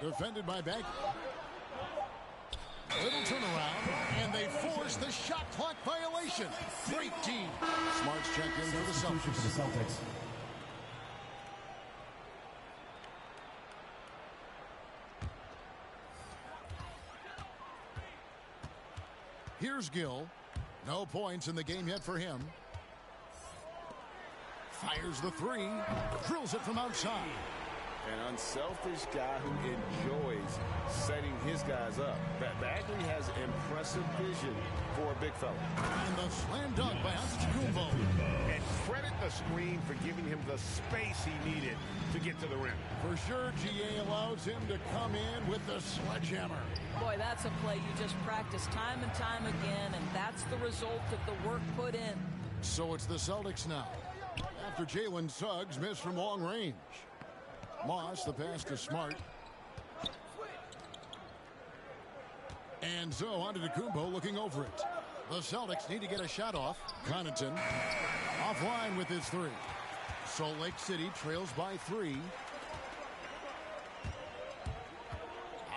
Defended by Bagley. Little turnaround, and they force the shot clock violation. Great team. Smart's checked in for the Celtics. Here's Gill. No points in the game yet for him. Fires the 3. Drills it from outside. An unselfish guy who enjoys setting his guys up. Bagley has impressive vision for a big fella. And the slam dunk by Antetokounmpo. And credit the screen for giving him the space he needed to get to the rim. For sure, GA allows him to come in with the sledgehammer. Boy, that's a play you just practice time and time again, and that's the result of the work put in. So it's the Celtics now. After Jalen Suggs missed from long range. Moss, the pass to Smart. And so Antetokounmpo looking over it. The Celtics need to get a shot off. Connaughton offline with his 3. Salt Lake City trails by 3.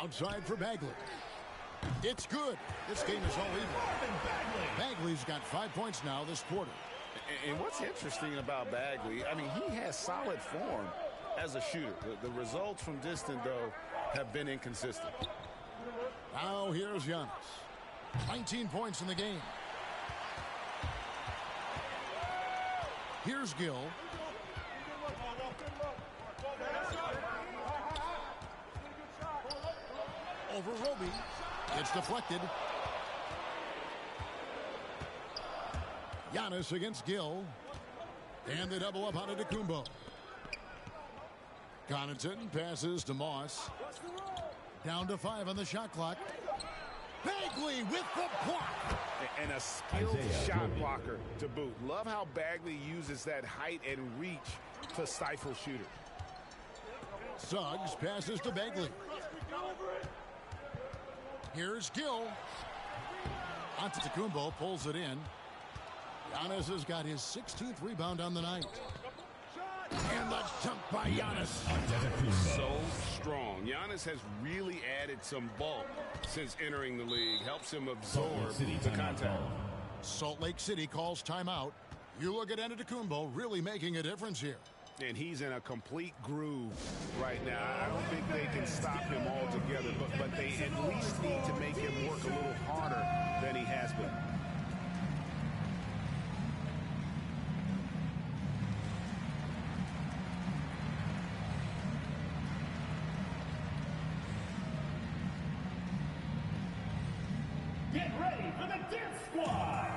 Outside for Bagley. It's good. This game is all even. Bagley's got 5 points now this quarter. And what's interesting about Bagley, I mean, he has solid form as a shooter. The results from distant, though, have been inconsistent. Now here's Giannis. 19 points in the game. Here's Gill. Over Roby. It's deflected. Giannis against Gill. And they double up on Antetokounmpo. Connaughton passes to Moss. Down to 5 on the shot clock. Bagley with the block. And a skilled shot blocker to boot. Love how Bagley uses that height and reach to stifle shooters. Suggs passes to Bagley. Here's Gill. Antetokounmpo pulls it in. Giannis has got his 16th rebound on the night. And the jump by Giannis. So strong. Giannis has really added some bulk since entering the league. Helps him absorb the contact. Salt Lake City calls timeout. You look at Antetokounmpo really making a difference here. And he's in a complete groove right now. I don't think they can stop him altogether, but they at least need to make him work a little harder than he has been. Get ready for the Dance Squad!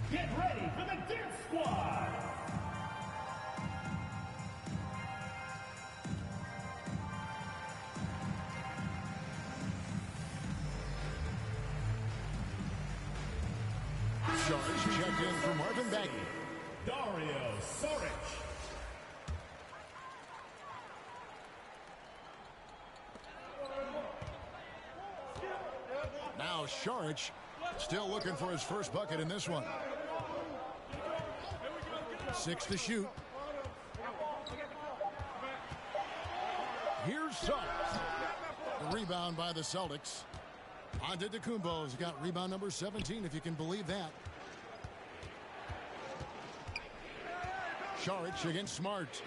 Get ready for the Dance Squad! Charge checked in for Marvin Bagley. Dario Saric. Now Saric still looking for his first bucket in this one. 6 to shoot. Here's Suggs. The rebound by the Celtics. Antetokounmpo's got rebound number 17, if you can believe that. Saric against Smart.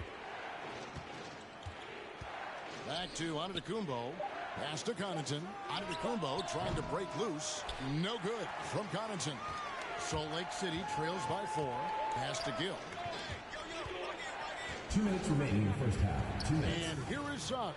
Back to Antetokounmpo. Pass to Connaughton. Antetokounmpo trying to break loose. No good from Connaughton. Salt Lake City trails by 4. Pass to Gill. 2 minutes remaining in the first half. 2 minutes. And here is Suggs.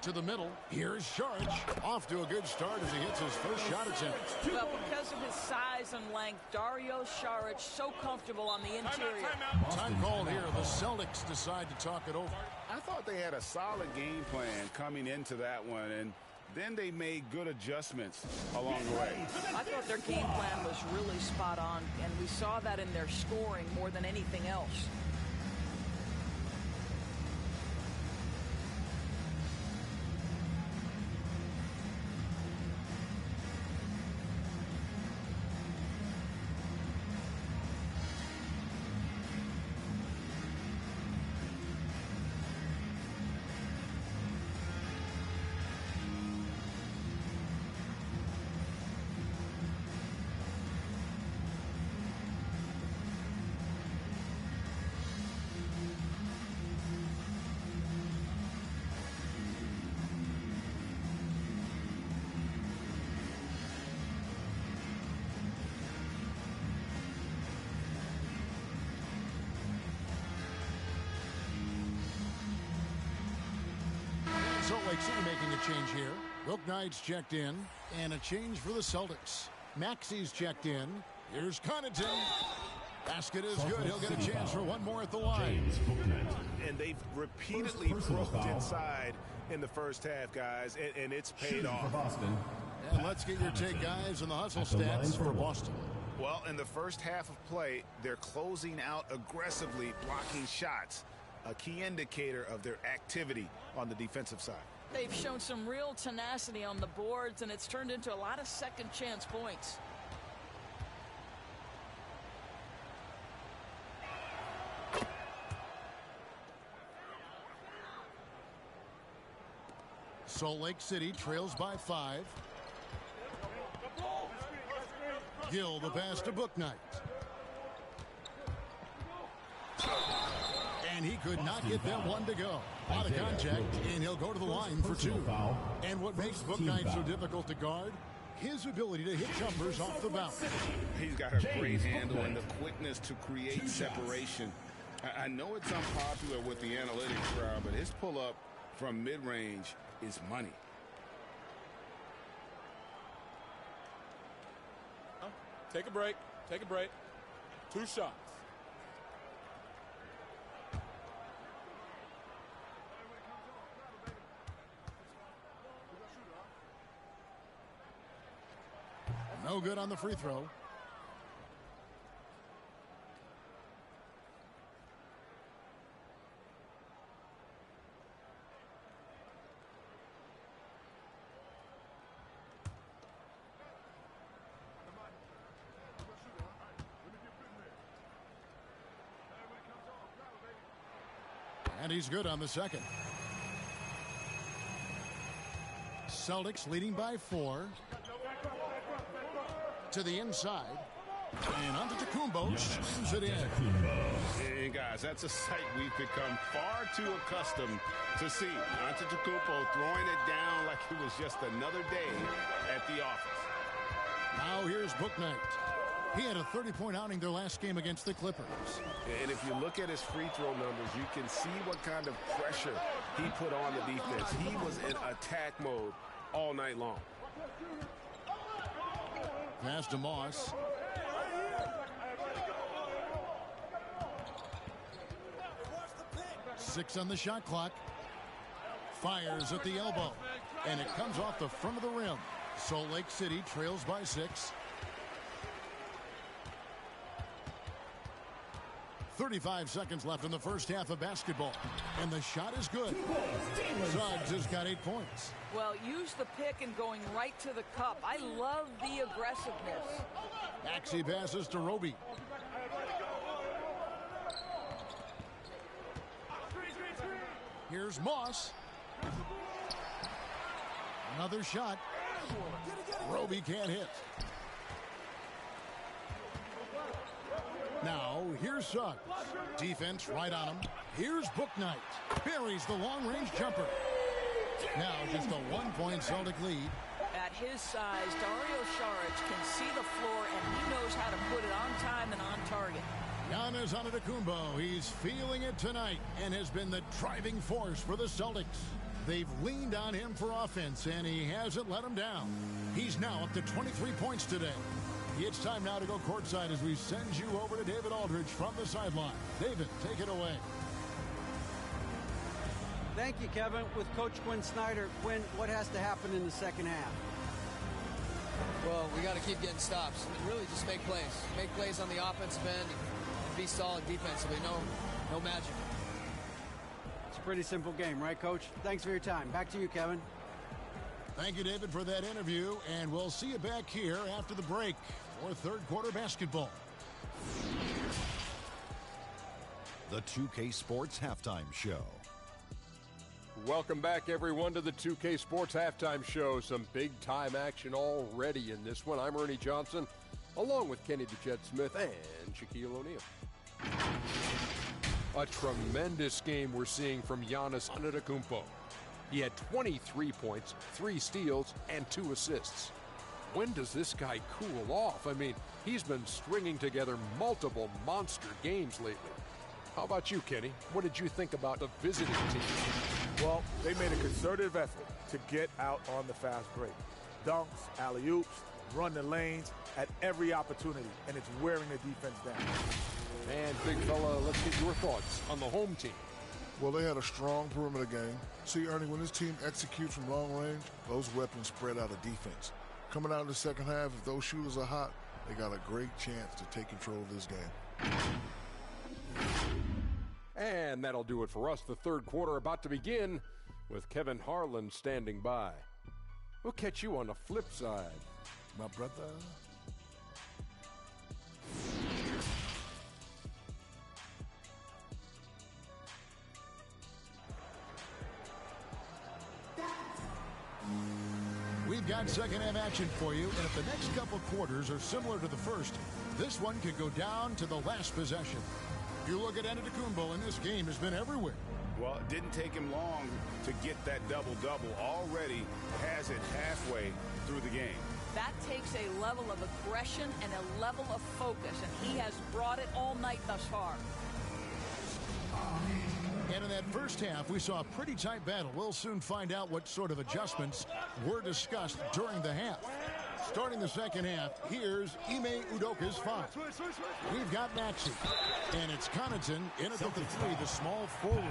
To the middle. Here's Saric. Off to a good start as he hits his first shot attempt. Well, because of his size and length, Dario Saric so comfortable on the interior. Time called here. The Celtics decide to talk it over. I thought they had a solid game plan coming into that one, and then they made good adjustments along the way. I thought their game plan was really spot on, and we saw that in their scoring more than anything else. Salt Lake City making a change here. Book Knight's checked in, and a change for the Celtics. Maxi's checked in. Here's Connaughton. Basket is good. He'll get a chance for one more at the line. And they've repeatedly broke inside in the first half, guys, and it's paid off. And let's get your take, guys, on the hustle stats for Boston. Well, in the first half of play, they're closing out aggressively, blocking shots. a key indicator of their activity on the defensive side. They've shown some real tenacity on the boards, and it's turned into a lot of second chance points. Salt Lake City trails by 5. Gill the pass to Booknight. And he could not get that one to go. A lot of contact, and he'll go to the line for 2. And what makes Booknight so difficult to guard? His ability to hit jumpers off the bounce. He's got a great handle and the quickness to create separation. I know it's unpopular with the analytics crowd, but his pull-up from mid-range is money. Take a break. Take a break. 2 shots. No good on the free throw. And he's good on the second. Celtics leading by 4. To the inside. And Antetokounmpo slams it in. And guys, that's a sight we've become far too accustomed to see. Antetokounmpo throwing it down like it was just another day at the office. Now here's Booknight. He had a 30-point outing their last game against the Clippers. And if you look at his free throw numbers, you can see what kind of pressure he put on the defense. He was in attack mode all night long. Pass to Moss. Six on the shot clock. Fires at the elbow. And it comes off the front of the rim. Salt Lake City trails by 6. 35 seconds left in the first half of basketball. And the shot is good. Suggs has got 8 points. Well, use the pick and going right to the cup. I love the aggressiveness. Maxey passes to Roby. Here's Moss. Another shot. Roby can't hit. Now, here's Suggs. Defense right on him. Here's Booknight. Buries the long-range jumper. Now, just a 1-point Celtic lead. At his size, Dario Saric can see the floor, and he knows how to put it on time and on target. Giannis Antetokounmpo, he's feeling it tonight and has been the driving force for the Celtics. They've leaned on him for offense, and he hasn't let them down. He's now up to 23 points today. It's time now to go courtside as we send you over to David Aldridge from the sideline. David, take it away. Thank you, Kevin. With Coach Quinn Snyder. Quinn, what has to happen in the second half? Well, we got to keep getting stops and really just make plays. Make plays on the offensive end and be solid defensively. No magic. It's a pretty simple game, right, Coach? Thanks for your time. Back to you, Kevin. Thank you, David, for that interview, and we'll see you back here after the break for third quarter basketball. The 2K Sports Halftime Show. Welcome back, everyone, to the 2K Sports Halftime Show. Some big-time action already in this one. I'm Ernie Johnson, along with Kenny the Jet Smith and Shaquille O'Neal. A tremendous game we're seeing from Giannis Antetokounmpo. He had 23 points, 3 steals, and 2 assists. When does this guy cool off? I mean, he's been stringing together multiple monster games lately. How about you, Kenny? What did you think about the visiting team? Well, they made a concerted effort to get out on the fast break. Dunks, alley-oops, run the lanes at every opportunity, and it's wearing the defense down. And, big fella, let's get your thoughts on the home team. Well, they had a strong perimeter game. See, Ernie, when this team executes from long range, those weapons spread out of defense. Coming out in the second half, if those shooters are hot, they got a great chance to take control of this game. And And that'll do it for us. The third quarter about to begin with Kevin Harlan standing by. We'll catch you on the flip side, my brother. We've got second half action for you, and if the next couple quarters are similar to the first, this one could go down to the last possession. You look at Antetokounmpo, and this game has been everywhere. Well, it didn't take him long to get that double-double. Already has it halfway through the game. That takes a level of aggression and a level of focus, and he has brought it all night thus far. And in that first half, we saw a pretty tight battle. We'll soon find out what sort of adjustments were discussed during the half. Starting the second half, here's Ime Udoka's foul. We've got Maxey, and it's Connaughton in at the three, the small forward.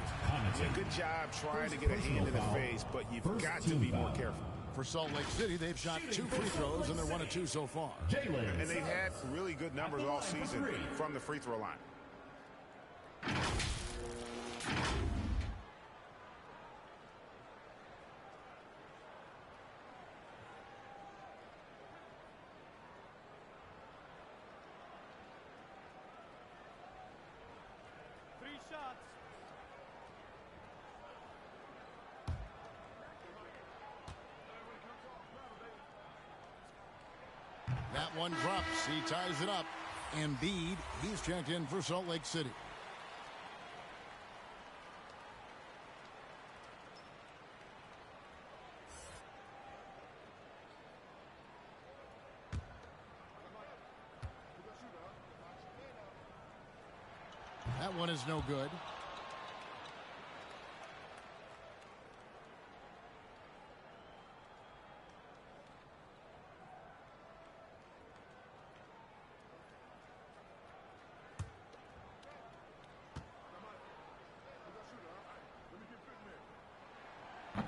Yeah, good job trying to get a hand in the face, but you've got to be more careful. For Salt Lake City, they've shot 2 free throws, and they're 1 of 2 so far. And they've had really good numbers all season from the free throw line. That one drops. He ties it up. Embiid, he's checked in for Salt Lake City. That one is no good.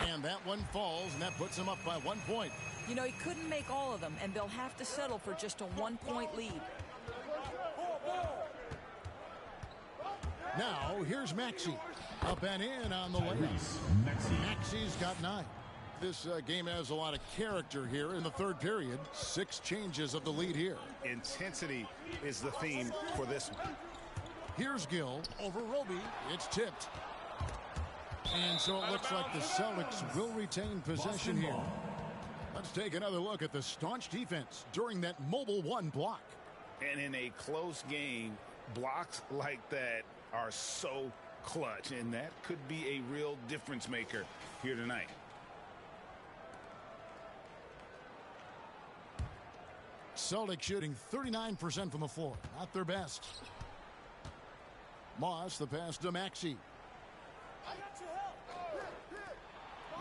And that one falls, and that puts him up by 1 point. You know, he couldn't make all of them, and they'll have to settle for just a 1-point lead. Now, here's Maxey. Up and in on the layup. Maxey's got 9. This game has a lot of character here in the third period. 6 changes of the lead here. Intensity is the theme for this one. Here's Gill over Roby. It's tipped. And so it looks like the Celtics will retain possession here. Let's take another look at the staunch defense during that mobile 1 block. And in a close game, blocks like that are so clutch, and that could be a real difference maker here tonight. Celtics shooting 39% from the floor. Not their best. Moss, the pass to Maxey.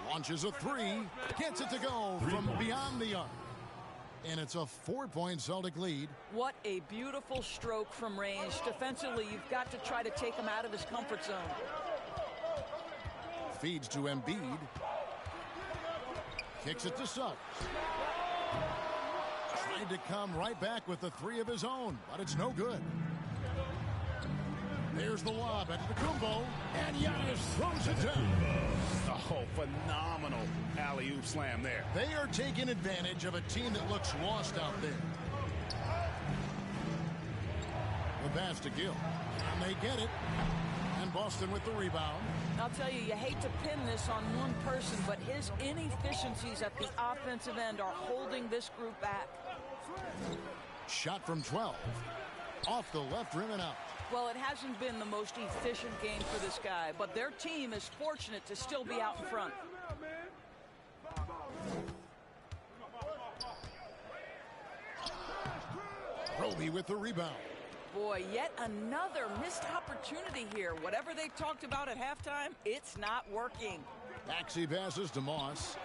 Launches a 3. Gets it to go from beyond the arc. And it's a 4-point Celtic lead. What a beautiful stroke from range. Defensively, you've got to try to take him out of his comfort zone. Feeds to Embiid. Kicks it to Suggs. Tried to come right back with the 3 of his own, but it's no good. There's the lob at Antetokounmpo, and Giannis throws it down. Oh, phenomenal alley-oop slam there. They are taking advantage of a team that looks lost out there. The pass to Gill, and they get it. And Boston with the rebound. I'll tell you, you hate to pin this on one person, but his inefficiencies at the offensive end are holding this group back. Shot from 12. Off the left rim and out. Well, it hasn't been the most efficient game for this guy, but their team is fortunate to still be out in front. Roby with the rebound. Boy, yet another missed opportunity here. Whatever they talked about at halftime, it's not working. Maxey passes to Moss.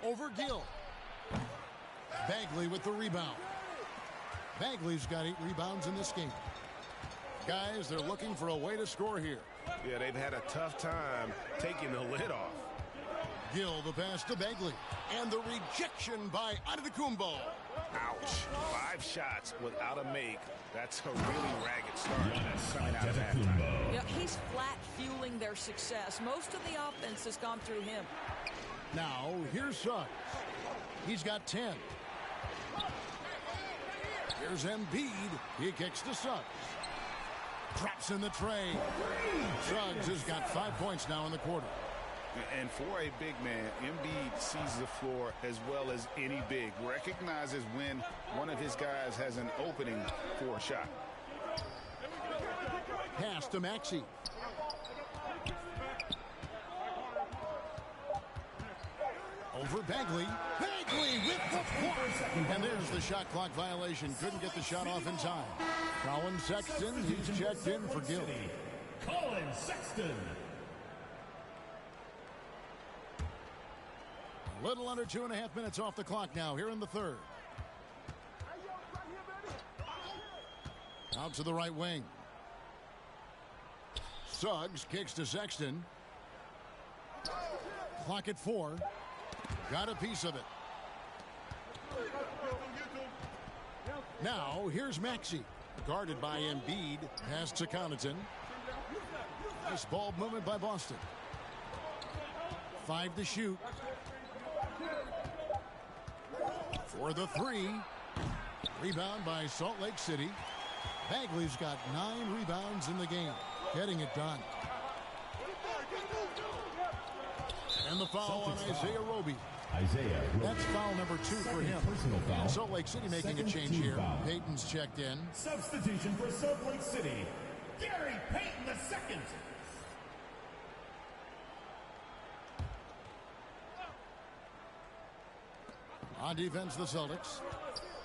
Over Gill. Bagley with the rebound. Bagley's got 8 rebounds in this game. Guys, they're looking for a way to score here. Yeah, they've had a tough time taking the lid off. Gill the pass to Bagley. And the rejection by Antetokounmpo. Ouch. 5 shots without a make. That's a really ragged start coming out of halftime. Yeah, he's flat fueling their success. Most of the offense has gone through him. Now, here's Suggs. He's got 10. Here's Embiid. He kicks to Suggs. Drops in the tray. Suggs has got 5 points now in the quarter. And for a big man, Embiid sees the floor as well as any big. Recognizes when one of his guys has an opening for a shot. Pass to Maxey. Over Bagley. Bagley with the block. And there's the shot clock violation. Couldn't get the shot off in time. Colin Sexton, he's checked in for Gill. Colin Sexton. A little under 2.5 minutes off the clock now here in the third. Out to the right wing. Suggs kicks to Sexton. Clock at 4. Got a piece of it. Now here's Maxey. Guarded by Embiid. Pass to Connaughton. Nice ball movement by Boston. 5 to shoot. For the 3. Rebound by Salt Lake City. Bagley's got 9 rebounds in the game. Getting it done. And the foul on Isaiah Roby. That's foul number 2 for him. And Salt Lake City making a change here. Payton's checked in. Substitution for Salt Lake City. Gary Payton II. On defense, the Celtics.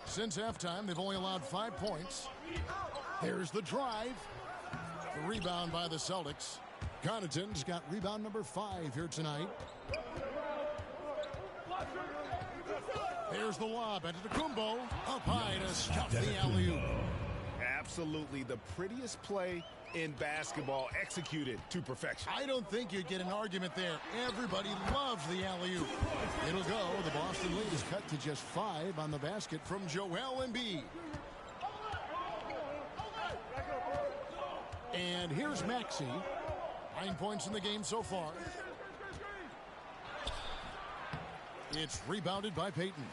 Since halftime, they've only allowed 5 points. Here's the drive. The rebound by the Celtics. Connaughton's got rebound number 5 here tonight. There's the lob into Kumbo. Up high to stuff the alley-oop. Absolutely the prettiest play in basketball, executed to perfection. I don't think you'd get an argument there. Everybody loves the alley-oop. It'll go. The Boston lead is cut to just 5 on the basket from Joel Embiid. And here's Maxey. 9 points in the game so far. It's rebounded by Payton.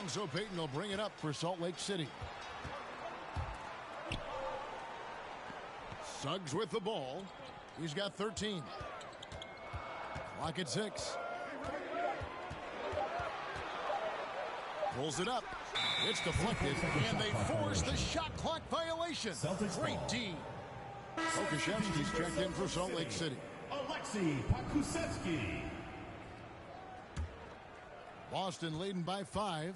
And so Payton will bring it up for Salt Lake City. Suggs with the ball. He's got 13. Clock at 6. Pulls it up. It's deflected, and they force the shot clock violation. Great D. Okashevsky's checked in for Salt Lake City. Alexei Pakusevsky. Boston leading by 5.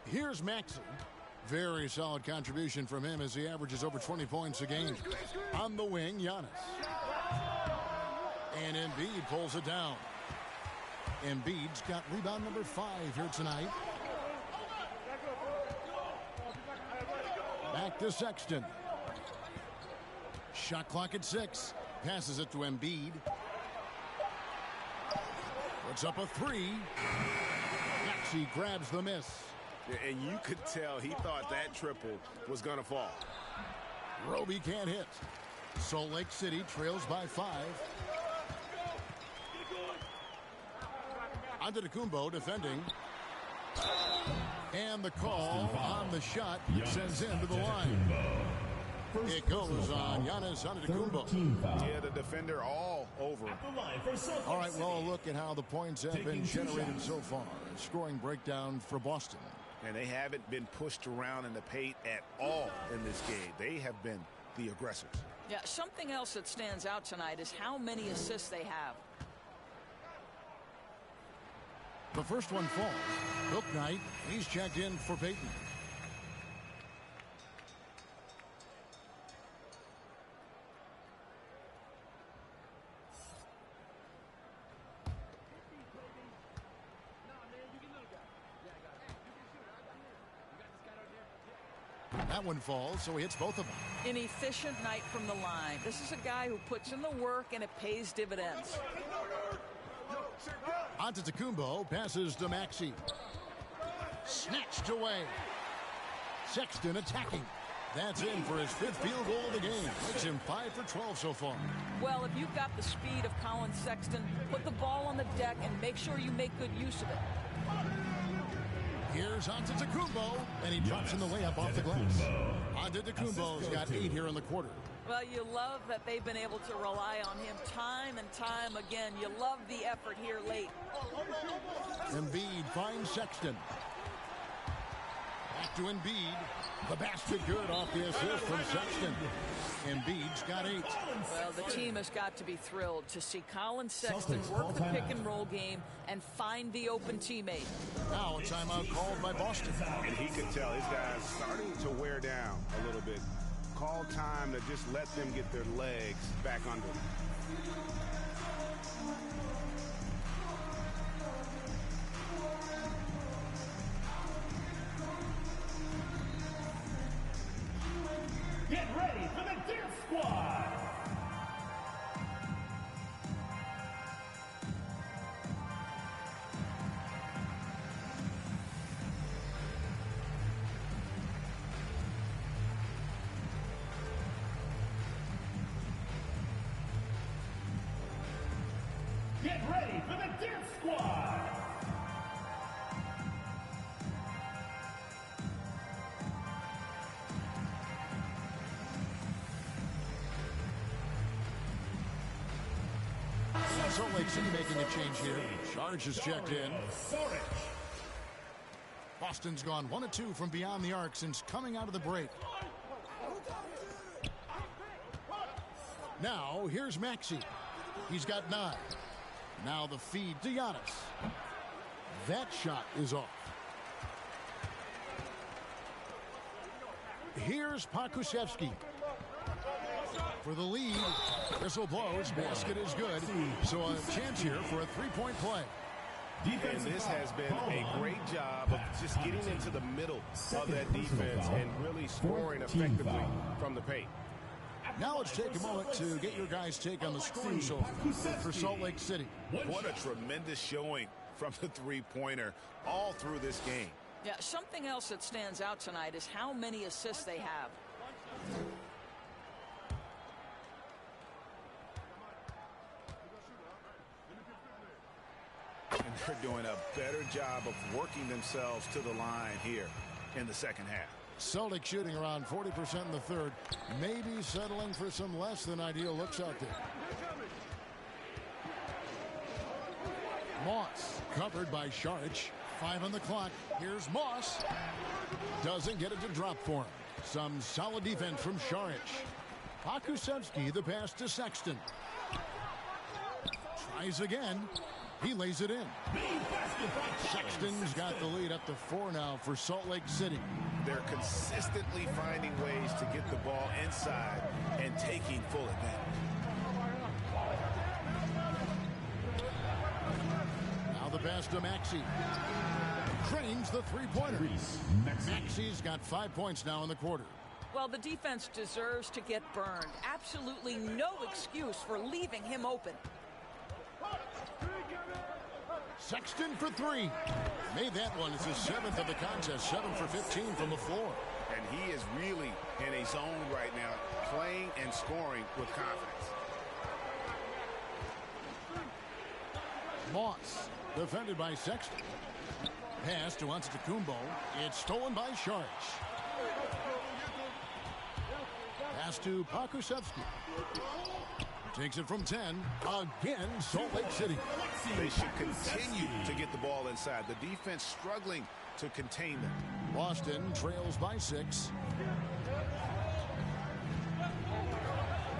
Here's Maxey. Very solid contribution from him as he averages over 20 points a game. On the wing, Giannis. And Embiid pulls it down. Embiid's got rebound number 5 here tonight. Back to Sexton. Shot clock at 6. Passes it to Embiid. Puts up a 3. Maxey grabs the miss. And you could tell he thought that triple was going to fall. Roby can't hit. Salt Lake City trails by 5. Antetokounmpo defending. And the call on the shot sends him to the line. It goes on Giannis Antetokounmpo. Yeah, the defender all over. All right, well, a look at how the points have been generated so far. Scoring breakdown for Boston. And they haven't been pushed around in the paint at all in this game. They have been the aggressors. Yeah, something else that stands out tonight is how many assists they have. The first one falls. Hook Knight, he's checked in for Payton. That one falls, so he hits both of them. An efficient night from the line. This is a guy who puts in the work and it pays dividends. Antetokounmpo passes to Maxey. Snatched away. Sexton attacking. That's in for his 5th field goal of the game. Makes him 5 for 12 so far. Well, if you've got the speed of Colin Sexton, put the ball on the deck and make sure you make good use of it. Here's Antetokounmpo, and he drops in the layup off the glass. Antetokounmpo's got 8 here in the quarter. Well, you love that they've been able to rely on him time and time again. You love the effort here late. Embiid finds Sexton. Back to Embiid. The basket good off the assist from Sexton. Embiid's got 8. Well, the team has got to be thrilled to see Colin Sexton work the pick-and-roll game and find the open teammate. Now a timeout called by Boston. And he could tell his guys starting to wear down a little bit. Call time to just let them get their legs back under them. Get ready for the Dance Squad! Get ready for the Dance Squad! Salt Lake City making a change here. Charge is checked in. Boston's gone 1 of 2 from beyond the arc since coming out of the break. Now, here's Maxey. He's got 9. Now the feed to Giannis. That shot is off. Here's Pokusevski. For the lead, whistle blows, basket is good. So a chance here for a 3-point play. And this has been a great job of just getting into the middle of that defense and really scoring effectively from the paint. Now let's take a moment to get your guys' take on the scoring so far for Salt Lake City. What a tremendous showing from the three-pointer all through this game. Yeah, something else that stands out tonight is how many assists they have. And they're doing a better job of working themselves to the line here in the second half. Celtics shooting around 40% in the third. Maybe settling for some less than ideal looks out there. Moss covered by Saric. 5 on the clock. Here's Moss. Doesn't get it to drop for him. Some solid defense from Saric. Pokusevski, the pass to Sexton. Tries again. He lays it in. Sexton's got the lead up to 4 now for Salt Lake City. They're consistently finding ways to get the ball inside and taking full advantage. Now the pass to Maxey. Drains the three-pointer. Maxey's got 5 points now in the quarter. Well, the defense deserves to get burned. Absolutely no excuse for leaving him open. Sexton for 3. Made that one. It's his 7th of the contest. 7 for 15 from the floor. And he is really in a zone right now, playing and scoring with confidence. Moss, defended by Sexton. Pass to Antetokounmpo. It's stolen by Saric. Pass to Pokusevski. Takes it from 10. Again, Salt Lake City. They should continue to get the ball inside. The defense struggling to contain them. Boston trails by 6.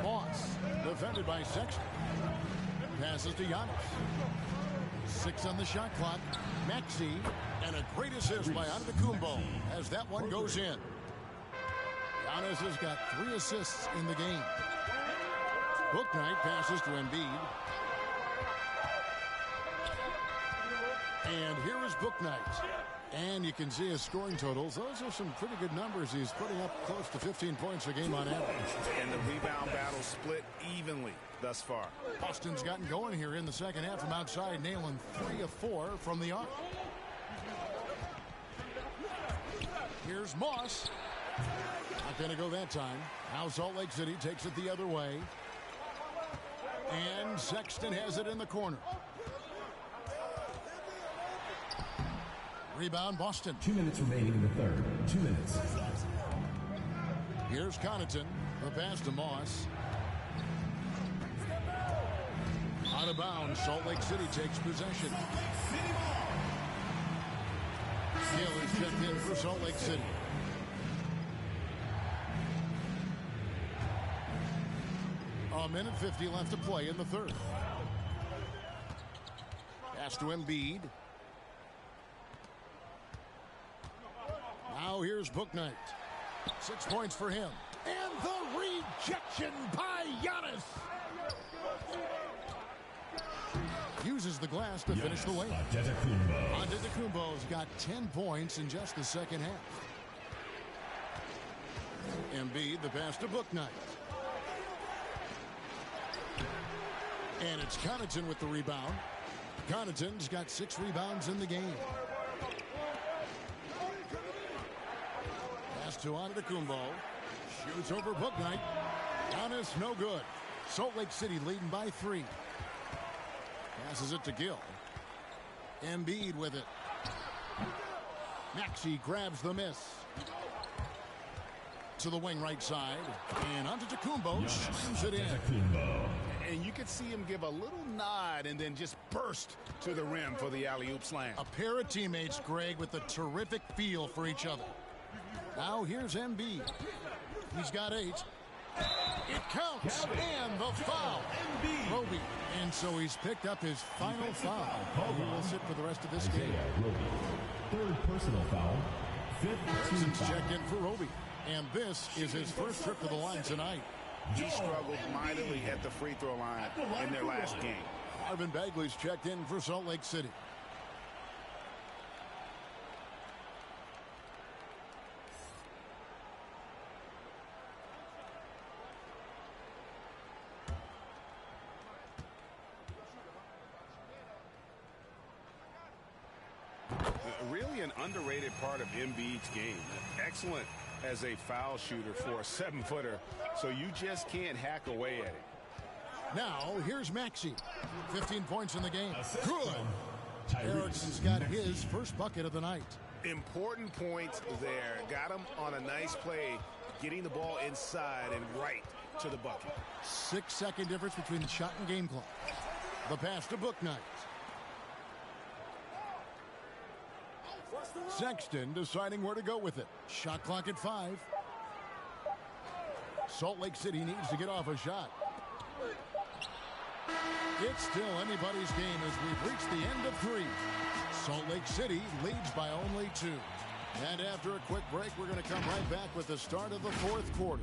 Moss, defended by Sexton. Passes to Giannis. 6 on the shot clock. Maxey, and a great assist by Antetokounmpo as that one goes in. Giannis has got 3 assists in the game. Bouknight passes to Embiid. And here is Bouknight. And you can see his scoring totals. Those are some pretty good numbers. He's putting up close to 15 points a game on average. And the rebound battle split evenly thus far. Boston's gotten going here in the second half from outside, nailing 3 of 4 from the arc. Here's Moss. Not going to go that time. Now Salt Lake City takes it the other way. And Sexton has it in the corner. Rebound, Boston. 2 minutes remaining in the third. 2 minutes. Here's Connaughton. The pass to Moss. Out of bounds. Salt Lake City takes possession. Gill is checked in for Salt Lake City. A minute 50 left to play in the third. Pass to Embiid. Now here's Bouknight. 6 points for him. And the rejection by Giannis. Uses the glass to finish the lane. Antetokounmpo's got 10 points in just the second half. Embiid, the pass to Bouknight. And it's Connaughton with the rebound. Connaughton's got 6 rebounds in the game. Pass to Antetokounmpo. Shoots over Bouknight. Giannis, no good. Salt Lake City leading by 3. Passes it to Gill. Embiid with it. Maxey grabs the miss. To the wing right side. And Antetokounmpo slams it in. And you could see him give a little nod and then just burst to the rim for the alley-oop slam. A pair of teammates, Greg, with a terrific feel for each other. Now here's Embiid. He's got 8. It counts. And the foul. Roby. And so he's picked up his final foul. He will sit for the rest of this game. Third personal foul. Fifth team foul. Checked in for Roby. And this is his first trip to the line tonight. He struggled mightily at the free throw line in their last game. Marvin Bagley's checked in for Salt Lake City. Really an underrated part of Embiid's game. Excellent as a foul shooter for a 7-footer, so you just can't hack away at it. Now, here's Maxey. 15 points in the game. Good. Erickson's got his first bucket of the night. Important points there. Got him on a nice play, getting the ball inside and right to the bucket. 6-second difference between the shot and game clock. The pass to Bouknight. Sexton deciding where to go with it. Shot clock at 5. Salt Lake City needs to get off a shot. It's still anybody's game as we've reached the end of 3. Salt Lake City leads by only 2. And after a quick break, we're going to come right back with the start of the 4th quarter.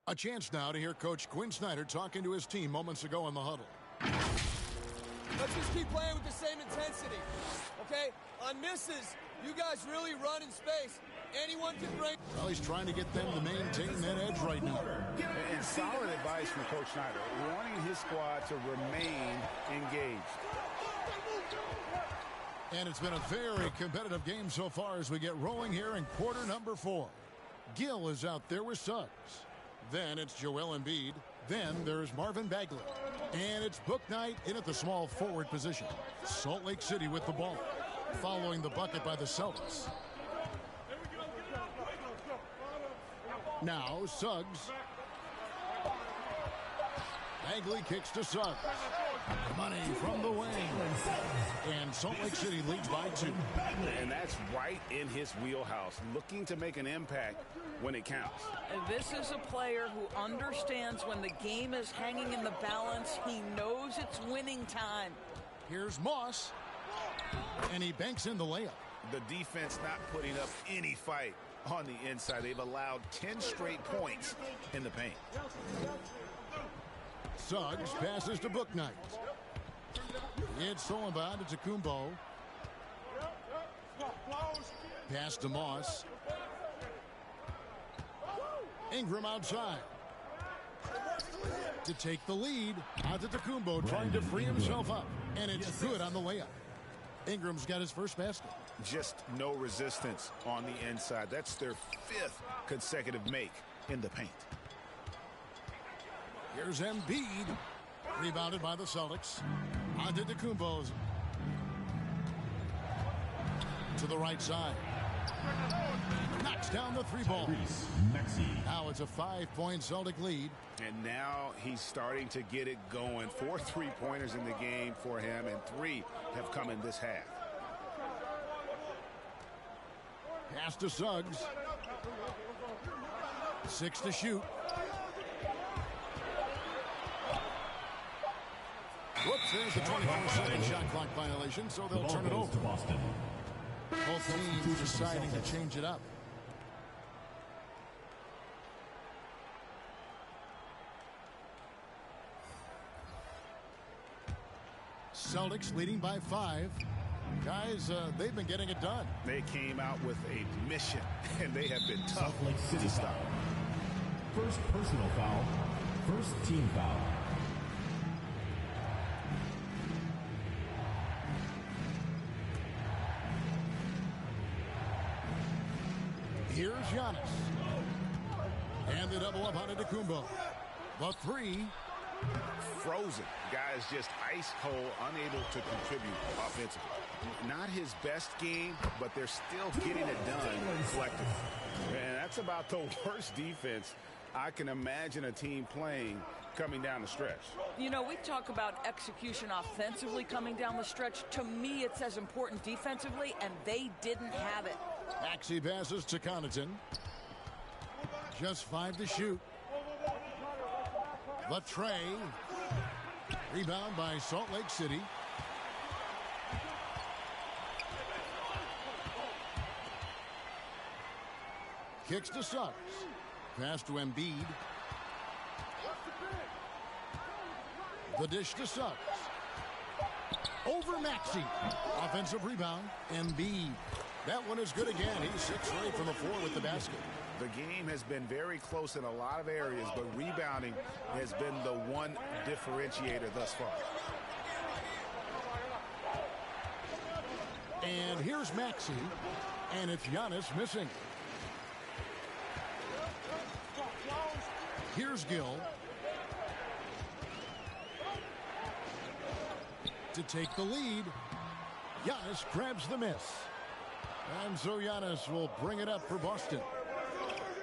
A chance now to hear Coach Quinn Snyder talking to his team moments ago in the huddle. Let's just keep playing with the same intensity, okay? On misses, you guys really run in space. Anyone can break. Well, he's trying to get them to maintain that edge right now. And solid advice from Coach Snyder, wanting his squad to remain engaged. And it's been a very competitive game so far as we get rolling here in quarter number 4. Gill is out there with Suggs. Then it's Joel Embiid. Then there's Marvin Bagley. And it's Bouknight in at the small forward position. Salt Lake City with the ball. Following the bucket by the Celtics. Now Suggs. Bagley kicks to Suggs. Money from the wing. And Salt Lake City leads by 2. And that's right in his wheelhouse, looking to make an impact when it counts. This is a player who understands when the game is hanging in the balance. He knows it's winning time. Here's Moss. And he banks in the layup. The defense not putting up any fight on the inside. They've allowed 10 straight points in the paint. Suggs passes to Bouknight. It's stolen by Antetokounmpo. Pass to Moss. Ingram outside. To take the lead, Antetokounmpo trying to free himself up. And it's good on the layup. Ingram's got his first basket. Just no resistance on the inside. That's their 5th consecutive make in the paint. Here's Embiid. Rebounded by the Celtics. Antetokounmpo's to the right side. Knocks down the 3-ball. Now it's a 5-point Celtic lead. And now he's starting to get it going. 4 3-pointers in the game for him, and 3 have come in this half. Pass to Suggs. 6 to shoot. Whoops, there's the 24-second shot clock violation, so they'll turn it over. Both teams deciding to change it up. Celtics leading by 5. Guys, they've been getting it done. They came out with a mission, and they have been tough to stop. First personal foul. First team foul. Here's Giannis. And the double up on Antetokounmpo. The 3. Frozen. Guys just ice cold, unable to contribute offensively. Not his best game, but they're still getting it done collectively. And that's about the worst defense I can imagine a team playing coming down the stretch. You know, we talk about execution offensively coming down the stretch. To me, it's as important defensively, and they didn't have it. Maxey passes to Connaughton. Just 5 to shoot. The tray. Rebound by Salt Lake City. Kicks to Suggs. Pass to Embiid. The dish to Suggs. Over Maxey. Offensive rebound. Embiid. That one is good again. He's 6 straight from the floor with the basket. The game has been very close in a lot of areas, but rebounding has been the one differentiator thus far. And here's Maxey, and it's Giannis missing. Here's Gill. To take the lead, Giannis grabs the miss. And so Giannis will bring it up for Boston.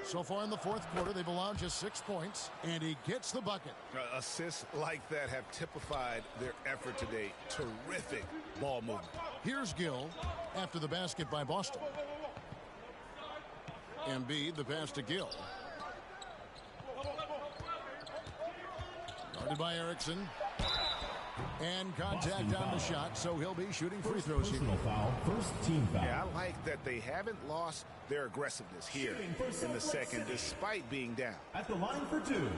So far in the fourth quarter, they've allowed just 6 points, and he gets the bucket. Assists like that have typified their effort today. Terrific ball movement. Here's Gill after the basket by Boston. Embiid, the pass to Gill. Guarded by Erickson. And contact on the shot, so he'll be shooting free throws here. Foul. First team foul. Yeah, I like that they haven't lost their aggressiveness here in the second, despite being down. At the line for 2.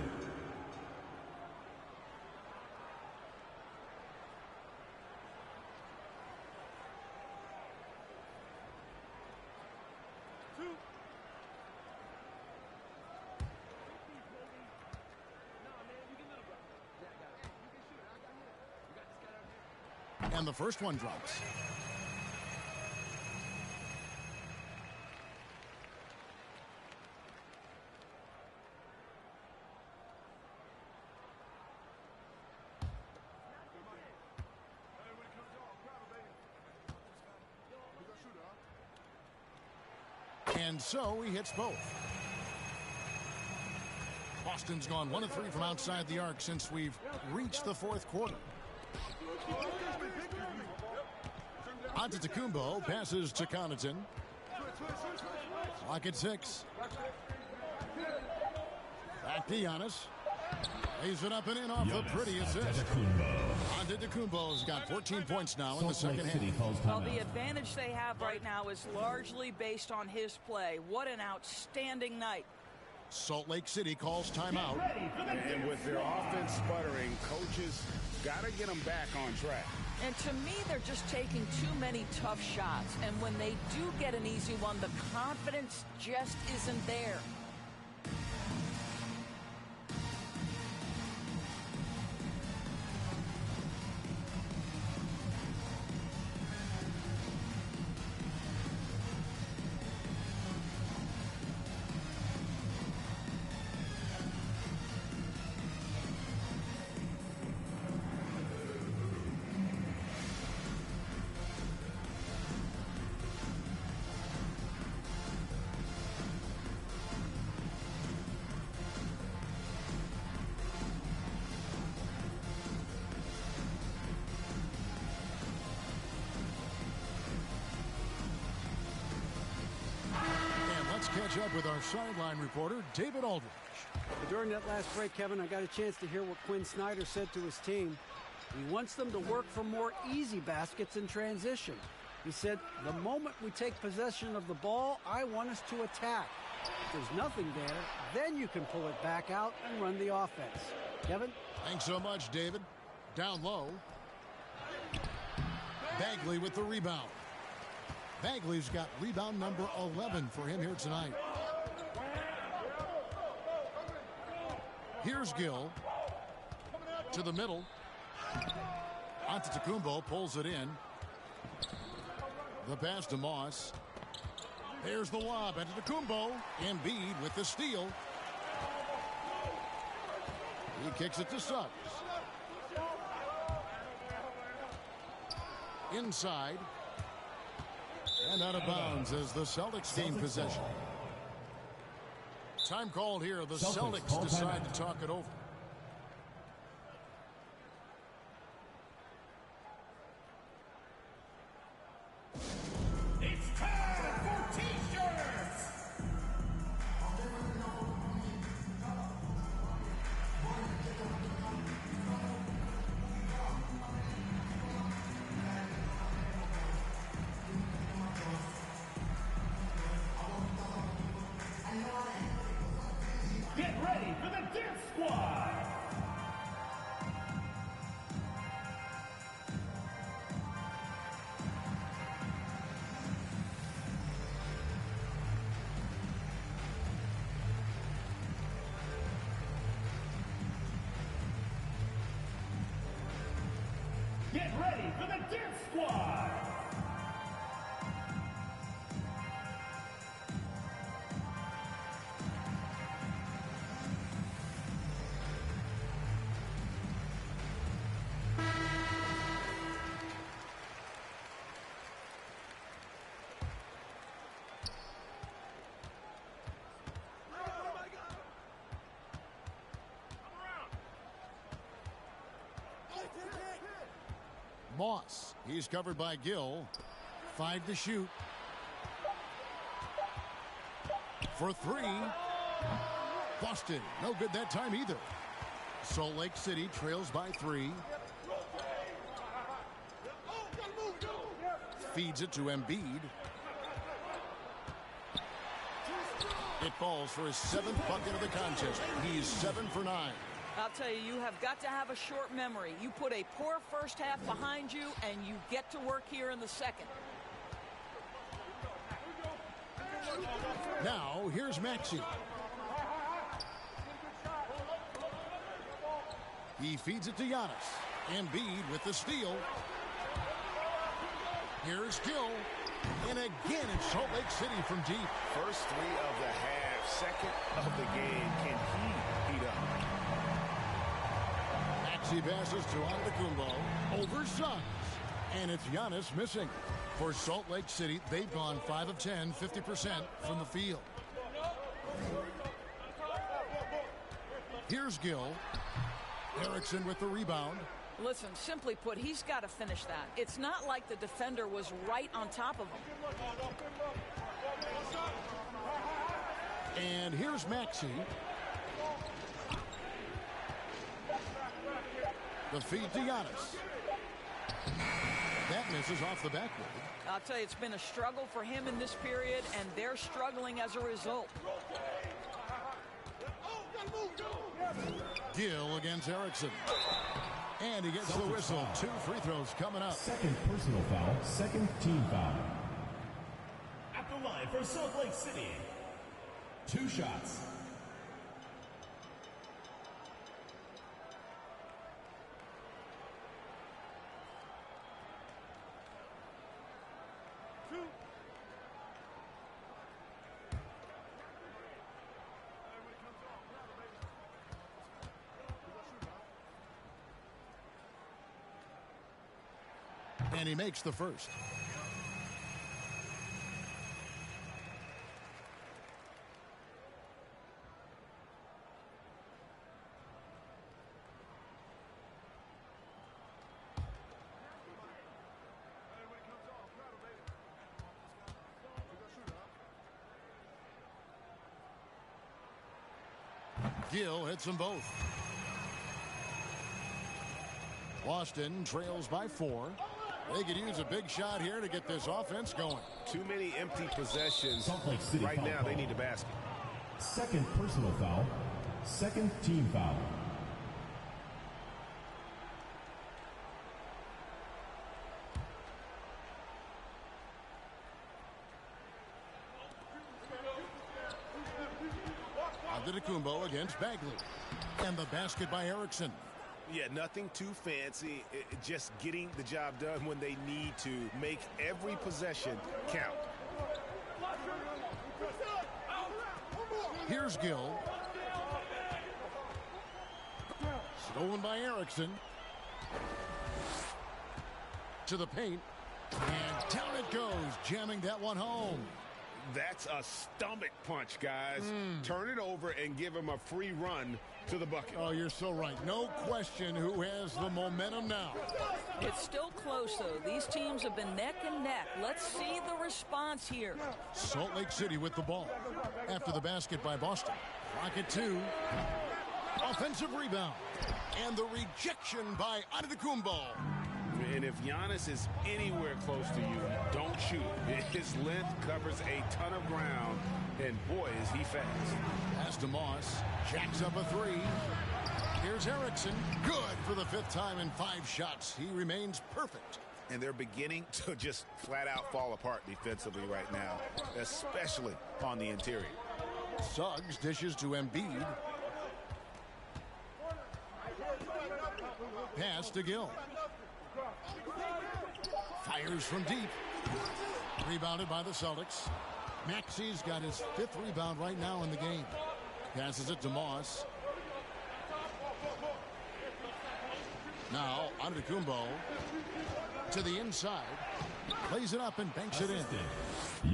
And the first one drops. And so he hits both. Boston's gone 1 of 3 from outside the arc since we've reached the fourth quarter. Antetokounmpo passes to Connaughton. Clock at 6. Back to Giannis. Lays it up and in off the pretty assist. Antetokounmpo's got 14 points now in the second half. Well, the advantage they have right now is largely based on his play. What an outstanding night. Salt Lake City calls timeout. And with their offense sputtering, coaches got to get them back on track. And to me, they're just taking too many tough shots. And when they do get an easy one, the confidence just isn't there. Catch up with our sideline reporter, David Aldridge. During that last break, Kevin, I got a chance to hear what Quinn Snyder said to his team. He wants them to work for more easy baskets in transition. He said, the moment we take possession of the ball, I want us to attack. If there's nothing there, then you can pull it back out and run the offense. Kevin? Thanks so much, David. Down low. Bagley with the rebound. Bagley's got rebound number 11 for him here tonight. Here's Gill. To the middle. Antetokounmpo pulls it in. The pass to Moss. There's the lob. Antetokounmpo. Embiid with the steal. He kicks it to Suggs. Inside. And out of bounds as the Celtics gain possession. Time called here. The Celtics decide to talk it over. It's time for T-shirts! Get ready for the Dance Squad! Get ready for the Dance Squad! Moss. He's covered by Gill. 5 to shoot. For 3. Busted. No good that time either. Salt Lake City trails by 3. Feeds it to Embiid. It falls for his 7th bucket of the contest. He's 7 for 9. I'll tell you, you have got to have a short memory. You put a poor first half behind you, and you get to work here in the second. Now, here's Maxey. He feeds it to Giannis. Embiid with the steal. Here's Gill. And again, it's Salt Lake City from deep. First 3 of the half, second of the game. Can he heat up? Maxey passes to Antetokounmpo over Suggs. And it's Giannis missing. For Salt Lake City, they've gone 5 of 10, 50% from the field. Here's Gill. Erickson with the rebound. Listen, simply put, he's got to finish that. It's not like the defender was right on top of him. And here's Maxey. The feed to Giannis. That misses off the backboard. I'll tell you, it's been a struggle for him in this period, and they're struggling as a result. Gill against Erickson. And he gets the whistle. 2 free throws coming up. Second personal foul, second team foul. At the line for Salt Lake City. 2 shots. And he makes the first. Gill hits them both. Boston trails by 4. They could use a big shot here to get this offense going. Too many empty possessions. Right now, they need a basket. Second personal foul, second team foul. Antetokounmpo against Bagley. And the basket by Erickson. Yeah, nothing too fancy. Just getting the job done when they need to. Make every possession count. Here's Gill. Stolen by Erickson. To the paint. And down it goes, jamming that one home. That's a stomach punch, guys. Turn it over and give him a free run to the bucket. Oh, you're so right. No question who has the momentum now. It's still close, though. These teams have been neck and neck. Let's see the response here. Salt Lake City with the ball. After the basket by Boston. Rocket 2. Offensive rebound. And the rejection by Antetokounmpo. And if Giannis is anywhere close to you, don't shoot. His length covers a ton of ground, and boy, is he fast. Pass to Moss. Jacks up a 3. Here's Erickson. Good for the 5th time in 5 shots. He remains perfect. And they're beginning to just flat out fall apart defensively right now, especially on the interior. Suggs dishes to Embiid. Pass to Gill. Fires from deep. Rebounded by the Celtics. Maxey's got his 5th rebound right now in the game. Passes it to Moss. Now Antetokounmpo to the inside. Plays it up and banks it in.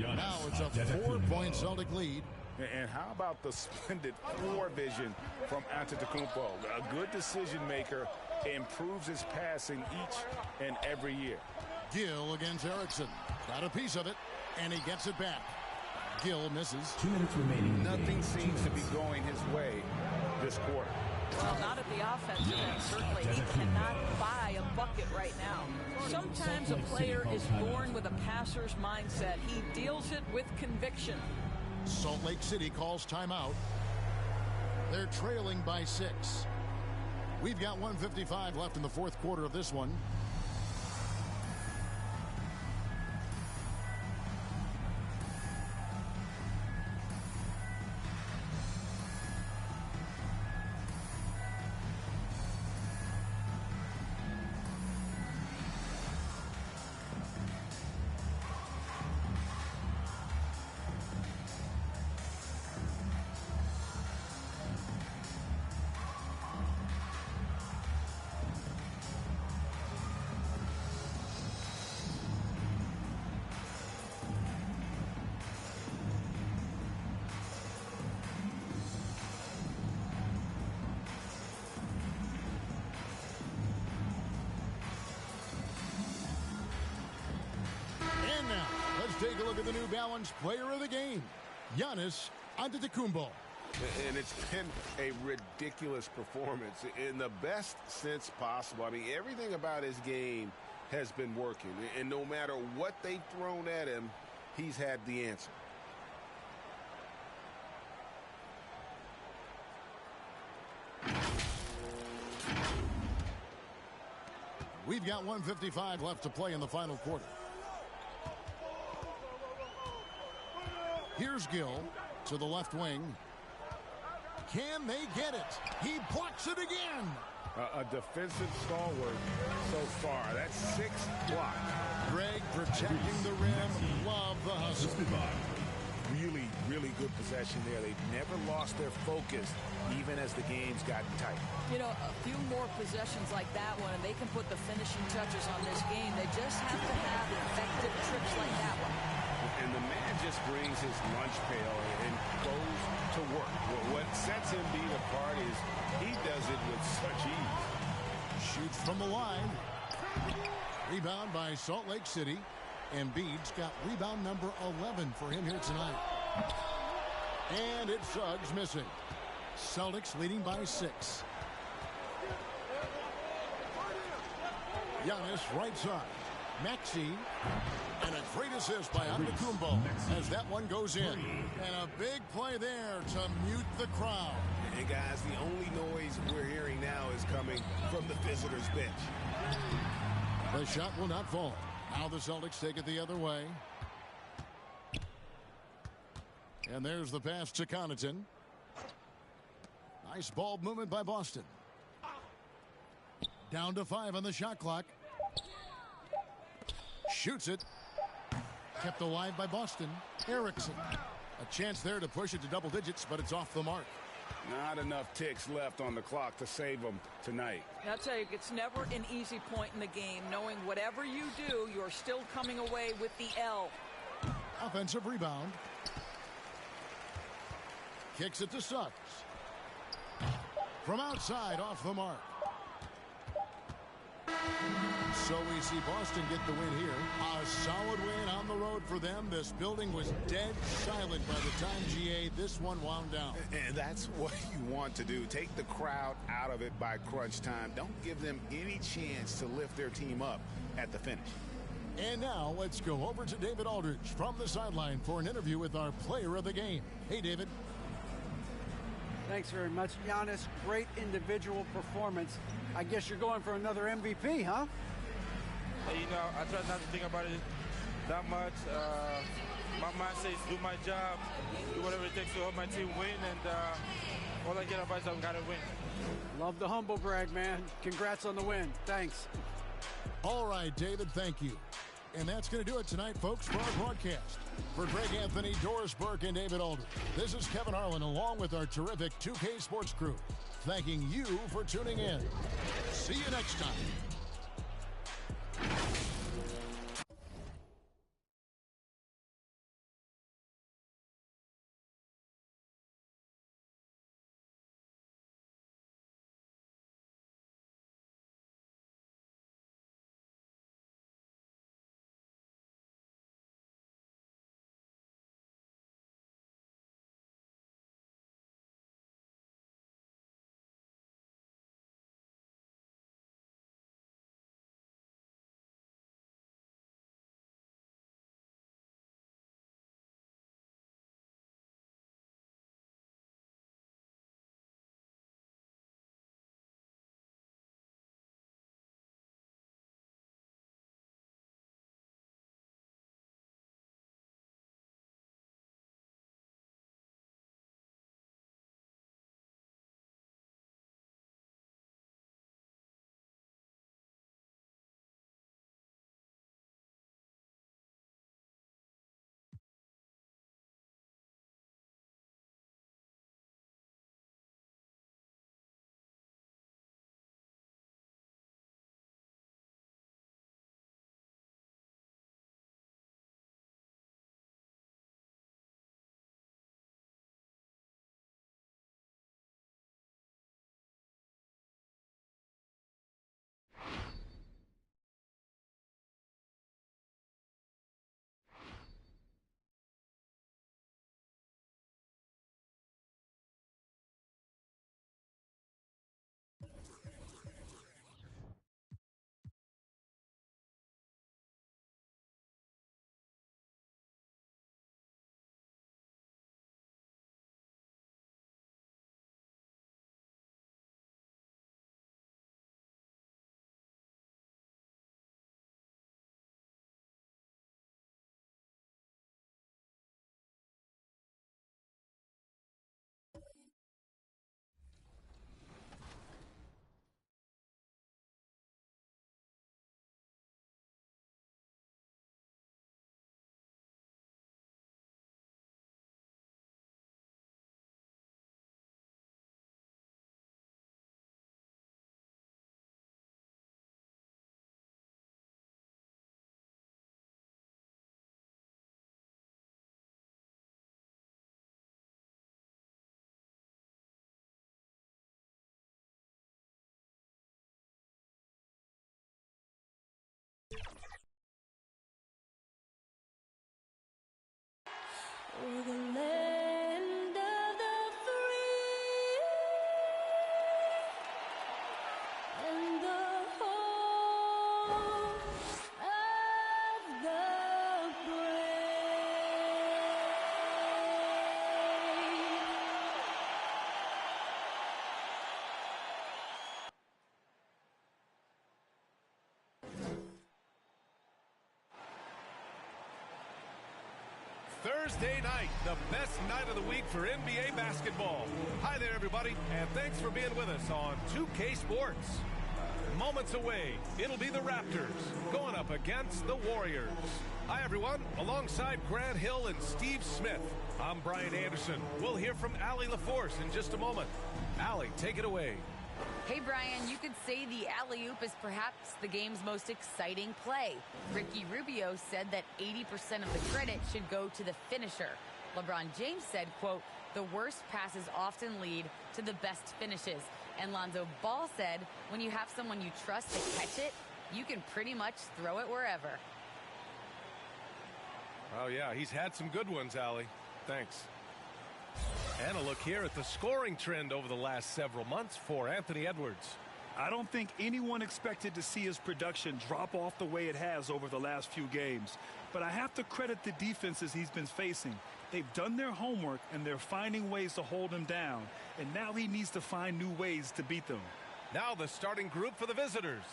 Now it's a 4-point Celtic lead. And how about the splendid floor vision from Antetokounmpo? A good decision maker, improves his passing each and every year. Gill against Erickson. Got a piece of it, and he gets it back. Gill misses. 2 minutes remaining. Nothing seems to be going his way this quarter. Well, not at the offensive end, certainly. He cannot buy a bucket right now. Sometimes a player is born with a passer's mindset. He deals it with conviction. Salt Lake City calls timeout. They're trailing by 6. We've got 1:55 left in the 4th quarter of this one. look at the New Balance player of the game, Giannis Antetokounmpo. And it's been a ridiculous performance in the best sense possible. I mean, everything about his game has been working. And no matter what they've thrown at him, he's had the answer. We've got 1:55 left to play in the final quarter. Here's Gill to the left wing. Can they get it? He blocks it again. A defensive stalwart so far. That's 6 blocks. Greg protecting the rim. Love the hustle. Really, really good possession there. They've never lost their focus, even as the game's gotten tight. You know, a few more possessions like that one, and they can put the finishing touches on this game. They just have to have effective trips like that one. And the man just brings his lunch pail and goes to work. What sets him being apart is he does it with such ease. Shoots from the line. Rebound by Salt Lake City. Embiid's got rebound number 11 for him here tonight. And it's Suggs missing. Celtics leading by 6. Giannis right side. Maxey. And a great assist by Antetokounmpo as that one goes in. And a big play there to mute the crowd. And guys, the only noise we're hearing now is coming from the visitors' bench. The shot will not fall. Now the Celtics take it the other way. And there's the pass to Connaughton. Nice ball movement by Boston. Down to 5 on the shot clock. Shoots it. Kept alive by Boston. Erickson. A chance there to push it to double digits, but it's off the mark. Not enough ticks left on the clock to save them tonight. I'll tell you, it's never an easy point in the game, knowing whatever you do, you're still coming away with the L. Offensive rebound. Kicks it to Suggs. From outside, off the mark. So we see Boston get the win here. A solid win on the road for them. This building was dead silent by the time, GA, this one wound down. And that's what you want to do. Take the crowd out of it by crunch time. Don't give them any chance to lift their team up at the finish. And now let's go over to David Aldridge from the sideline for an interview with our player of the game. Hey, David. Thanks very much, Giannis. Great individual performance. I guess you're going for another MVP, huh? You know, I try not to think about it that much. My mindset is do my job, do whatever it takes to help my team win, and all I get advice, I've got to win. Love the humble brag, man. Congrats on the win. Thanks. All right, David, thank you. And that's going to do it tonight, folks, for our broadcast. For Greg Anthony, Doris Burke, and David Aldridge, this is Kevin Harlan along with our terrific 2K Sports crew, thanking you for tuning in. See you next time. Thursday night, the best night of the week for NBA basketball. Hi there, everybody, and thanks for being with us on 2K Sports. Moments away, it'll be the Raptors going up against the Warriors. Hi, everyone. Alongside Grant Hill and Steve Smith, I'm Brian Anderson. We'll hear from Allie LaForce in just a moment. Allie, take it away. Hey, Brian, you could say the alley-oop is perhaps the game's most exciting play. Ricky Rubio said that 80% of the credit should go to the finisher. LeBron James said, quote, the worst passes often lead to the best finishes. And Lonzo Ball said, when you have someone you trust to catch it, you can pretty much throw it wherever. Oh, yeah, he's had some good ones, Allie. Thanks. And a look here at the scoring trend over the last several months for Anthony Edwards. I don't think anyone expected to see his production drop off the way it has over the last few games. But I have to credit the defenses he's been facing. They've done their homework, and they're finding ways to hold him down. And now he needs to find new ways to beat them. Now the starting group for the visitors.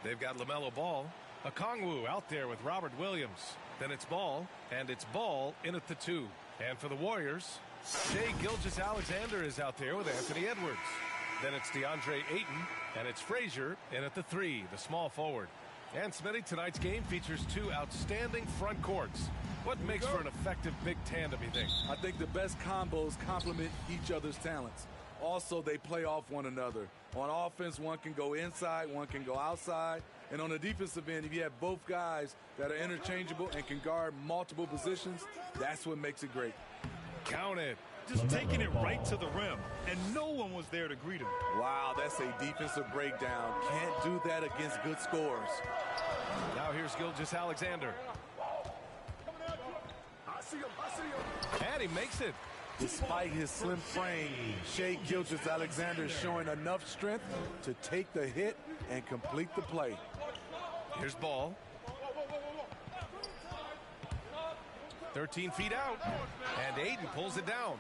They've got LaMelo Ball, Okongwu out there with Robert Williams. Then it's Ball, and it's Ball in at the 2. And for the Warriors, Shai Gilgeous-Alexander is out there with Anthony Edwards. Then it's DeAndre Ayton, and it's Frazier in at the 3, the small forward. And Smitty, tonight's game features 2 outstanding front courts. What makes for an effective big tandem, you think? I think the best combos complement each other's talents. Also, they play off one another. On offense, one can go inside, one can go outside. And on the defensive end, if you have both guys that are interchangeable and can guard multiple positions, that's what makes it great. Count it. Just taking it right to the rim, and no one was there to greet him. Wow, that's a defensive breakdown. Can't do that against good scorers. Now here's Gilgeous-Alexander. And he makes it. Despite his slim frame, Shai Gilgeous-Alexander is showing enough strength to take the hit and complete the play. Here's Ball. 13 feet out, and Ayton pulls it down.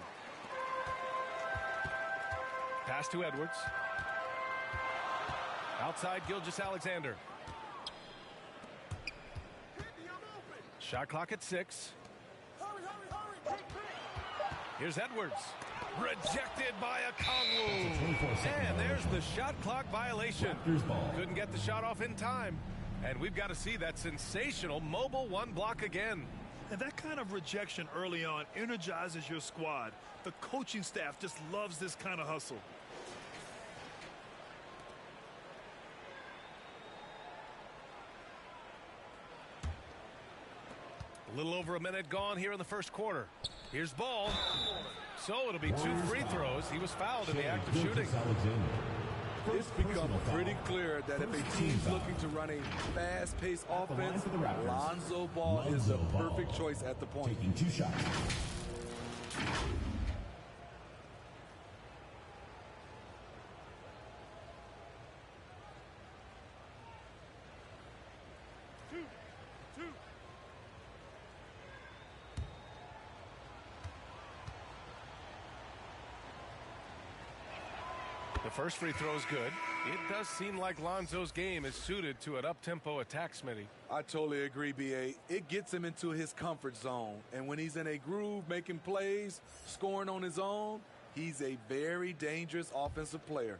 Pass to Edwards. Outside Gilgeous-Alexander. Shot clock at 6. Here's Edwards. Rejected by Okongwu. And there's the shot clock violation. Couldn't get the shot off in time. And we've got to see that sensational mobile 1 block again. And that kind of rejection early on energizes your squad. The coaching staff just loves this kind of hustle. A little over a minute gone here in the first quarter. Here's Ball. So it'll be 2 free throws. He was fouled in the act of shooting. It's become pretty clear that if a team's looking to run a fast-paced offense, Lonzo Ball is the perfect choice at the point. Taking 2 shots. The first free throw is good. It does seem like Lonzo's game is suited to an up-tempo attack, Smitty. I totally agree, B.A. It gets him into his comfort zone. And when he's in a groove, making plays, scoring on his own, he's a very dangerous offensive player.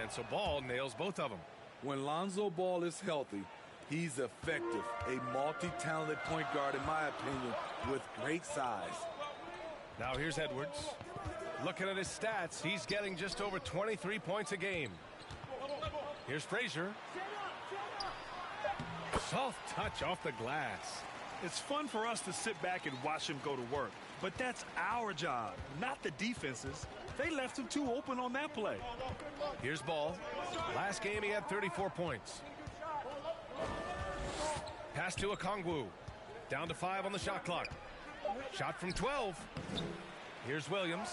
And so Ball nails both of them. When Lonzo Ball is healthy, he's effective. A multi-talented point guard, in my opinion, with great size. Now here's Edwards. Looking at his stats, he's getting just over 23 points a game. Here's Frazier. Soft touch off the glass. It's fun for us to sit back and watch him go to work. But that's our job, not the defense's. They left him too open on that play. Here's Ball. Last game he had 34 points. Pass to Okongwu. Down to 5 on the shot clock. Shot from 12. Here's Williams.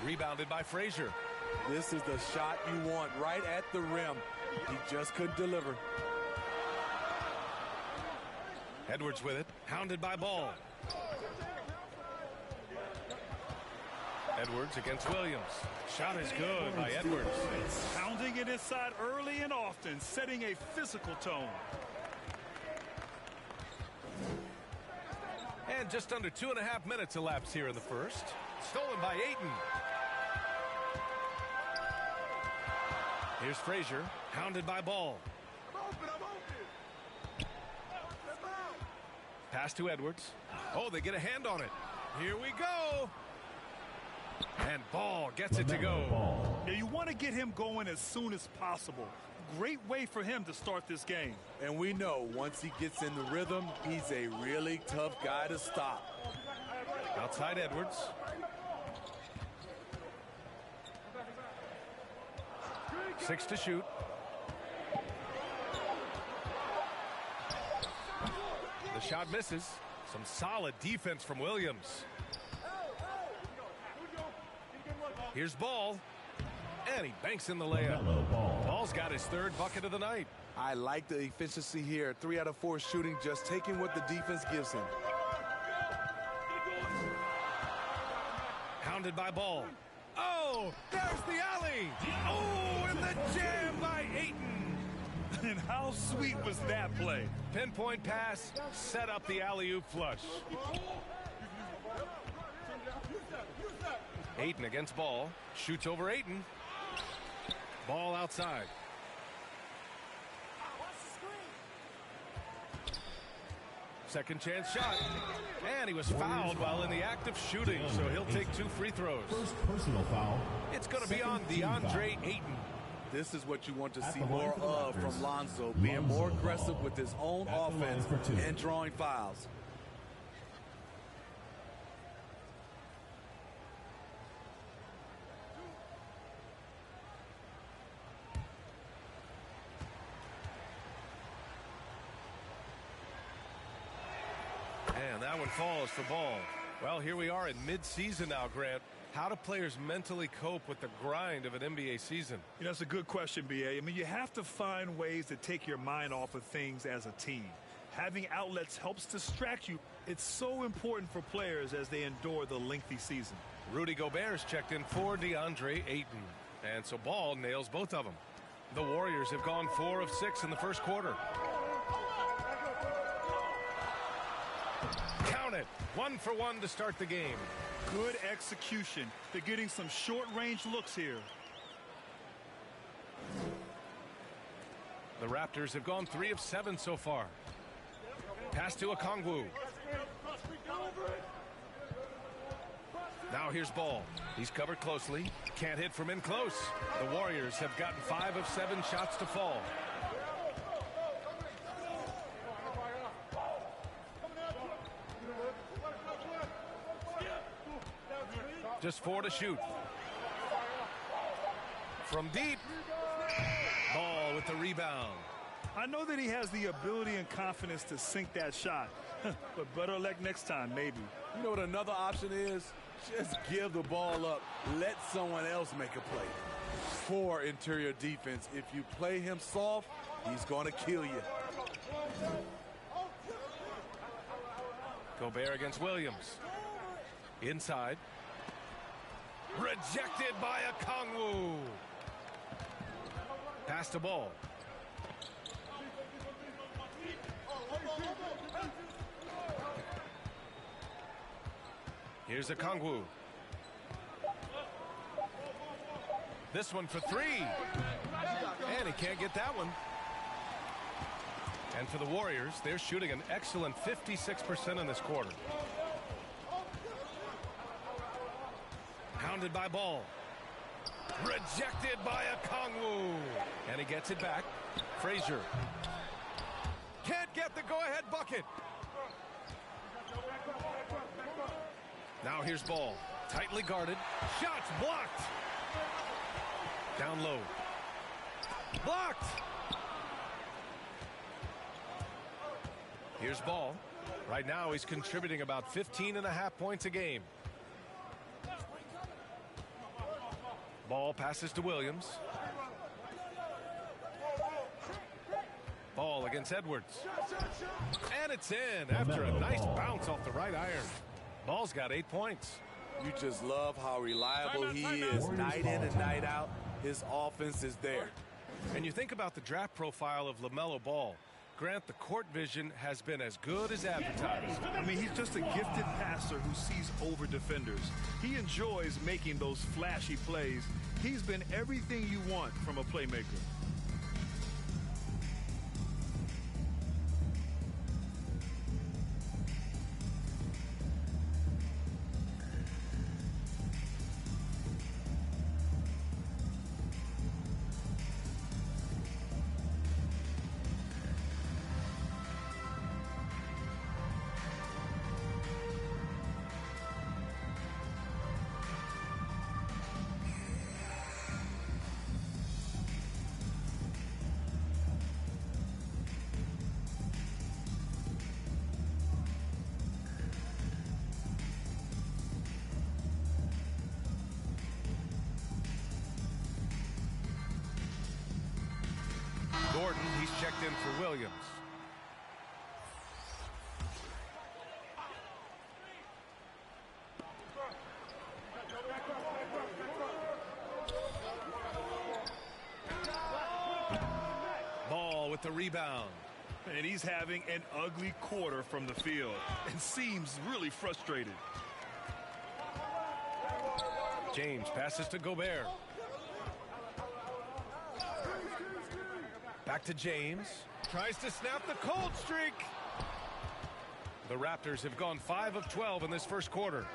Rebounded by Frazier. This is the shot you want, right at the rim. He just couldn't deliver. Edwards with it, hounded by Ball. Edwards against Williams. Shot is good by Edwards. Pounding it inside early and often, setting a physical tone. And just under 2.5 minutes elapsed here in the first. Stolen by Ayton. Here's Frazier, hounded by Ball. Pass to Edwards. Oh, they get a hand on it. Here we go. And Ball gets it to go. Yeah, you want to get him going as soon as possible. Great way for him to start this game. And we know once he gets in the rhythm, he's a really tough guy to stop. Outside Edwards. Six to shoot. The shot misses. Some solid defense from Williams. Here's Ball. And he banks in the layup. Ball's got his third bucket of the night. I like the efficiency here. 3 out of 4 shooting, just taking what the defense gives him. Hounded by Ball. Oh, there's the alley. Oh, and the jam by Ayton. And how sweet was that play? Pinpoint pass, set up the alley-oop flush. Ayton against Ball. Shoots over Ayton. Ball outside. Second chance shot. And he was fouled while in the act of shooting, so he'll take 2 free throws. First personal foul. It's going to be on DeAndre Ayton. This is what you want to see more of from Lonzo, being more aggressive with his own offense and drawing fouls. And that one falls for Ball. Well, here we are in mid-season now, Grant. How do players mentally cope with the grind of an NBA season? You know, that's a good question, B.A. I mean, you have to find ways to take your mind off of things as a team. Having outlets helps distract you. It's so important for players as they endure the lengthy season. Rudy Gobert's checked in for DeAndre Ayton. And so Ball nails both of them. The Warriors have gone 4 of 6 in the first quarter. Count it. 1 for 1 to start the game. Good execution. They're getting some short-range looks here. The Raptors have gone 3 of 7 so far. Pass to Okongwu. Now here's Ball. He's covered closely. Can't hit from in close. The Warriors have gotten 5 of 7 shots to fall. Just 4 to shoot. From deep. Ball with the rebound. I know that he has the ability and confidence to sink that shot. But better luck next time, maybe. You know what another option is? Just give the ball up. Let someone else make a play. Poor interior defense. If you play him soft, he's going to kill you. Gobert against Williams. Inside. Rejected by Okongwu. Pass to Ball. Here's Okongwu. This one for 3. And he can't get that one. And for the Warriors, they're shooting an excellent 56% in this quarter. Hounded by Ball. Rejected by Okongwu. And he gets it back. Frazier. Can't get the go-ahead bucket. Now here's Ball. Tightly guarded. Shots blocked. Down low. Blocked. Here's Ball. Right now he's contributing about 15.5 points a game. Ball passes to Williams. Ball against Edwards. And it's in after a nice bounce off the right iron. Ball's got 8 points. You just love how reliable he is night in and night out. His offense is there. And you think about the draft profile of LaMelo Ball. Grant, the court vision has been as good as advertised. I mean, he's just a gifted passer who sees over defenders. He enjoys making those flashy plays. He's been everything you want from a playmaker. Gordon, he's checked in for Williams. Ball with the rebound. And he's having an ugly quarter from the field and seems really frustrated. James passes to Gobert. Back to James. Tries to snap the cold streak. The Raptors have gone 5 of 12 in this first quarter.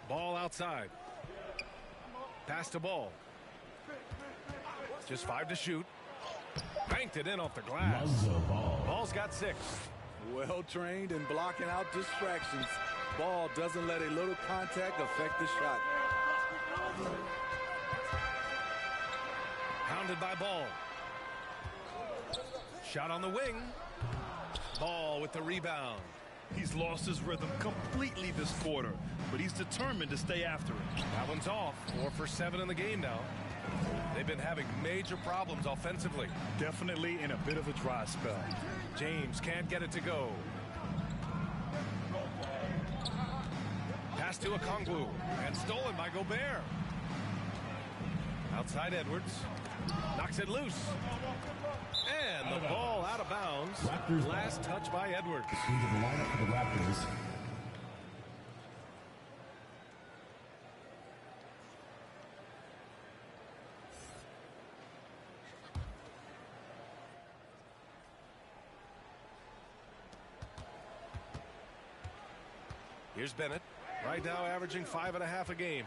Ball outside. Pass to Ball. Just 5 to shoot. Banked it in off the glass. Ball's got 6. Well trained in blocking out distractions. Ball doesn't let a little contact affect the shot. Pounded by Ball. Shot on the wing. Ball with the rebound. He's lost his rhythm completely this quarter, but he's determined to stay after it. That one's off. 4 for 7 in the game now. They've been having major problems offensively. Definitely in a bit of a dry spell. James can't get it to go. Pass to Okongwu and stolen by Gobert. Outside Edwards. Knocks it loose. And the ball out of bounds. Last touch by Edwards. Into the lineup for the Raptors. Here's Bennett. Right now averaging 5.5 a game.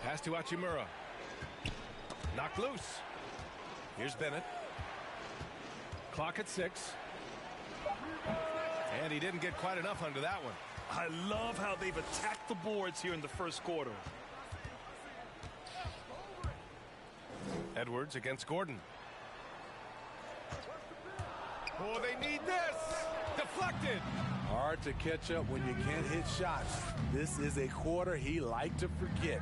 Pass to Hachimura. Knocked loose. Here's Bennett. Clock at 6. And he didn't get quite enough under that one. I love how they've attacked the boards here in the first quarter. Edwards against Gordon. Oh, they need this. Deflected. Hard to catch up when you can't hit shots. This is a quarter he liked to forget.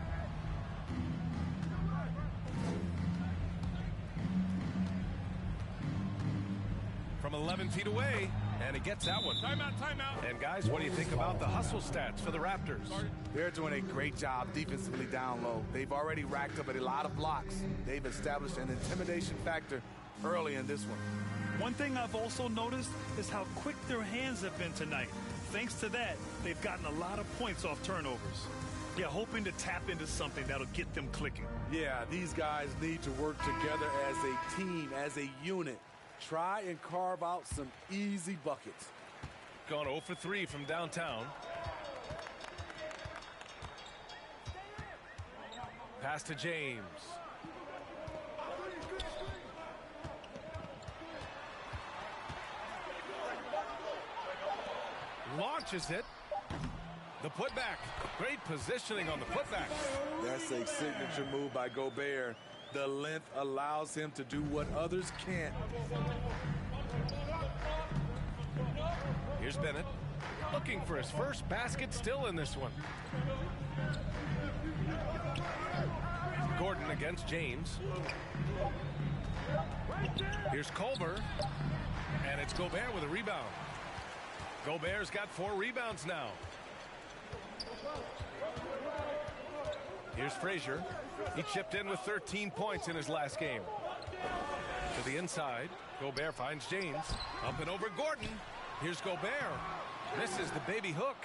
From 11 feet away, and he gets that one. Timeout, timeout. And guys, what do you think about the hustle stats for the Raptors? They're doing a great job defensively down low. They've already racked up a lot of blocks. They've established an intimidation factor early in this one. One thing I've also noticed is how quick their hands have been tonight. Thanks to that, they've gotten a lot of points off turnovers. Yeah, hoping to tap into something that'll get them clicking. Yeah, these guys need to work together as a team, as a unit. Try and carve out some easy buckets. Gone 0 for 3 from downtown. Pass to James. Launches it. The putback. Great positioning on the putback. That's a signature move by Gobert. The length allows him to do what others can't. Here's Bennett. Looking for his first basket, still in this one. against James. Here's Culver. And it's Gobert with a rebound. Gobert's got 4 rebounds now. Here's Frazier. He chipped in with 13 points in his last game. To the inside. Gobert finds James. Up and over Gordon. Here's Gobert. Misses the baby hook.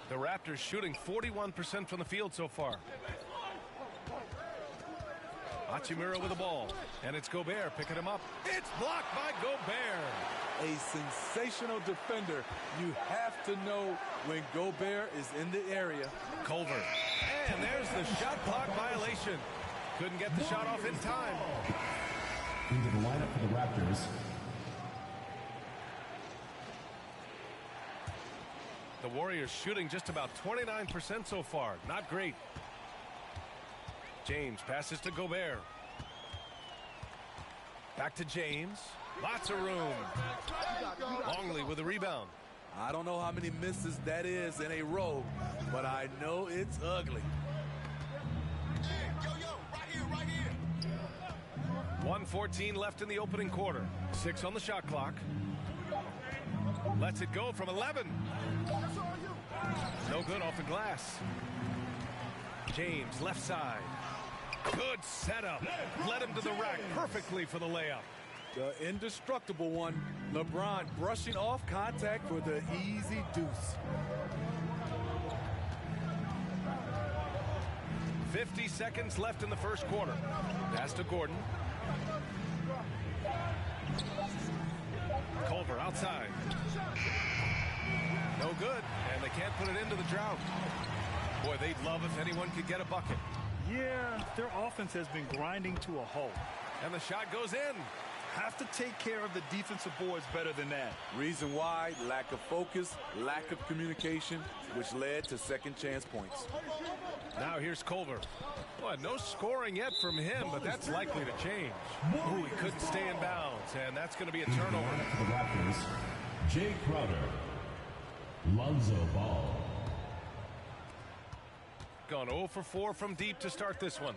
The Raptors shooting 41% from the field so far. Hachimura with the ball. And it's Gobert picking him up. It's blocked by Gobert. A sensational defender. You have to know when Gobert is in the area. Culver. And there's the shot clock violation. Couldn't get the shot off in time. Into the lineup for the Raptors. The Warriors shooting just about 29% so far. Not great. James passes to Gobert. Back to James. Lots of room. Longley with a rebound. I don't know how many misses that is in a row, but I know it's ugly. 1:14 left in the opening quarter. 6 on the shot clock. Lets it go from 11. No good off the glass. James left side. Good setup. Led him to the rack perfectly for the layup. The indestructible one. LeBron brushing off contact for the easy deuce. 50 seconds left in the first quarter. Pass to Gordon. Culver outside. No good, and they can't put it into the drought. Boy, they'd love if anyone could get a bucket. Yeah, their offense has been grinding to a halt. And the shot goes in. Have to take care of the defensive boards better than that. Reason why, lack of focus, lack of communication, which led to second chance points. Now here's Culver. Boy, no scoring yet from him, but that's likely to change. Ooh, he couldn't stay in bounds, and that's going to be a turnover. The Raptors, Jay Crowder, Lonzo Ball. Gone 0 for 4 from deep to start this one.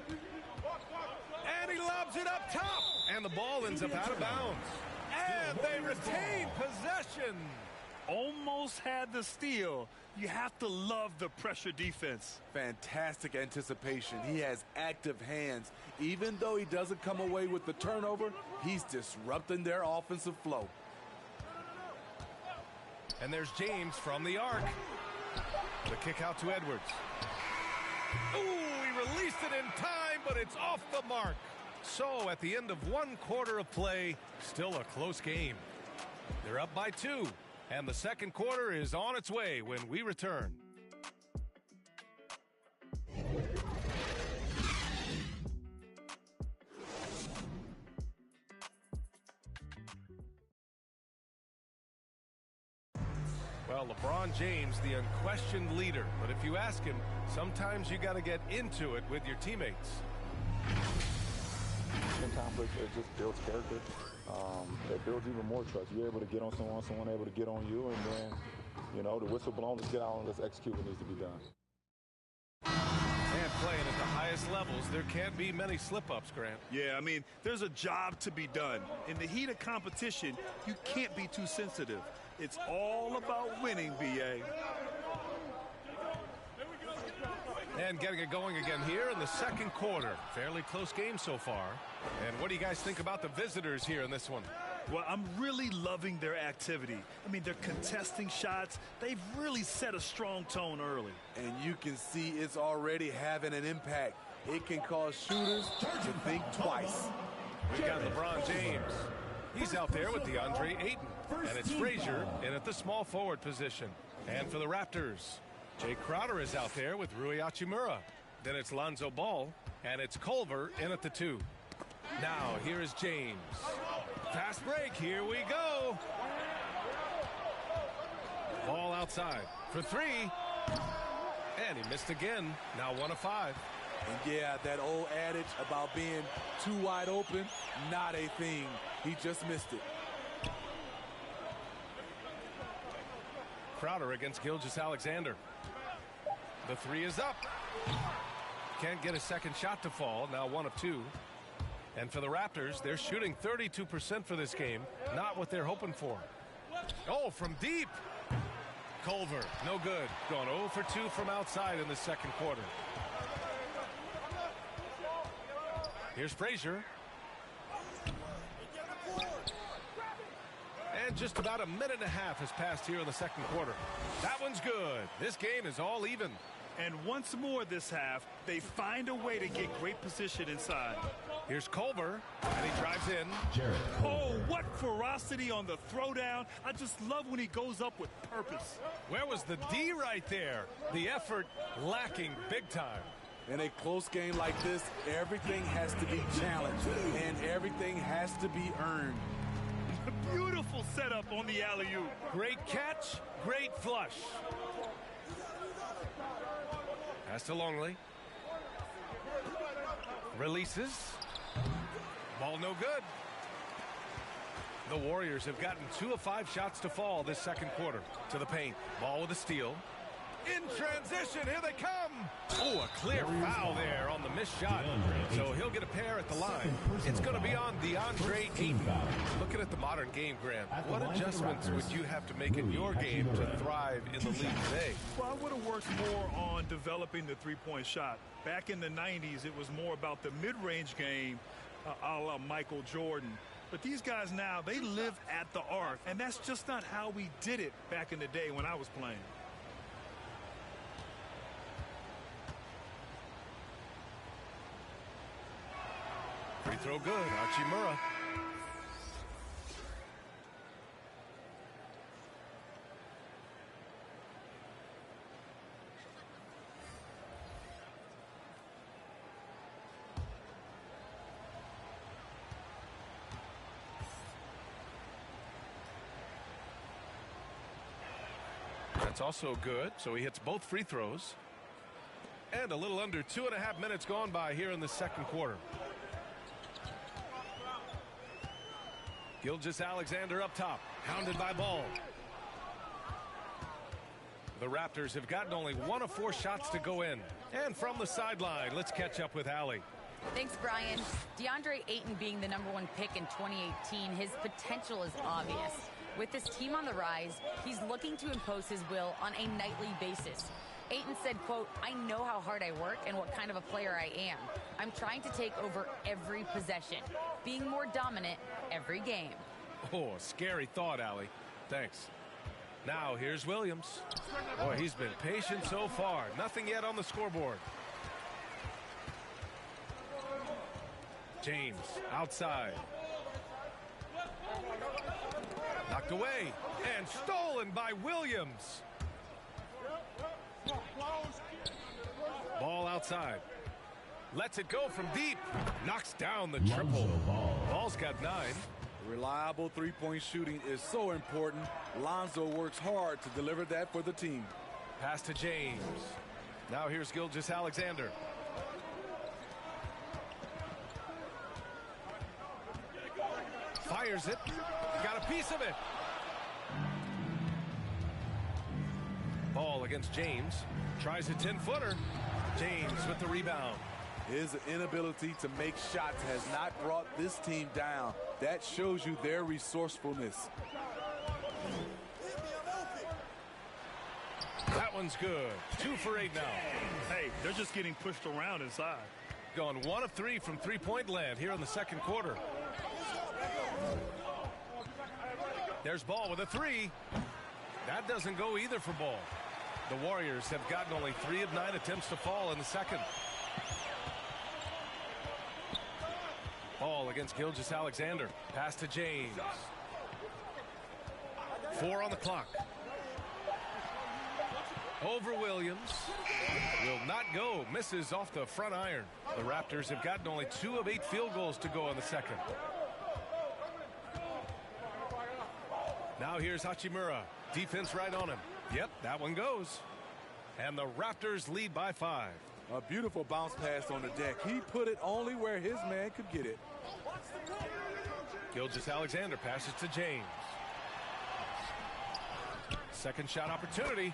And he lobs it up top. And the ball ends up out of bounds. And they retain possession. Almost had the steal. You have to love the pressure defense. Fantastic anticipation. He has active hands. Even though he doesn't come away with the turnover, he's disrupting their offensive flow. And there's James from the arc. The kick out to Edwards. Ooh, he released it in time, but it's off the mark. So at the end of 1 quarter of play, still a close game. They're up by 2, and the second quarter is on its way when we return. Well, LeBron James, the unquestioned leader. But if you ask him, sometimes you got to get into it with your teammates. In conflict, it just builds character. It builds even more trust. You're able to get on someone able to get on you, and then, you know, the whistle blown, let's get out and let's execute what needs to be done. And playing at the highest levels, there can't be many slip-ups, Grant. Yeah, I mean, there's a job to be done. In the heat of competition, you can't be too sensitive. It's all about winning, BA. And getting it going again here in the second quarter. Fairly close game so far. And what do you guys think about the visitors here in this one? Well, I'm really loving their activity. I mean, they're contesting shots. They've really set a strong tone early. And you can see it's already having an impact. It can cause shooters to think twice. We've got LeBron James. He's out there with DeAndre Ayton. And it's Frazier in at the small forward position. And for the Raptors, Jay Crowder is out there with Rui Hachimura. Then it's Lonzo Ball, and it's Culver in at the 2. Now, here is James. Fast break, here we go. Ball outside for 3. And he missed again, now 1 of 5. And yeah, that old adage about being too wide open, not a thing. He just missed it. Crowder against Gilgeous-Alexander. The 3 is up. can't get a second shot to fall. Now 1 of 2. And for the Raptors, they're shooting 32% for this game. Not what they're hoping for. Oh, from deep. Culver, no good. Going 0 for 2 from outside in the second quarter. Here's Frazier. And just about a minute and a half has passed here in the second quarter. That one's good. This game is all even. And once more this half, they find a way to get great position inside. Here's Culver, and he drives in. Oh, what ferocity on the throwdown. I just love when he goes up with purpose. Where was the D right there? The effort lacking big time. In a close game like this, everything has to be challenged, and everything has to be earned. Beautiful setup on the alley-oop. Great catch, great flush. Pass to Longley. Releases. Ball no good. The Warriors have gotten 2 of 5 shots to fall this second quarter. To the paint. Ball with a steal. In transition, here they come. Oh, a clear foul there on the missed shot. So he'll get a pair at the line. It's going to be on DeAndre Ayton. Looking at the modern game, Grant, what adjustments would you have to make in your game to thrive in the league today? Well, I would have worked more on developing the three-point shot. Back in the 90s, it was more about the mid-range game, a la Michael Jordan. But these guys now, they live at the arc, and that's just not how we did it back in the day when I was playing. Free throw good. Hachimura. That's also good. So he hits both free throws. And a little under 2.5 minutes gone by here in the second quarter. Gilgeous-Alexander up top, hounded by Ball. The Raptors have gotten only 1 of 4 shots to go in. And from the sideline, let's catch up with Allie. Thanks, Brian. DeAndre Ayton being the #1 pick in 2018, his potential is obvious. With this team on the rise, he's looking to impose his will on a nightly basis. Ayton said, quote, "I know how hard I work and what kind of a player I am. I'm trying to take over every possession, being more dominant every game." Oh, a scary thought, Allie. Thanks. Now, here's Williams. Boy, he's been patient so far. Nothing yet on the scoreboard. James, outside. Knocked away and stolen by Williams. Ball outside. Lets it go from deep. Knocks down the triple. Ball's got 9. Reliable three-point shooting is so important. Lonzo works hard to deliver that for the team. Pass to James. Now here's Gilgeous-Alexander. Fires it. Got a piece of it. Ball against James. Tries a 10-footer. James with the rebound. His inability to make shots has not brought this team down. That shows you their resourcefulness. That one's good. 2 for 8 now. Hey, they're just getting pushed around inside. Going 1 of 3 from three-point land here in the second quarter. There's Ball with a 3. That doesn't go either for Ball. The Warriors have gotten only 3 of 9 attempts to fall in the second. Ball against Gilgeous-Alexander. Pass to James. 4 on the clock. Over Williams. Will not go. Misses off the front iron. The Raptors have gotten only 2 of 8 field goals to go in the second. Now here's Hachimura. Defense right on him. Yep, that one goes. And the Raptors lead by 5. A beautiful bounce pass on the deck. He put it only where his man could get it. Gilgeous-Alexander passes to James. Second shot opportunity.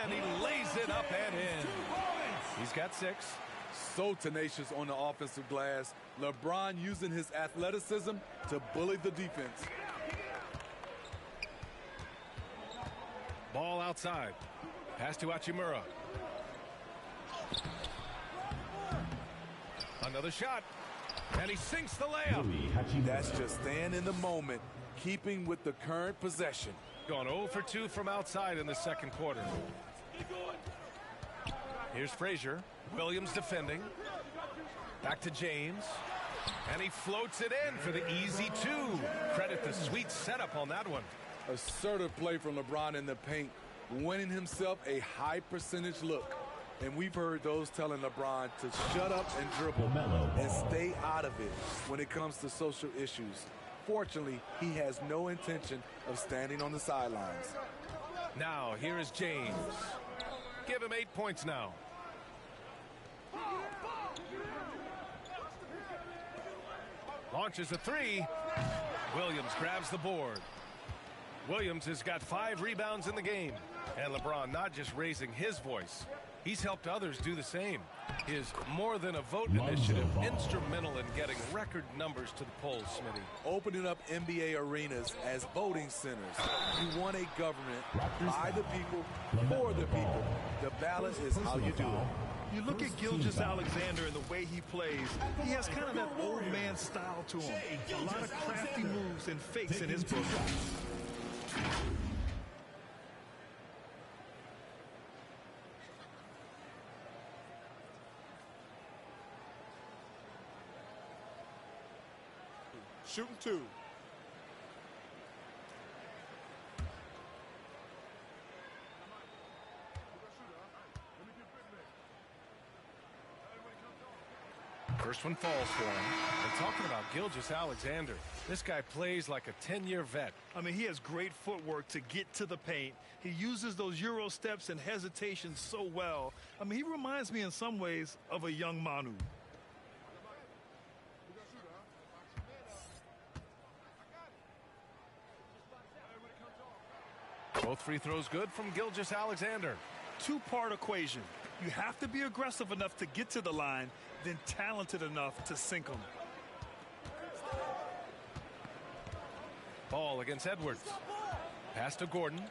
And he lays it up and in. He's got 6. so tenacious on the offensive glass. LeBron using his athleticism to bully the defense. Ball outside. Pass to Hachimura. Another shot. And he sinks the layup. That's just staying in the moment, keeping with the current possession. Gone 0 for 2 from outside in the second quarter. Here's Frazier. Williams defending. Back to James. And he floats it in for the easy 2. Credit the sweet setup on that one. Assertive play from LeBron in the paint, winning himself a high percentage look. And we've heard those telling LeBron to shut up and dribble and stay out of it when it comes to social issues. Fortunately, he has no intention of standing on the sidelines. Now, here is James. Give him 8 points now. Launches a 3. Williams grabs the board. Williams has got 5 rebounds in the game. And LeBron not just raising his voice. He's helped others do the same. His More Than a Vote initiative instrumental in getting record numbers to the polls, Smitty. Opening up NBA arenas as voting centers. You want a government by the people, for the people. The ballot is how you do it. You look at Gilgeous-Alexander and the way he plays, he has kind of that old man style to him. A lot of crafty moves and fakes in his book. Shooting 2. First one falls for him. And talking about Gilgeous-Alexander, this guy plays like a 10-year vet. I mean, he has great footwork to get to the paint. He uses those Euro steps and hesitations so well. I mean, he reminds me in some ways of a young Manu. Both free throws good from Gilgeous-Alexander. Two-part equation. You have to be aggressive enough to get to the line, then talented enough to sink them. Ball against Edwards. Pass to Gordon.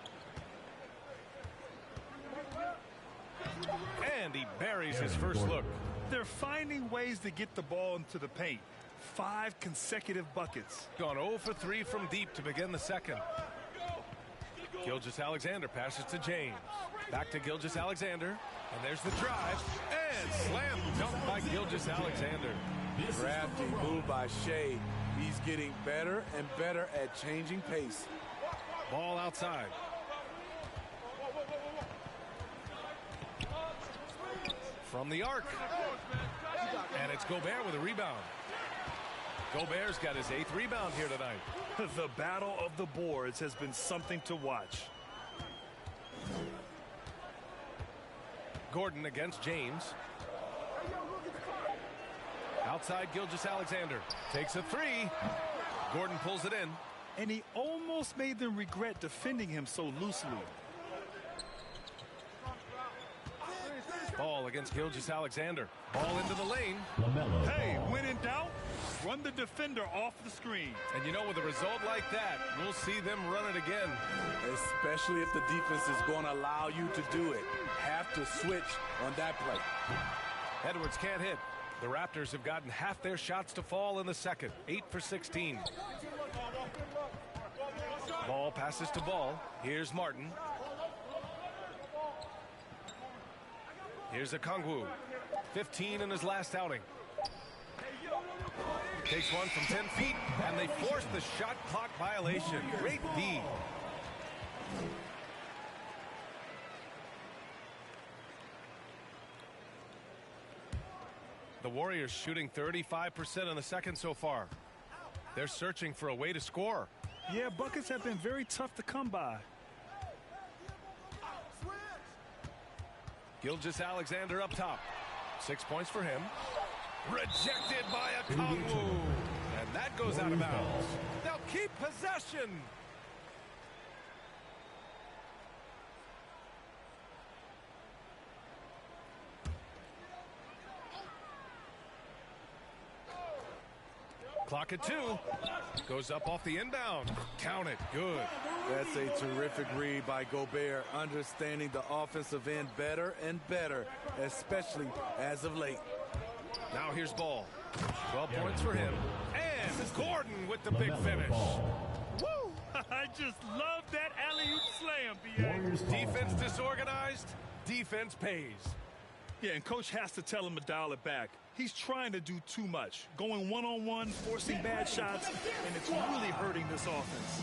And he buries his first look. They're finding ways to get the ball into the paint. 5 consecutive buckets. Gone 0 for 3 from deep to begin the second. Gilgeous-Alexander passes to James. Back to Gilgeous-Alexander. And there's the drive. And slam dunk by Gilgeous-Alexander. Crafty move by Shea. He's getting better and better at changing pace. Ball outside. From the arc. And it's Gobert with a rebound. Gobert's got his 8th rebound here tonight. The battle of the boards has been something to watch. Gordon against James. Outside Gilgeous-Alexander. Takes a 3. Gordon pulls it in. And he almost made them regret defending him so loosely. Ball against Gilgeous-Alexander. Ball into the lane. Hey, when in doubt, run the defender off the screen. And you know, with a result like that, we'll see them run it again. Especially if the defense is going to allow you to do it. Have to switch on that play. Edwards can't hit. The Raptors have gotten half their shots to fall in the second. 8 for 16. Ball passes to Ball. Here's Martin. Here's Okongwu. 15 in his last outing. Takes one from 10 feet, and they force the shot clock violation. Great D. The Warriors shooting 35% in the second so far. They're searching for a way to score. Yeah, buckets have been very tough to come by. Gilgeous-Alexander up top. 6 points for him. Rejected by Okongwu. And that goes out of bounds. They'll keep possession. Clock at 2. Goes up off the inbound. Count it. Good. That's a terrific read by Gobert, understanding the offensive end better and better, especially as of late. Now here's Ball. 12 points for him. And Gordon with the big finish. Woo! I just love that alley-oop slam, B.A. Defense disorganized. Defense pays. Yeah, and Coach has to tell him to dial it back. He's trying to do too much, going one-on-one, forcing bad shots, and it's really hurting this offense.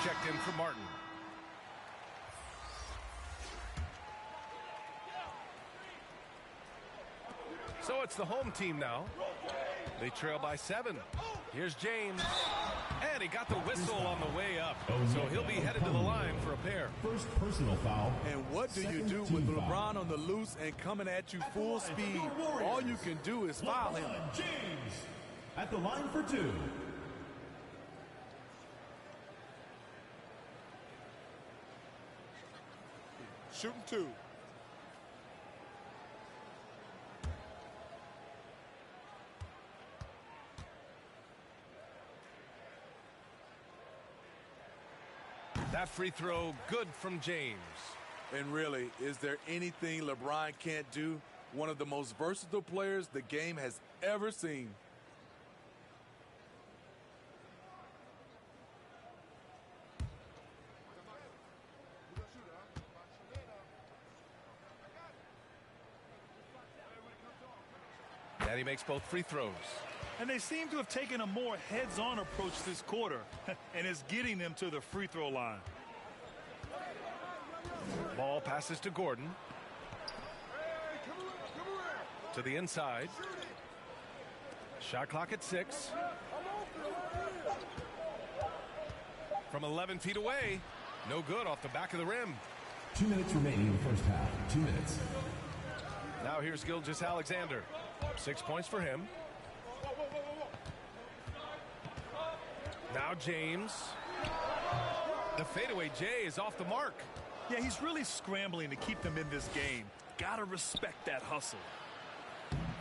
Checked in for Martin. So it's the home team now. They trail by 7. Here's James. And he got the whistle on the way up. So he'll be headed to the line for a pair. First personal foul. And what do you do with LeBron on the loose and coming at you full speed? All you can do is foul him. James at the line for 2. Shooting 2. That free throw good from James. And really, is there anything LeBron can't do? One of the most versatile players the game has ever seen. And he makes both free throws. And they seem to have taken a more heads-on approach this quarter, and it's getting them to the free throw line. Ball passes to Gordon. To the inside. Shot clock at 6. From 11 feet away. No good off the back of the rim. 2 minutes remaining in the first half. 2 minutes. Now here's Gilgeous-Alexander. 6 points for him. Now James. The fadeaway J is off the mark. Yeah, he's really scrambling to keep them in this game. Gotta respect that hustle.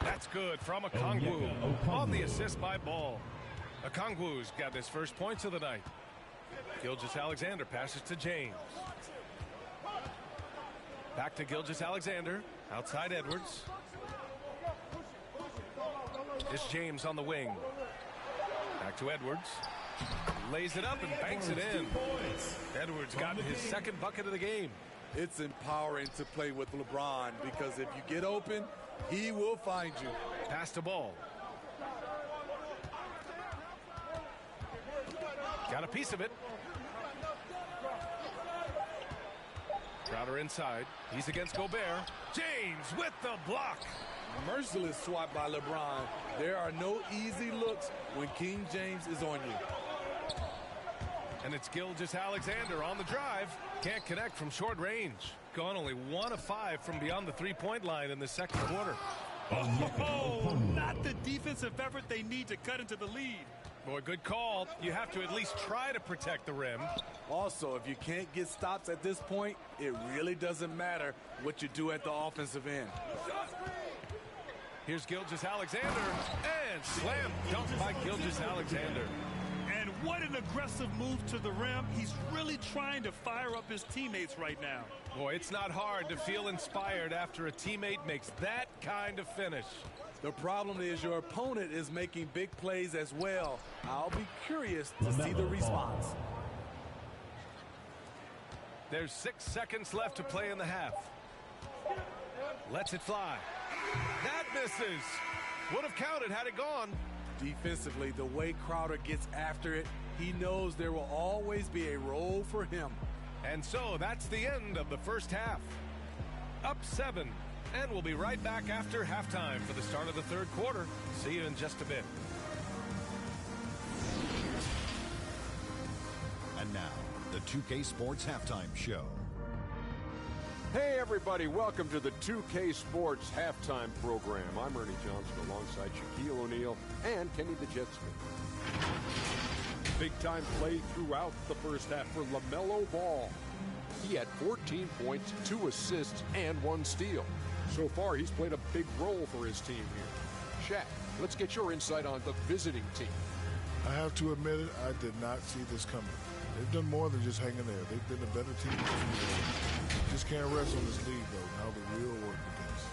That's good from Okongwu on the assist by Ball. Okongwu's got his first points of the night. Gilgeous-Alexander passes to James. Back to Gilgeous-Alexander. Outside Edwards. It's James on the wing. Back to Edwards. Lays it up and banks it in. Edwards got his second bucket of the game. It's empowering to play with LeBron because if you get open, he will find you. Pass to Ball. Got a piece of it. Crowder inside. He's against Gobert. James with the block. Merciless swat by LeBron. There are no easy looks when King James is on you. And it's Gilgeous-Alexander on the drive. Can't connect from short range. Gone only 1 of 5 from beyond the three-point line in the second quarter. Oh, not the defensive effort they need to cut into the lead. Boy, good call. You have to at least try to protect the rim. Also, if you can't get stops at this point, it really doesn't matter what you do at the offensive end. Here's Gilgeous-Alexander, and slam dunk by Gilgeous-Alexander. And what an aggressive move to the rim. He's really trying to fire up his teammates right now. Boy, it's not hard to feel inspired after a teammate makes that kind of finish. The problem is your opponent is making big plays as well. I'll be curious to see the response. There's 6 seconds left to play in the half. Lets it fly. That misses. Would have counted had it gone. Defensively, the way Crowder gets after it, he knows there will always be a role for him. And so that's the end of the first half. Up 7. And we'll be right back after halftime for the start of the third quarter. See you in just a bit. And now, the 2K Sports Halftime Show. Hey, everybody. Welcome to the 2K Sports Halftime Program. I'm Ernie Johnson alongside Shaquille O'Neal and Kenny the Jet Smith. Big-time play throughout the first half for LaMelo Ball. He had 14 points, 2 assists, and 1 steal. So far, he's played a big role for his team here. Shaq, let's get your insight on the visiting team. I have to admit it, I did not see this coming. They've done more than just hang in there. They've been a better team than you. Just can't rest on this league, though. Now the real work begins.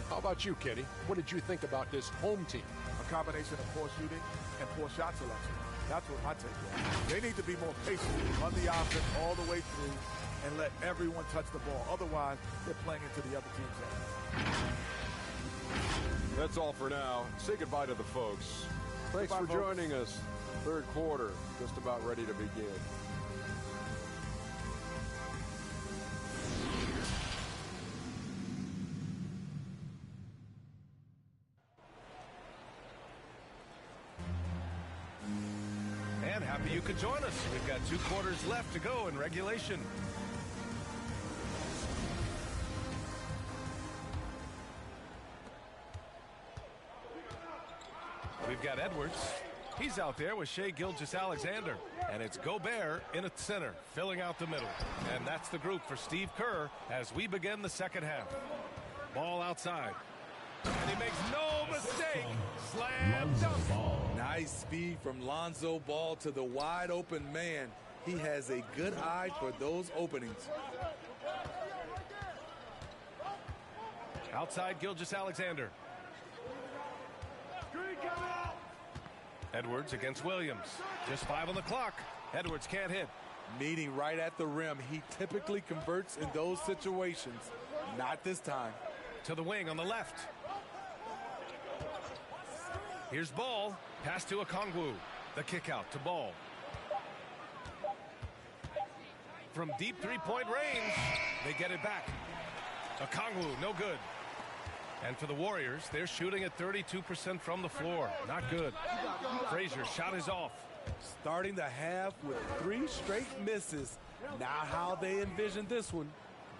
How about you, Kenny? What did you think about this home team? A combination of poor shooting and poor shot selection. That's what my take was. They need to be more patient on the offense all the way through and let everyone touch the ball. Otherwise, they're playing into the other team's hands. That's all for now. Say goodbye to the folks. Thanks for joining us. Third quarter, just about ready to begin. And happy you could join us. We've got 2 quarters left to go in regulation. We've got Edwards. He's out there with Shai Gilgeous-Alexander. And it's Gobert in at center, filling out the middle. And that's the group for Steve Kerr as we begin the second half. Ball outside. And he makes no mistake. Slam dunk. Nice speed from Lonzo Ball to the wide open man. He has a good eye for those openings. Outside Gilgeous-Alexander. Edwards against Williams. Just 5 on the clock. Edwards can't hit. Meeting right at the rim. He typically converts in those situations. Not this time. To the wing on the left. Here's Ball. Pass to Okongwu. The kick out to Ball. From deep three-point range, they get it back. Okongwu, no good. And for the Warriors, they're shooting at 32% from the floor. Not good. Frazier's shot is off. Starting the half with 3 straight misses. Not how they envisioned this one.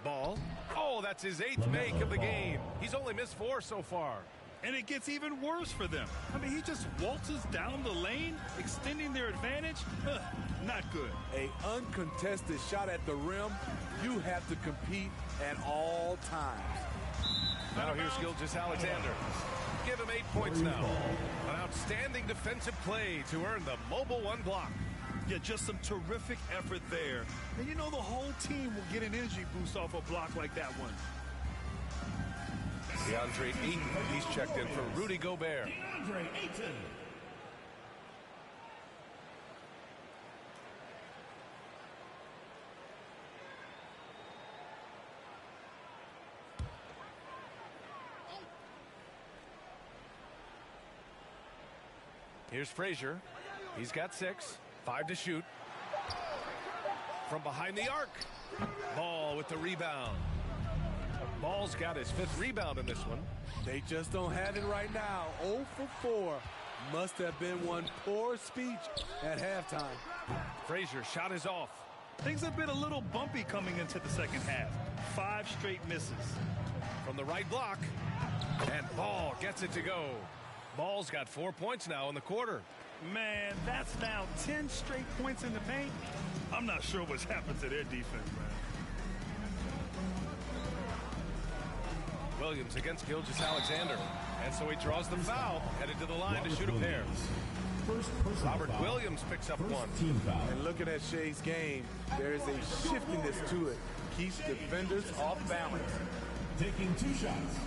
Ball. Oh, that's his 8th make of the game. He's only missed 4 so far. And it gets even worse for them. I mean, he just waltzes down the lane, extending their advantage. Not good. A uncontested shot at the rim. You have to compete at all times. Now here's Gilgeous-Alexander. Give him 8 points now. An outstanding defensive play to earn the mobile 1 block. Yeah, just some terrific effort there. And you know the whole team will get an energy boost off a block like that one. DeAndre Ayton, he's checked in for Rudy Gobert. DeAndre Ayton. Here's Frazier. He's got 6. 5 to shoot. From behind the arc. Ball with the rebound. Ball's got his 5th rebound in this one. They just don't have it right now. 0 for 4. Must have been one poor speech at halftime. Frazier's shot is off. Things have been a little bumpy coming into the second half. 5 straight misses. From the right block. And Ball gets it to go. Ball's got 4 points now in the quarter. Man, that's now 10 straight points in the paint. I'm not sure what's happened to their defense, man. Williams against Gilgeous-Alexander. And so he draws the foul, headed to the line to shoot a pair. Robert Williams picks up 1. And looking at Shai's game, there is a shiftiness to it. Keeps defenders off balance. Taking 2 shots.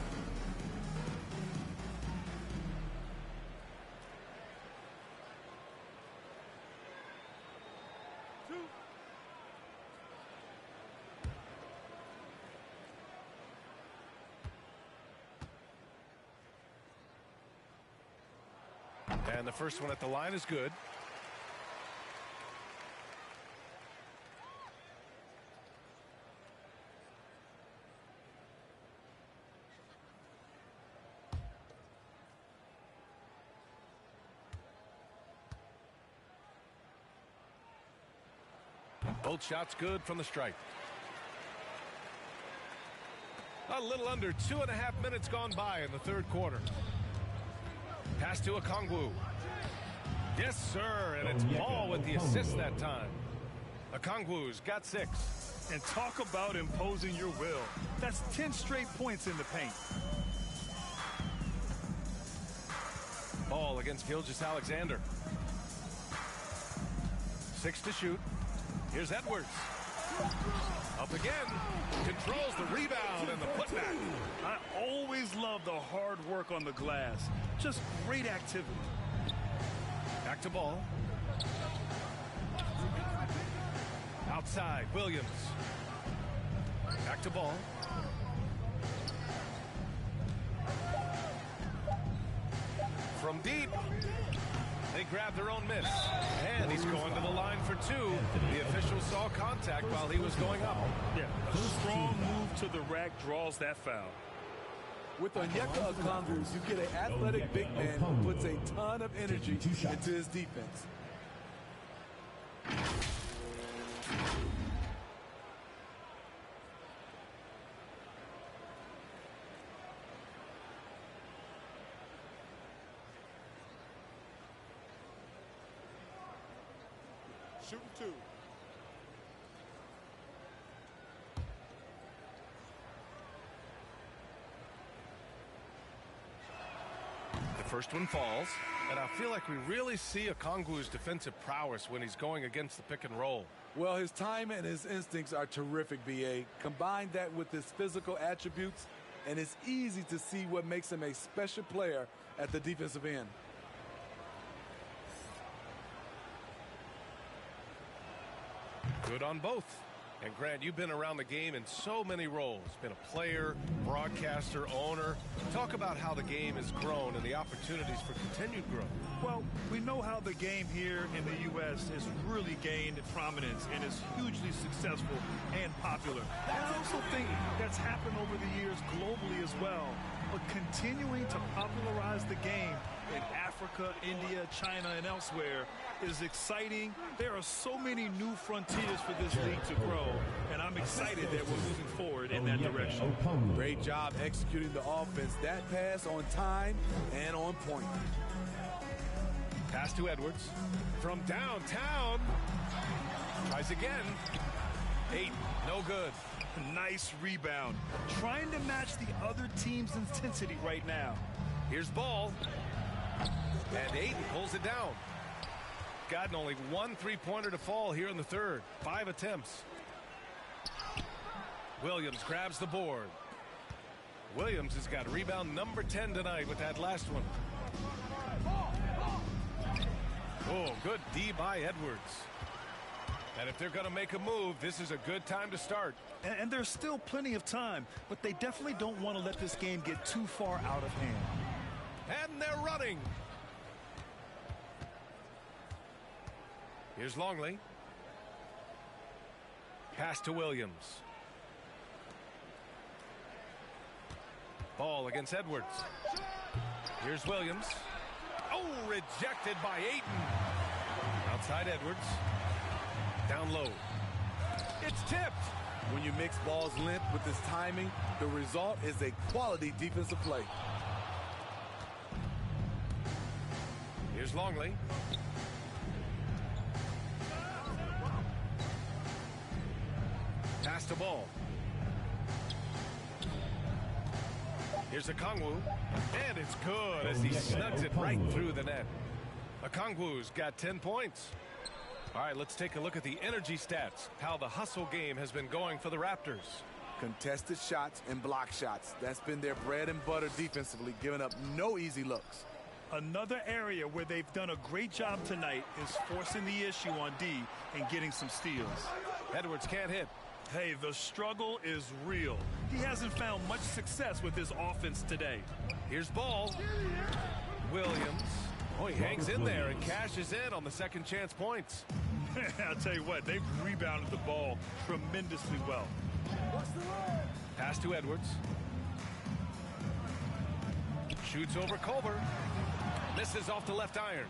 And the first one at the line is good. Both shots good from the stripe. A little under 2.5 minutes gone by in the third quarter. Pass to Okongwu. Yes, sir, and it's Ball with the assist that time. Okongwu's got 6. And talk about imposing your will. That's 10 straight points in the paint. Ball against Gilgeous-Alexander. 6 to shoot. Here's Edwards. Up again. Controls the rebound and the putback. I always love the hard work on the glass. Just great activity. Back to Ball. Outside, Williams. Back to Ball. From deep. They grab their own miss. And he's going to the line for 2. The official saw contact while he was going up. Yeah, a strong move to the rack draws that foul. With Onyeka Okongwu, you get an athletic big man who puts a ton of energy into his defense. Shooting 2. The first one falls, and I feel like we really see Okongwu's defensive prowess when he's going against the pick and roll. Well, his time and his instincts are terrific, B.A. Combine that with his physical attributes, and it's easy to see what makes him a special player at the defensive end. Good on both. And Grant, you've been around the game in so many roles. Been a player, broadcaster, owner. Talk about how the game has grown and the opportunities for continued growth. Well, we know how the game here in the U.S. has really gained prominence and is hugely successful and popular. I also think that's happened over the years globally as well. But continuing to popularize the game in Africa, India, China, and elsewhere is exciting. There are so many new frontiers for this league to grow, and I'm excited that we're moving forward in that direction. Great job executing the offense. That pass on time and on point. Pass to Edwards from downtown. Tries again. 8, no good. Nice rebound. Trying to match the other team's intensity right now. Here's Ball. And Ayton pulls it down. Gotten only 1 3-pointer to fall here in the third. 5 attempts. Williams grabs the board. Williams has got rebound number 10 tonight with that last one. Oh, good D by Edwards. And if they're going to make a move, this is a good time to start. And there's still plenty of time, but they definitely don't want to let this game get too far out of hand. And they're running. Here's Longley. Pass to Williams. Ball against Edwards. Here's Williams. Oh, rejected by Ayton. Outside Edwards. Down low. It's tipped. When you mix Ball's length with his timing, the result is a quality defensive play. Here's Longley. Pass to Ball. Here's Okongwu. And it's good as he snugs it right through the net. Okongwu's got 10 points. All right, let's take a look at the energy stats, how the hustle game has been going for the Raptors. Contested shots and block shots. That's been their bread and butter defensively, giving up no easy looks. Another area where they've done a great job tonight is forcing the issue on D and getting some steals. Edwards can't hit. Hey, the struggle is real. He hasn't found much success with his offense today. Here's Ball. Williams Oh, he hangs in there and cashes in on the second chance points. I'll tell you what, they've rebounded the ball tremendously well. Pass to Edwards. Shoots over Culver. Misses off the left iron.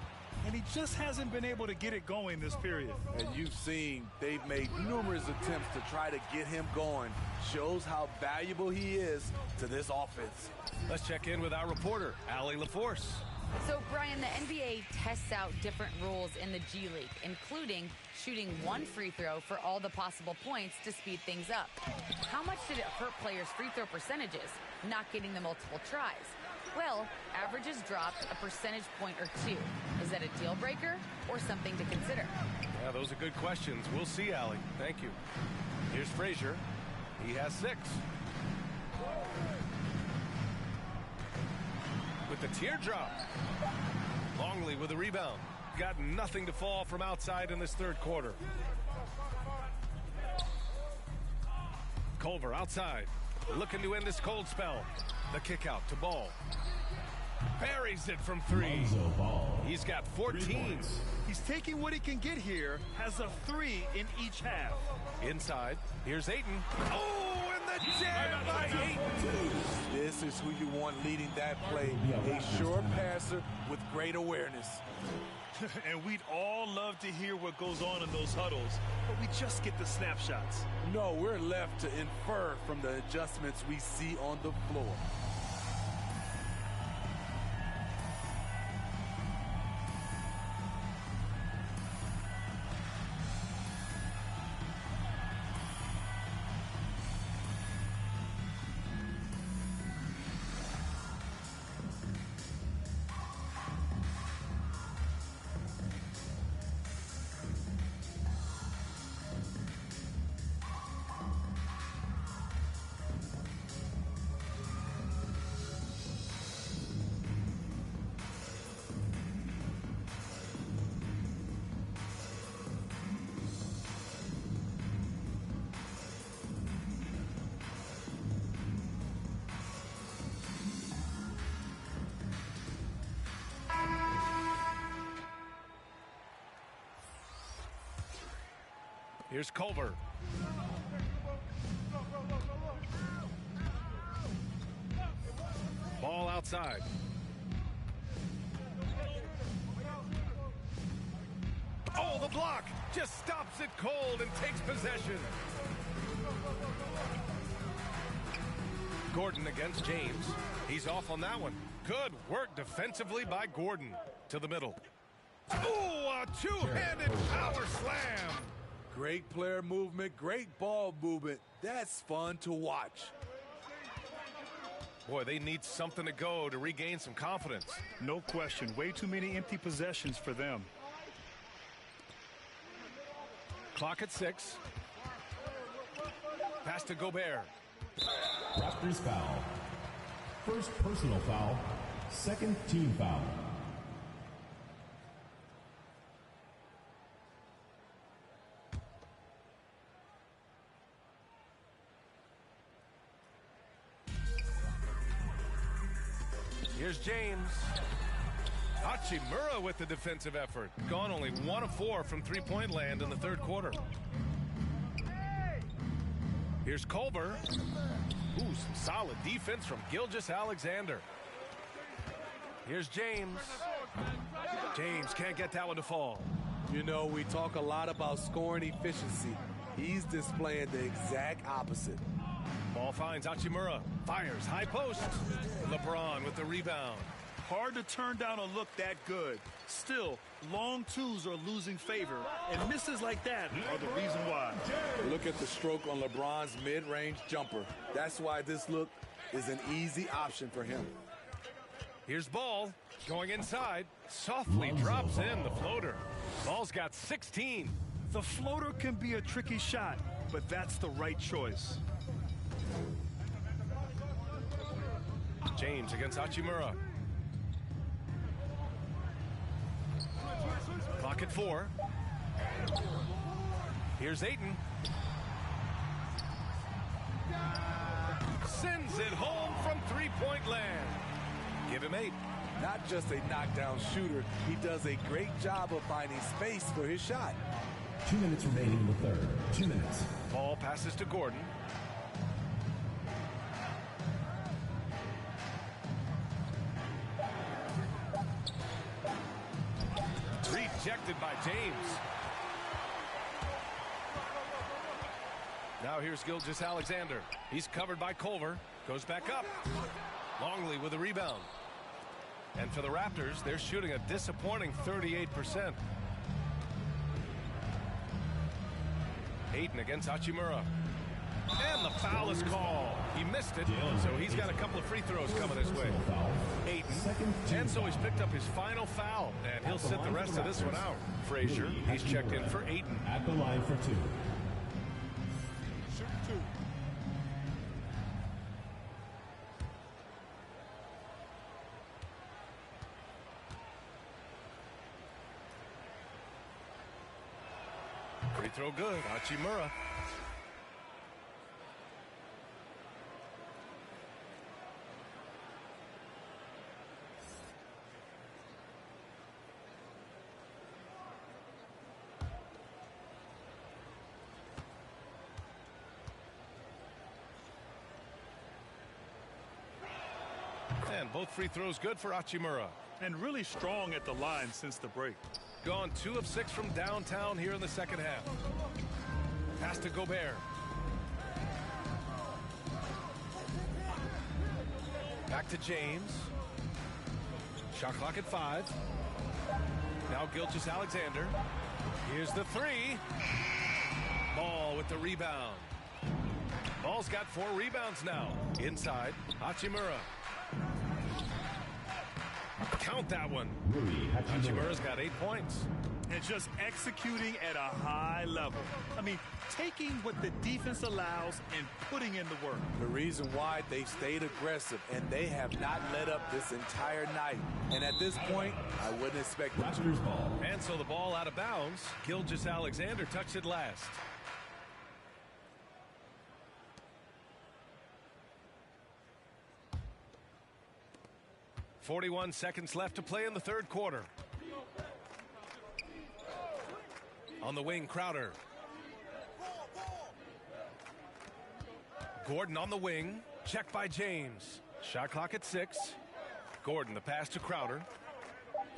And he just hasn't been able to get it going this period. And you've seen they've made numerous attempts to try to get him going. Shows how valuable he is to this offense. Let's check in with our reporter, Allie LaForce. So, Brian, the NBA tests out different rules in the G League, including shooting one free throw for all the possible points to speed things up. How much did it hurt players' free throw percentages, not getting the multiple tries? Well, averages dropped a percentage point or two. Is that a deal breaker or something to consider? Yeah, those are good questions. We'll see, Allie. Thank you. Here's Frazier. He has 6. With the teardrop. Longley with a rebound. Got nothing to fall from outside in this third quarter. Culver outside. Looking to end this cold spell. The kick out to Ball. Buries it from 3. He's got 14. He's taking what he can get here, has a 3 in each half. Inside, here's Ayton. Oh, and the jam by Ayton. This is who you want leading that play. A sure passer with great awareness. And we'd all love to hear what goes on in those huddles, but we just get the snapshots. No, we're left to infer from the adjustments we see on the floor. Here's Culver. Ball outside. Oh, the block just stops it cold and takes possession. Gordon against James. He's off on that one. Good work defensively by Gordon. To the middle. Oh, a two-handed power slam. Great player movement, great ball movement. That's fun to watch. Boy, they need something to go to regain some confidence. No question. Way too many empty possessions for them. Clock at 6. Pass to Gobert. Raptors foul. First personal foul. Second team foul. Here's James. Hachimura with the defensive effort. Gone only 1 of 4 from three-point land in the third quarter. Here's Culver. Ooh, some solid defense from Gilgeous-Alexander. Here's James. James can't get that one to fall. You know, we talk a lot about scoring efficiency. He's displaying the exact opposite. Ball finds Hachimura. Fires high post. LeBron with the rebound. Hard to turn down a look that good. Still, long twos are losing favor, and misses like that are the reason why. Look at the stroke on LeBron's mid-range jumper. That's why this look is an easy option for him. Here's Ball going inside. Softly drops in the floater. Ball's got 16. The floater can be a tricky shot, but that's the right choice. James against Hachimura. Clock at 4. Here's Ayton. Sends it home from three-point land. Give him 8. not just a knockdown shooter. He does a great job of finding space for his shot. 2 minutes remaining in the third. 2 minutes. Ball passes to Gordon. Rejected by James. Now here's Gilgeous-Alexander. He's covered by Culver. Goes back up. Longley with a rebound. And for the Raptors, they're shooting a disappointing 38%. Ayton against Hachimura. And the foul is called. He missed it, so he's got a couple of free throws coming his way. Ayton. And so he's picked up his final foul, and he'll sit the rest of this one out. Frazier, he's checked in for Ayton. At the line for 2. Shoot 2. Free throw good. Hachimura. And both free throws good for Hachimura. And really strong at the line since the break. Gone 2 of 6 from downtown here in the second half. Pass to Gobert. Back to James. Shot clock at 5. Now Gilgeous-Alexander. Here's the 3. Ball with the rebound. Ball's got 4 rebounds now. Inside, Hachimura. Count that one. Hachimura's got 8 points. And just executing at a high level. I mean, taking what the defense allows and putting in the work. The reason why they stayed aggressive, and they have not let up this entire night. And at this point, I wouldn't expect them to. And so the ball out of bounds. Gilgeous-Alexander touched it last. .41 seconds left to play in the third quarter. On the wing, Crowder. Gordon on the wing. Checked by James. Shot clock at 6. Gordon, the pass to Crowder.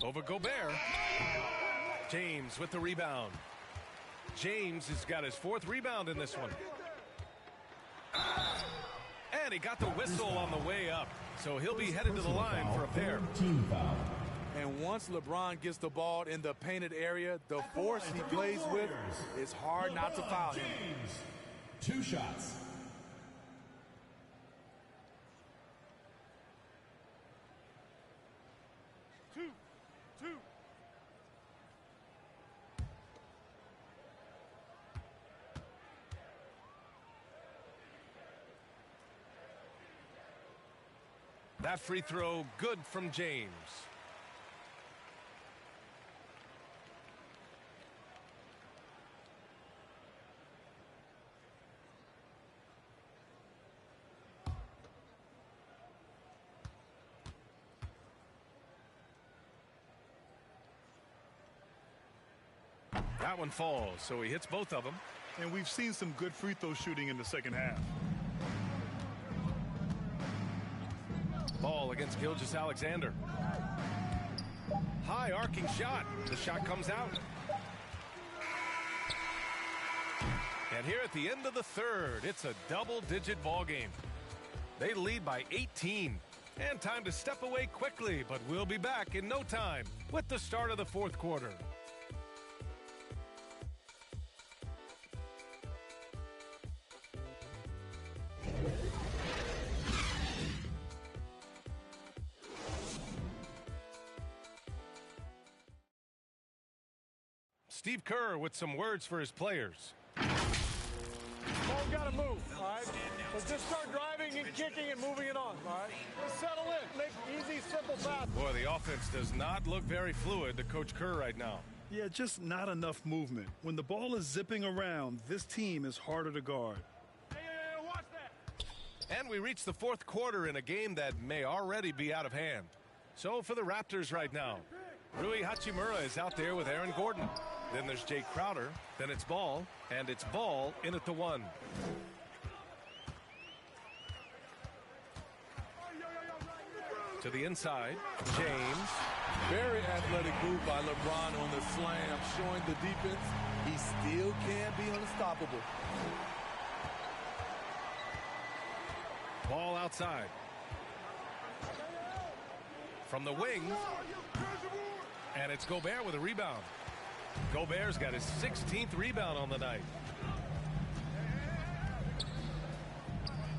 Over Gobert. James with the rebound. James has got his 4th rebound in this one. And he got the whistle on the way up. So he'll be headed to the line for a pair. Team foul. And once LeBron gets the ball in the painted area, the force he plays with, it's hard not to foul him. 2 shots. Two. That free throw good from James. That one falls, so he hits both of them. And we've seen some good free throw shooting in the second half. Ball against Gilgeous-Alexander. High arcing shot. The shot comes out. And here at the end of the third, it's a double-digit ball game. They lead by 18. And time to step away quickly, but we'll be back in no time with the start of the fourth quarter. Steve Kerr with some words for his players. Ball's got to move, all right? So just start driving and kicking and moving it on, all right? Just settle in. Make easy, simple passes. Boy, the offense does not look very fluid to Coach Kerr right now. Yeah, just not enough movement. When the ball is zipping around, this team is harder to guard. Hey, watch that. And we reach the fourth quarter in a game that may already be out of hand. So for the Raptors right now, Rui Hachimura is out there with Aaron Gordon. Then there's Jay Crowder. Then it's Ball, and it's Ball in at the 1. To the inside, James. Very athletic move by LeBron on the slam, showing the defense he still can be unstoppable. Ball outside. From the wing. And it's Gobert with a rebound. Gobert's got his 16th rebound on the night.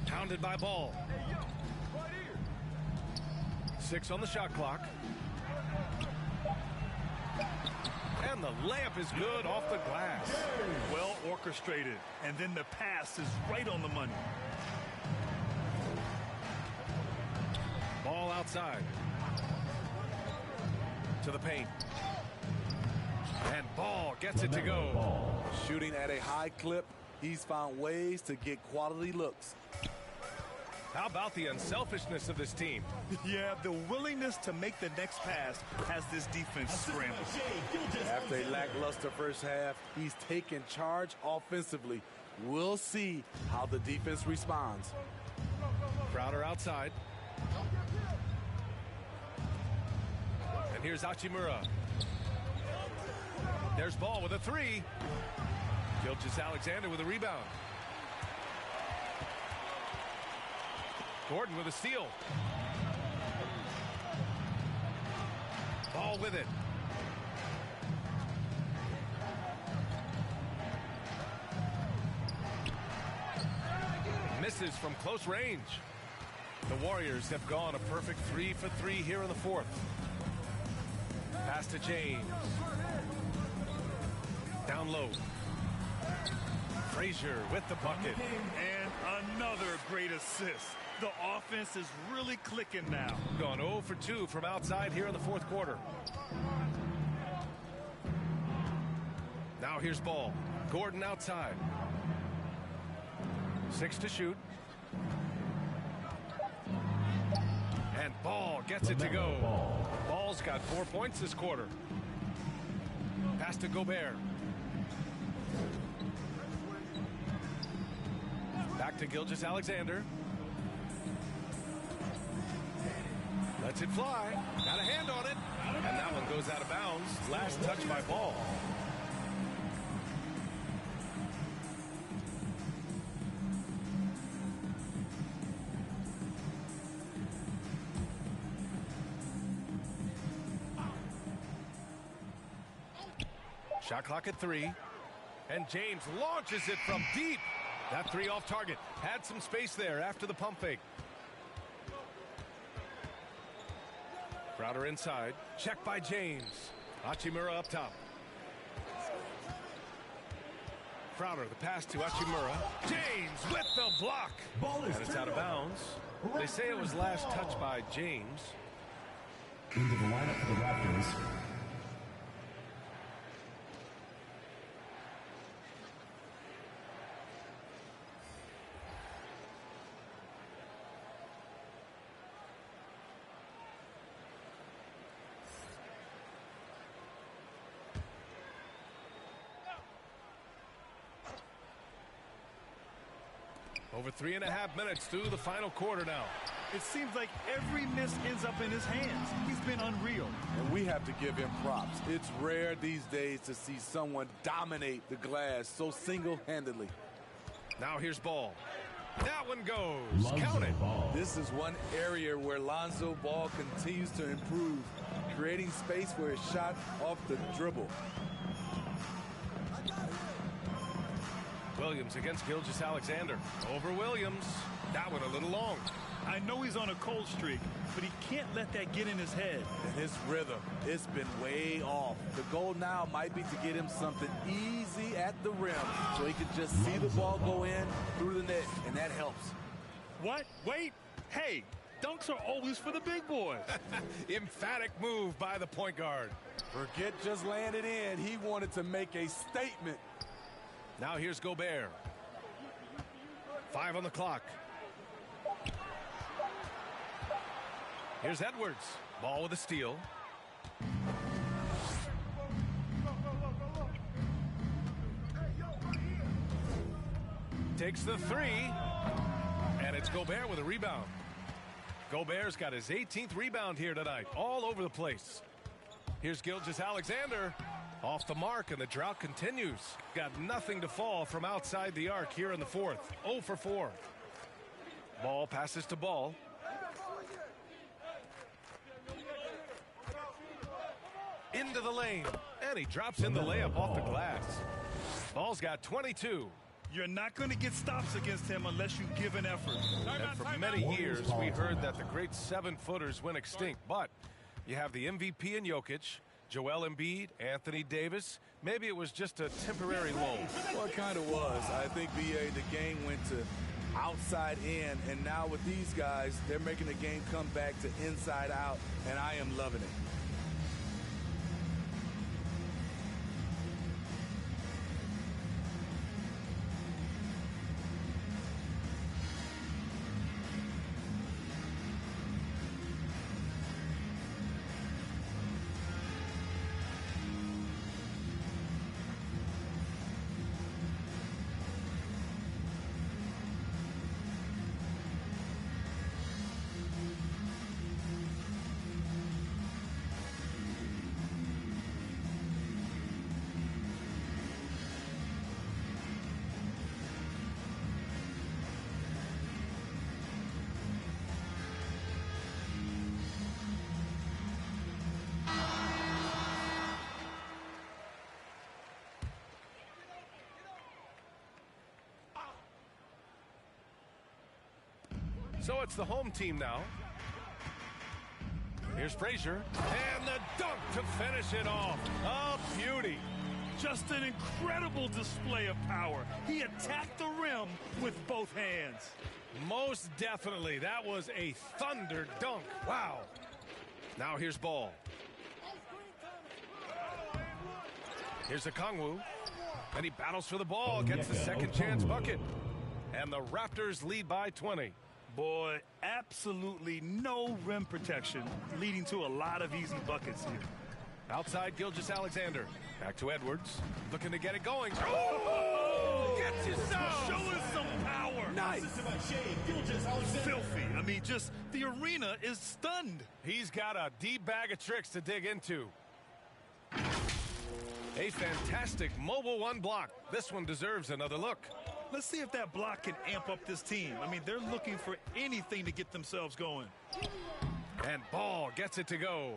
Pounded by Ball. 6 on the shot clock. And the layup is good off the glass. Well orchestrated. And then the pass is right on the money. Ball outside. To the paint. And Ball gets it to go. Shooting at a high clip, he's found ways to get quality looks. How about the unselfishness of this team? Yeah, the willingness to make the next pass has this defense scrambled. After a lackluster first half, he's taken charge offensively. We'll see how the defense responds. Crowder outside. And here's Hachimura. There's Ball with a 3. Gilgeous-Alexander with a rebound. Gordon with a steal. Ball with it. Misses from close range. The Warriors have gone a perfect 3 for 3 here in the 4th. Pass to James. Down low. Frazier with the bucket. And another great assist. The offense is really clicking now. Gone 0 for 2 from outside here in the 4th quarter. Now here's Ball. Gordon outside. 6 to shoot. And Ball gets it to go. Ball's got 4 points this quarter. Pass to Gobert. Back to Gilgeous-Alexander. Lets it fly. Got a hand on it. And that one goes out of bounds. Last touch by Ball. Shot clock at 3. And James launches it from deep. That 3 off target. Had some space there after the pump fake. Crowder inside. Check by James. Hachimura up top. Crowder, the pass to Hachimura. James with the block. And it's out of bounds. They say it was last touched by James. Into the lineup for the Raptors. Over 3.5 minutes through the final quarter now. It seems like every miss ends up in his hands. He's been unreal. And we have to give him props. It's rare these days to see someone dominate the glass so single-handedly. Now here's Ball. That one goes. Count it. This is one area where Lonzo Ball continues to improve, creating space for his shot off the dribble. Williams against Gilgeous-Alexander. Over Williams. That one a little long. I know he's on a cold streak, but he can't let that get in his head. And his rhythm, it's been way off. The goal now might be to get him something easy at the rim so he can just see the ball go in through the net, and that helps. What? Wait. Hey, dunks are always for the big boys. Emphatic move by the point guard. Forget just laying it in. He wanted to make a statement. Now here's Gobert. 5 on the clock. Here's Edwards. Ball with a steal. Takes the three. And it's Gobert with a rebound. Gobert's got his 18th rebound here tonight, all over the place. Here's Gilgeous-Alexander off the mark, and the drought continues. Got nothing to fall from outside the arc here in the fourth. 0 for 4. Ball passes to Ball. Into the lane, and he drops in the layup off the glass. Ball's got 22. You're not going to get stops against him unless you give an effort. And for many years, we heard that the great 7-footers went extinct. But you have the MVP in Jokic, Joel Embiid, Anthony Davis. Maybe it was just a temporary lull. Well, it kind of was. I think, BA, the game went to outside in, and now with these guys, they're making the game come back to inside out, and I am loving it. So it's the home team now. Here's Frazier, and the dunk to finish it off. A beauty. Just an incredible display of power. He attacked the rim with both hands. Most definitely. That was a thunder dunk. Wow. Now here's Ball. Here's Okongwu. And he battles for the ball, gets the second chance bucket. And the Raptors lead by 20. Boy, absolutely no rim protection, leading to a lot of easy buckets here. Outside Gilgeous-Alexander. Back to Edwards. Looking to get it going. Oh! Gets his Showing some power. Nice. Filthy. I mean, just the arena is stunned. He's got a deep bag of tricks to dig into. A fantastic mobile one block. This one deserves another look. Let's see if that block can amp up this team. I mean, they're looking for anything to get themselves going. And Ball gets it to go.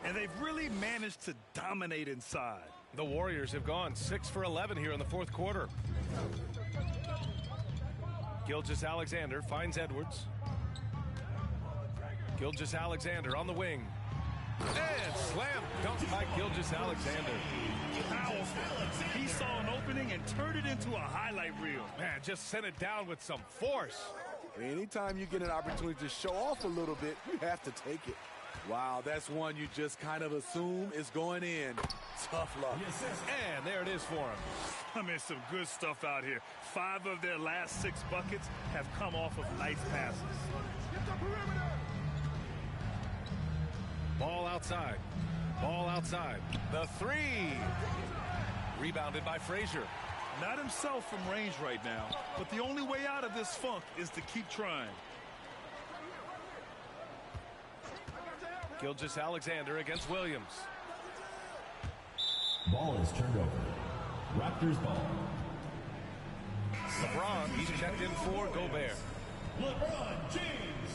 And they've really managed to dominate inside. The Warriors have gone 6 for 11 here in the fourth quarter. Gilgeous-Alexander finds Edwards. Gilgeous-Alexander on the wing. And slam dunk by Gilgeous-Alexander. Powerful. He saw an opening and turned it into a highlight reel. Man, just sent it down with some force. Anytime you get an opportunity to show off a little bit, you have to take it. Wow, that's one you just kind of assume is going in. Tough luck. And there it is for him. I mean, some good stuff out here. 5 of their last 6 buckets have come off of nice passes. Ball outside. Ball outside. The three. Rebounded by Frazier. Not himself from range right now, but the only way out of this funk is to keep trying. Gilgeous-Alexander against Williams. Ball is turned over. Raptors ball. LeBron, he's checked in for Gobert. LeBron James.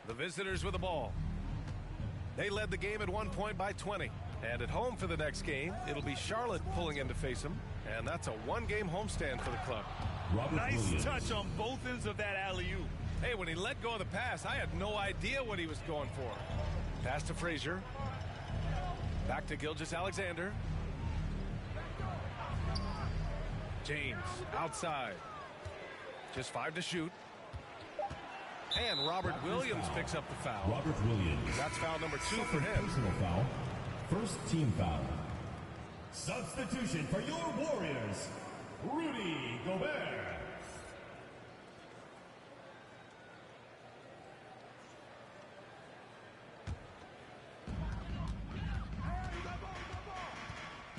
The visitors with the ball. They led the game at one point by 20. And at home for the next game, it'll be Charlotte pulling in to face them. And that's a one-game homestand for the club. Nice touch on both ends of that alley-oop. Hey, when he let go of the pass, I had no idea what he was going for. Pass to Frazier. Back to Gilgeous-Alexander. James outside. Just 5 to shoot. And Robert Williams picks up the foul. Robert Williams. That's foul number 2 for him. Personal foul. First team foul. Substitution for your Warriors, Rudy Gobert.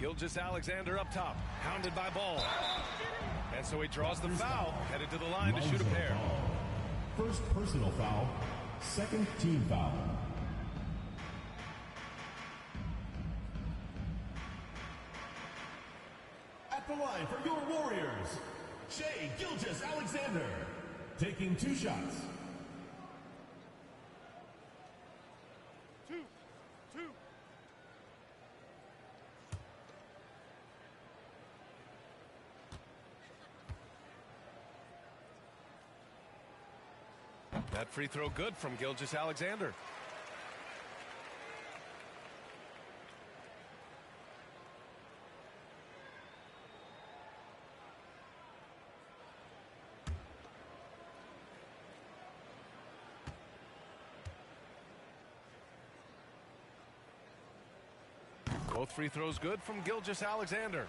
Gilgeous-Alexander up top, hounded by Ball. And so he draws the foul, headed to the line to shoot a pair. First personal foul, second team foul. At the line for your Warriors, Shai Gilgeous-Alexander, taking 2 shots. Two. That free throw good from Gilgeous-Alexander. Both free throws good from Gilgeous-Alexander.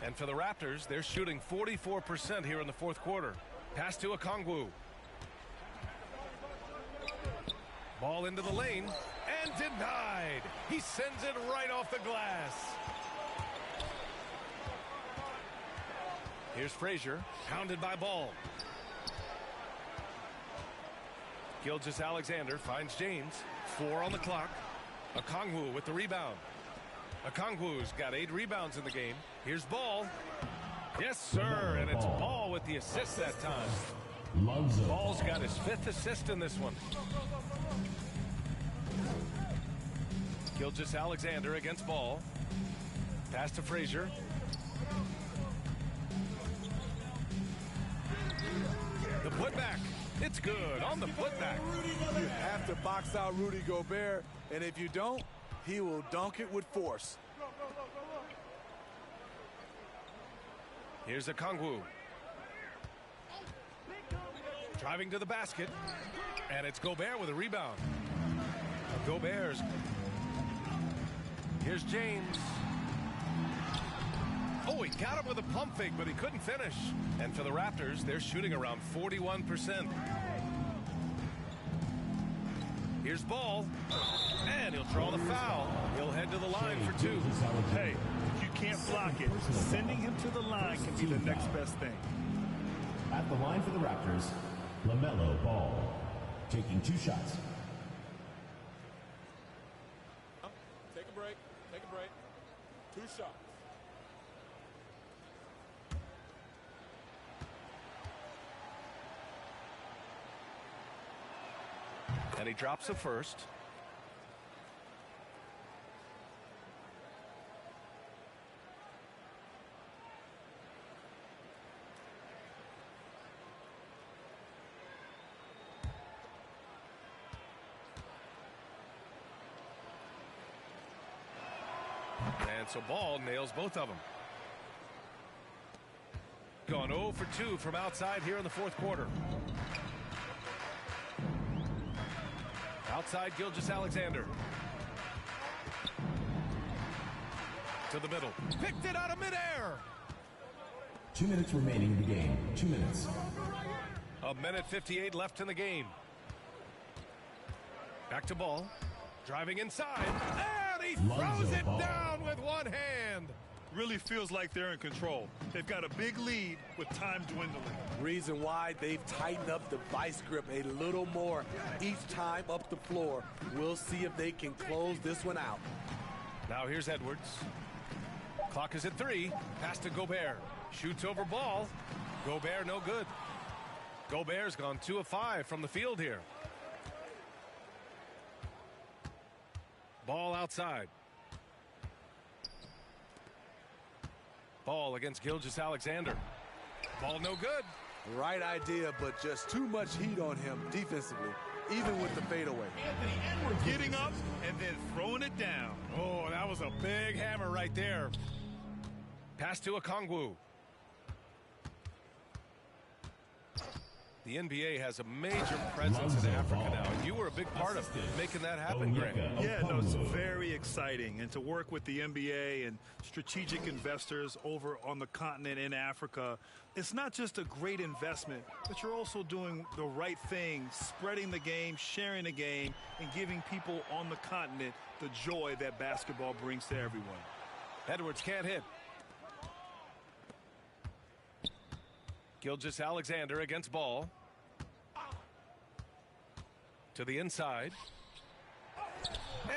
And for the Raptors, they're shooting 44% here in the fourth quarter. Pass to Okongwu. Ball into the lane and denied. He sends it right off the glass. Here's Frazier, hounded by Ball. Gilgeous-Alexander finds James. 4 on the clock. Okongwu with the rebound. Okongwu's got 8 rebounds in the game. Here's Ball. Yes, sir, and it's Ball with the assist that time. Ball's got his 5th assist in this one. Gilgeous-Alexander against Ball. Pass to Frazier. The putback. It's good on the putback. You have to box out Rudy Gobert, and if you don't, he will dunk it with force. Here's Okongwu. Driving to the basket. And it's Gobert with a rebound. Gobert's. Here's James. Oh, he got him with a pump fake, but he couldn't finish. And for the Raptors, they're shooting around 41%. Here's Ball. And he'll draw the foul. He'll head to the line for 2. Hey, if you can't block it, sending him to the line can be the next best thing. At the line for the Raptors, LaMelo Ball, taking 2 shots. Take a break. 2 shots. And he drops the first. And so Ball nails both of them. Gone 0 for 2 from outside here in the fourth quarter. Outside Gilgeous-Alexander. To the middle. Picked it out of midair. 2 minutes remaining in the game. 2 minutes. 1:58 left in the game. Back to Ball. Driving inside. And he throws it down with one hand. Really feels like they're in control. They've got a big lead with time dwindling. Reason why they've tightened up the vice grip a little more each time up the floor. We'll see if they can close this one out. Now here's Edwards. Clock is at 3. Pass to Gobert. Shoots over Ball. Gobert no good. Gobert's gone 2 of 5 from the field here. Ball outside. Ball against Gilgeous-Alexander. Ball no good. Right idea, but just too much heat on him defensively, even with the fadeaway. Anthony Edwards getting up and then throwing it down. Oh, that was a big hammer right there. Pass to Okongwu. The NBA has a major presence in Africa now, and you were a big part of making that happen, Grant. Yeah, no, it's very exciting. And to work with the NBA and strategic investors over on the continent in Africa, it's not just a great investment, but you're also doing the right thing, spreading the game, sharing the game, and giving people on the continent the joy that basketball brings to everyone. Edwards can't hit. Gilgeous-Alexander against Ball. To the inside.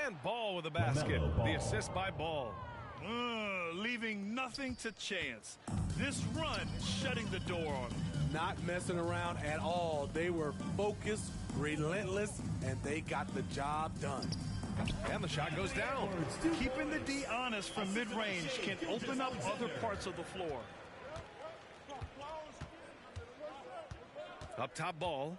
And Ball with a basket. The assist by Ball. Leaving nothing to chance. This run shutting the door on them. Not messing around at all. They were focused, relentless, and they got the job done. And the shot goes down. Keeping the D honest from mid-range can open up other parts of the floor. Up top, Ball.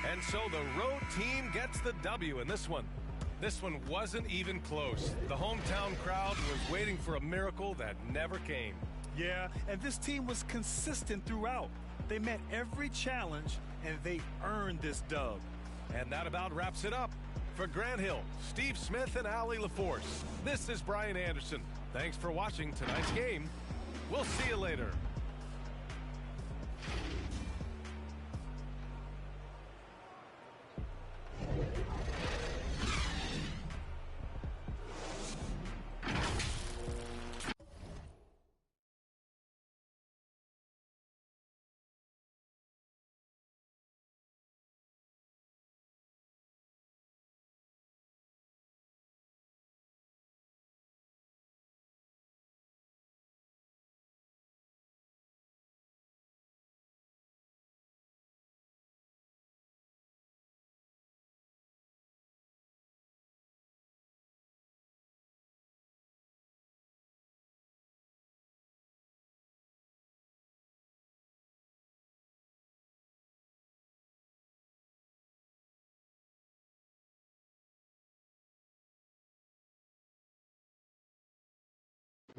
And so the road team gets the W in this one. This one wasn't even close. The hometown crowd was waiting for a miracle that never came. Yeah, and this team was consistent throughout. They met every challenge, and they earned this dub. And that about wraps it up. For Grant Hill, Steve Smith, and Allie LaForce, this is Brian Anderson. Thanks for watching tonight's game. We'll see you later.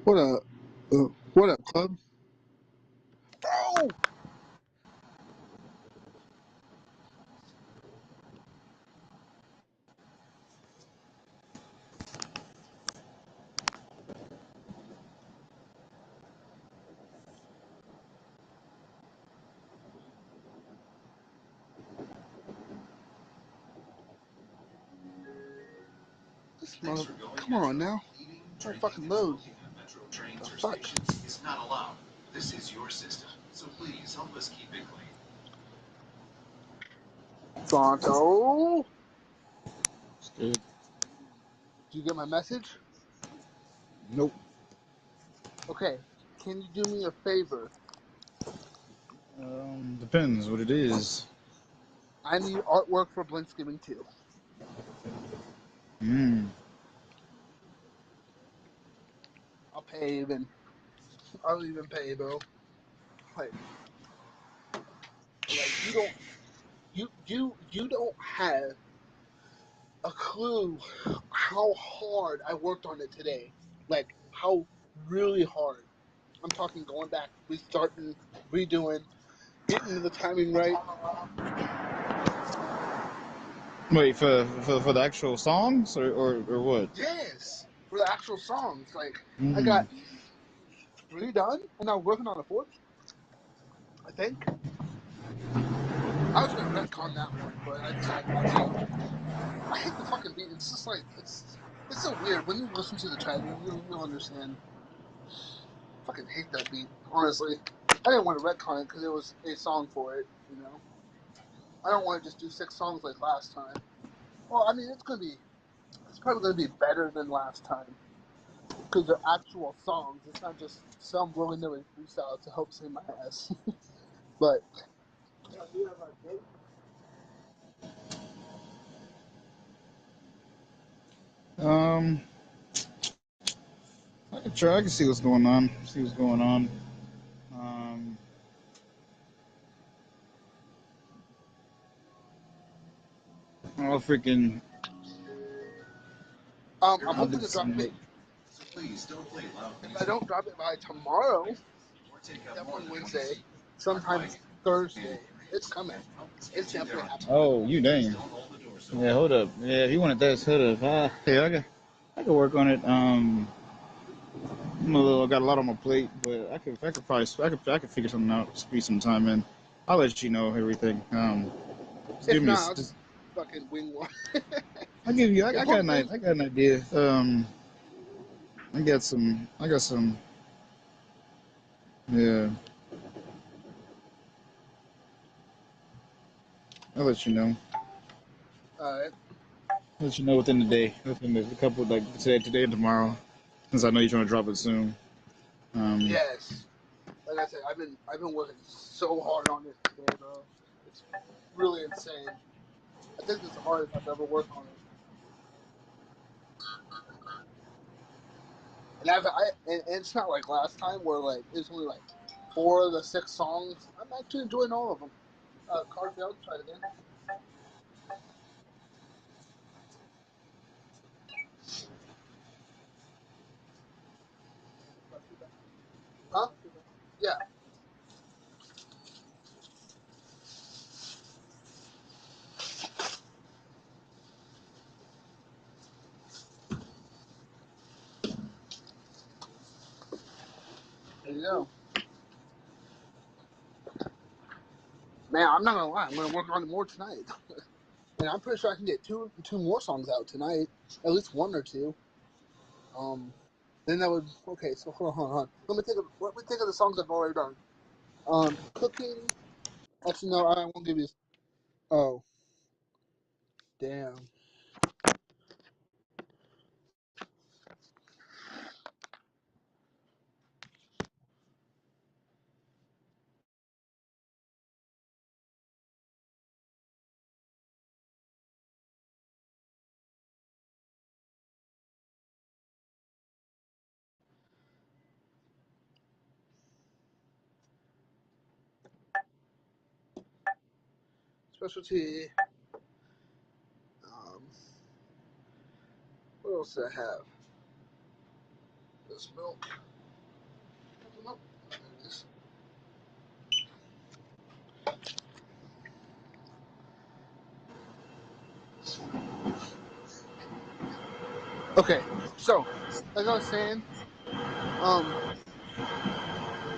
What up? What up, club? Bro! This mother... Come on now. Try to fucking load. The fuck? Is not allowed. This is your system, so please help us keep it clean. Fonto! Good. Did you get my message? Nope. Okay. Can you do me a favor? Depends what it is. I need artwork for Blinksgiving 2. I'll even pay, bro. Like you don't have a clue how hard I worked on it today. Like how really hard. I'm talking going back, restarting, redoing, getting the timing right. Wait, for the actual songs or what? Yes, for the actual songs. Like I got 3 done, and I'm working on a 4th. I think. I was gonna retcon that one, but I decided not to. I hate the fucking beat. It's just like it's so weird. When you listen to the track, you'll understand. I fucking hate that beat. Honestly, I didn't want to retcon it because it was a song for it. You know, I don't want to just do 6 songs like last time. Well, I mean, it's probably gonna be better than last time because they're actual songs. It's not just some willy-nilly freestyle to help save my ass. But. I can try. I can see what's going on. I'll freaking I'm I'll hoping do to the drop same. it. Please don't play loud If I don't drop it by tomorrow, definitely Wednesday, sometime Thursday. It's coming. It's definitely happening. Oh, you dang. Yeah, hold up. Yeah, if you wanted that, hold up. Yeah, I could work on it. I got a lot on my plate, but I could probably I could figure something out, squeeze some time in. I'll let you know everything. Just If give me not, I'll just fucking wing one. I'll give you. I got an idea. I got some. Yeah. I'll let you know. Alright. I'll let you know within the day, within a couple, like today and tomorrow, since I know you're trying to drop it soon. Yes. Like I said, I've been working so hard on this today, bro. It's really insane. I think it's the hardest I've ever worked on it. And and it's not like last time where like it's only like 4 of the 6 songs. I'm actually enjoying all of them. Card failed. Try it again. Huh? Yeah. There you go. Man, I'm not gonna lie. I'm gonna work on it more tonight, and I'm pretty sure I can get two more songs out tonight. At least 1 or 2. Then that would okay. So hold on. Let me think of the songs I've already done. Cooking. Actually, no, I won't give you. Oh, damn. Specialty. What else did I have? This milk. Nope. There it is. Okay, so like I was saying,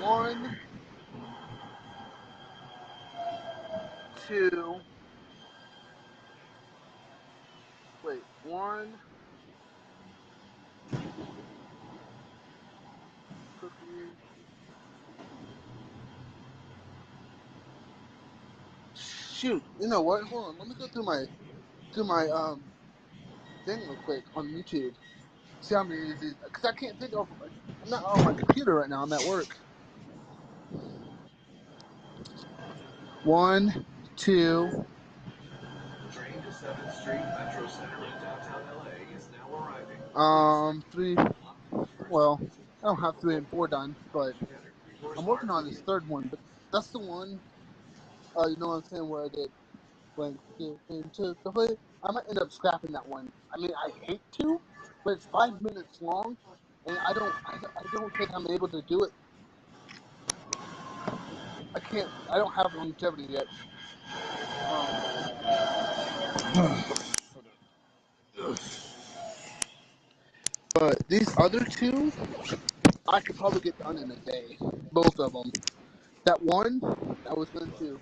1, 2. Wait, 1. Cooking. Shoot, you know what? Hold on. Let me go through my thing real quick on YouTube. See how many of these, because I can't think of. I'm not on my computer right now. I'm at work. 1, 2. Train to 7th Street Metro Center in downtown LA is now arriving. 3. Well, I don't have 3 and 4 done, but I'm working on this 3rd one. But that's the one. You know what I'm saying? Where I did when get into the play. I might end up scrapping that one. I mean, I hate to, but it's 5 minutes long, and I don't think I'm able to do it. I can't. I don't have longevity yet. But these other 2, I could probably get done in a day. Both of them. That one, I was going to.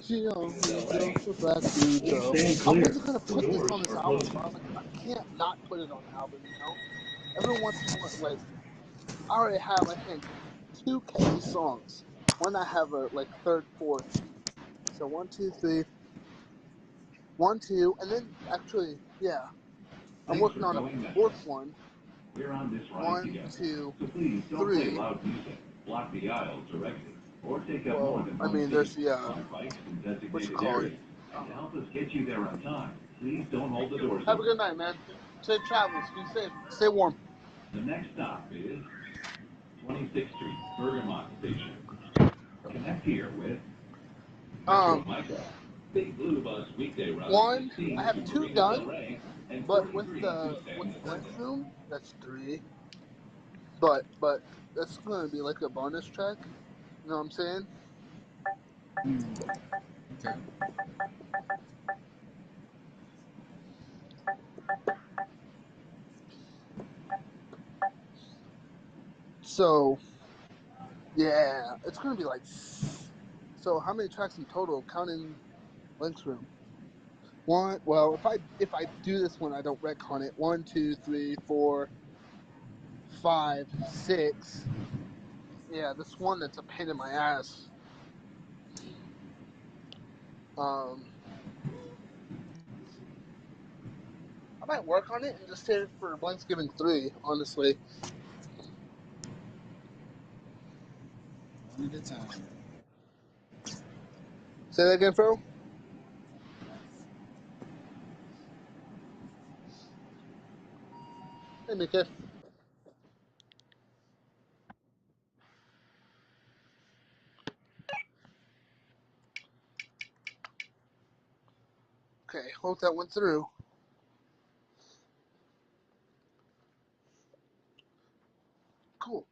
She on me, Joseph back to Joe. I wasn't gonna put this on this album, but I'm like, I can't not put it on the album, you know? Every once in a while, like, I already have, I think, 2 catchy songs. One I have a, like, 3rd, 4th. So 1, 2, 3. 1, 2, and then, actually, yeah. I'm working on a 4th one. We're on this ride 1, together. 2, So please don't 3. play loud music, block the aisles directly, or take up more Well, than I one mean, seat there's the, on bikes in what you designated call it? areas. And to help us get you there on time, please don't hold the doors Have a open. good night, man. Safe travels. Be safe. Stay warm. The next stop is 26th Street, Bergamot Station. Connect here with Metro Micro. Big Blue Bus weekday route 1, 16 I have to 2 Marina done. Del Rey But with the length room, that's 3. But that's going to be like a bonus track. You know what I'm saying? Okay. So, yeah, it's going to be like. So, how many tracks in total, counting length room? One. Well, if I do this one, I don't retcon it. 1, 2, 3, 4, 5, 6. Yeah, this one that's a pain in my ass. I might work on it and just save it for Thanksgiving 3. Honestly. One at a time. Say that again, Phil. Hey, Mika. Okay, hope that went through. Cool.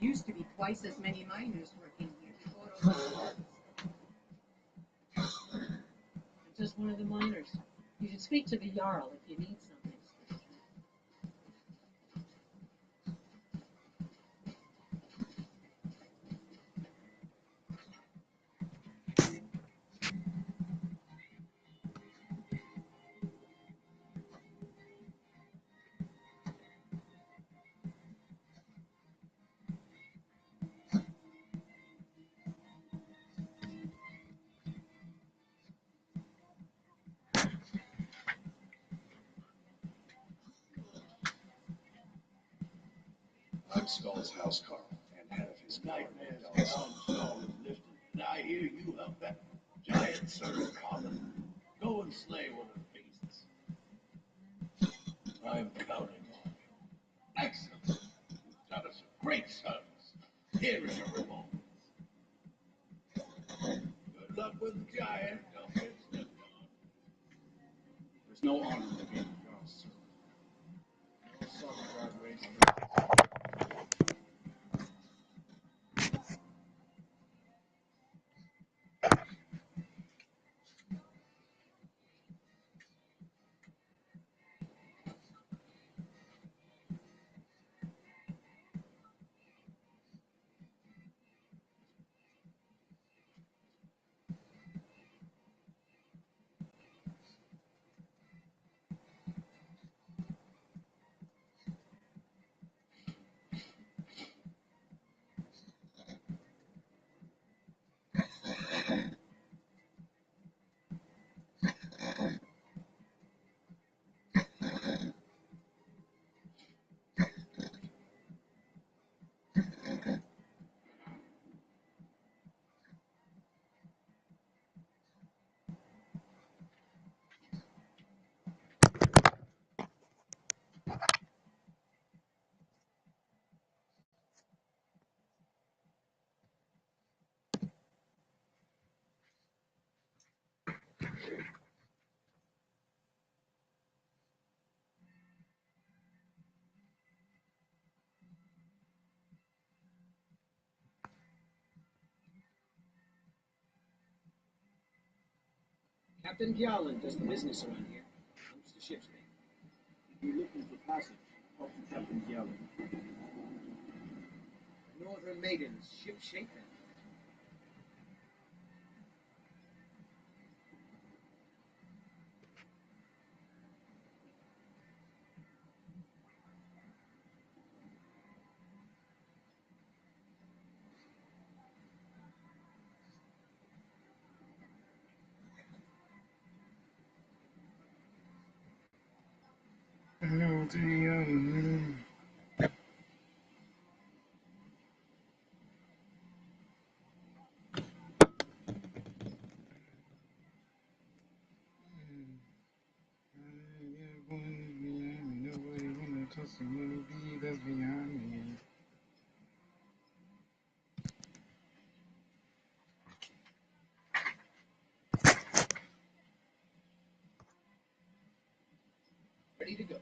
used to be twice as many miners working here before all this started. I'm just one of the miners. You should speak to the Jarl if you need something. I'm Skull's housecarl and head of his nightmare. Skull is lifted, and I hear you help that giant serpent common go and slay one of the beasts. I'm counting on you. Excellent. You've done us a great service. Here is your reward. Good luck with the giant. Don't get stepped on. There's no honor in the game of God's servant. No son of God waits. Captain Gjallan does the business around here. Owns the ship's name. If you're looking for passage, talk to Captain Gjallan. Northern Maidens, ship shape then. Hello to the young. Nobody wanna touch the money bee that's behind me. Ready to go.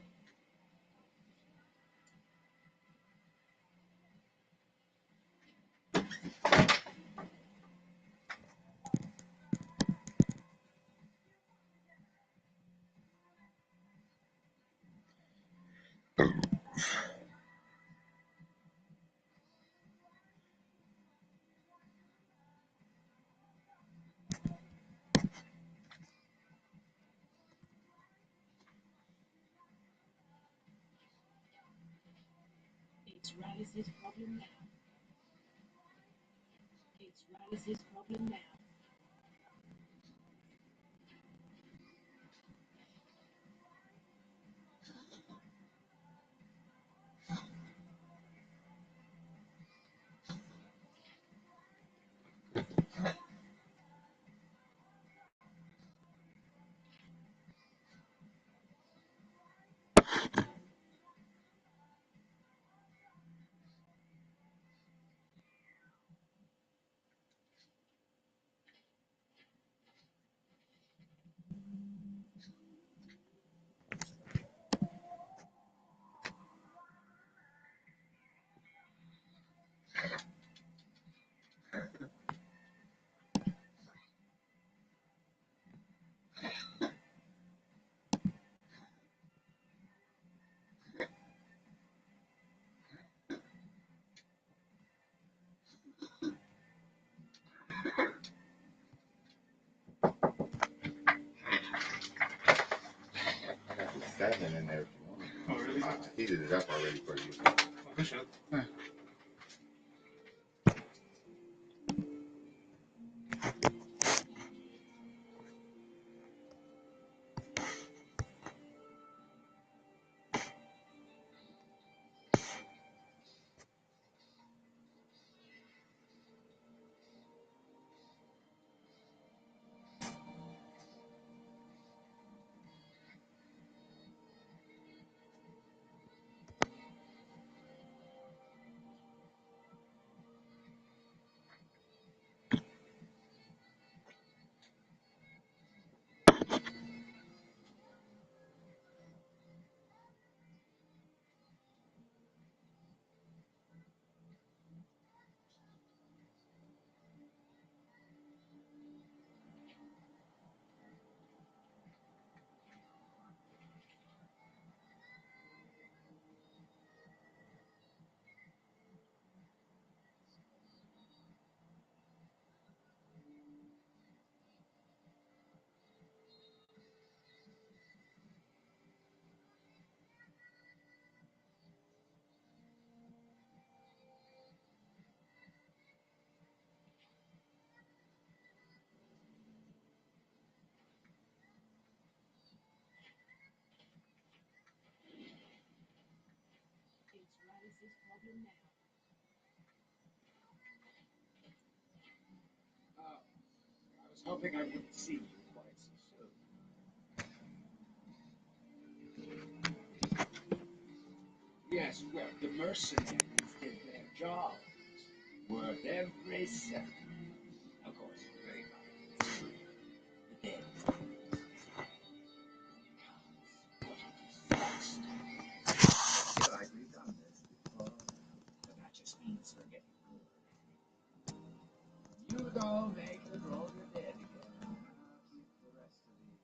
It's Rice's problem now. It's Rice's problem now. Salmon in there if you want. Oh, really? I heated it up already for you. Good shot. It's Rice's problem now. I was hoping I wouldn't see you quite so soon. Yes, well, the mercenaries did their jobs. Worked every second. Of course, very much. But then, feel like we've done this before, but that just means we're getting good. You don't make the road your dead again. I'll keep the rest of these.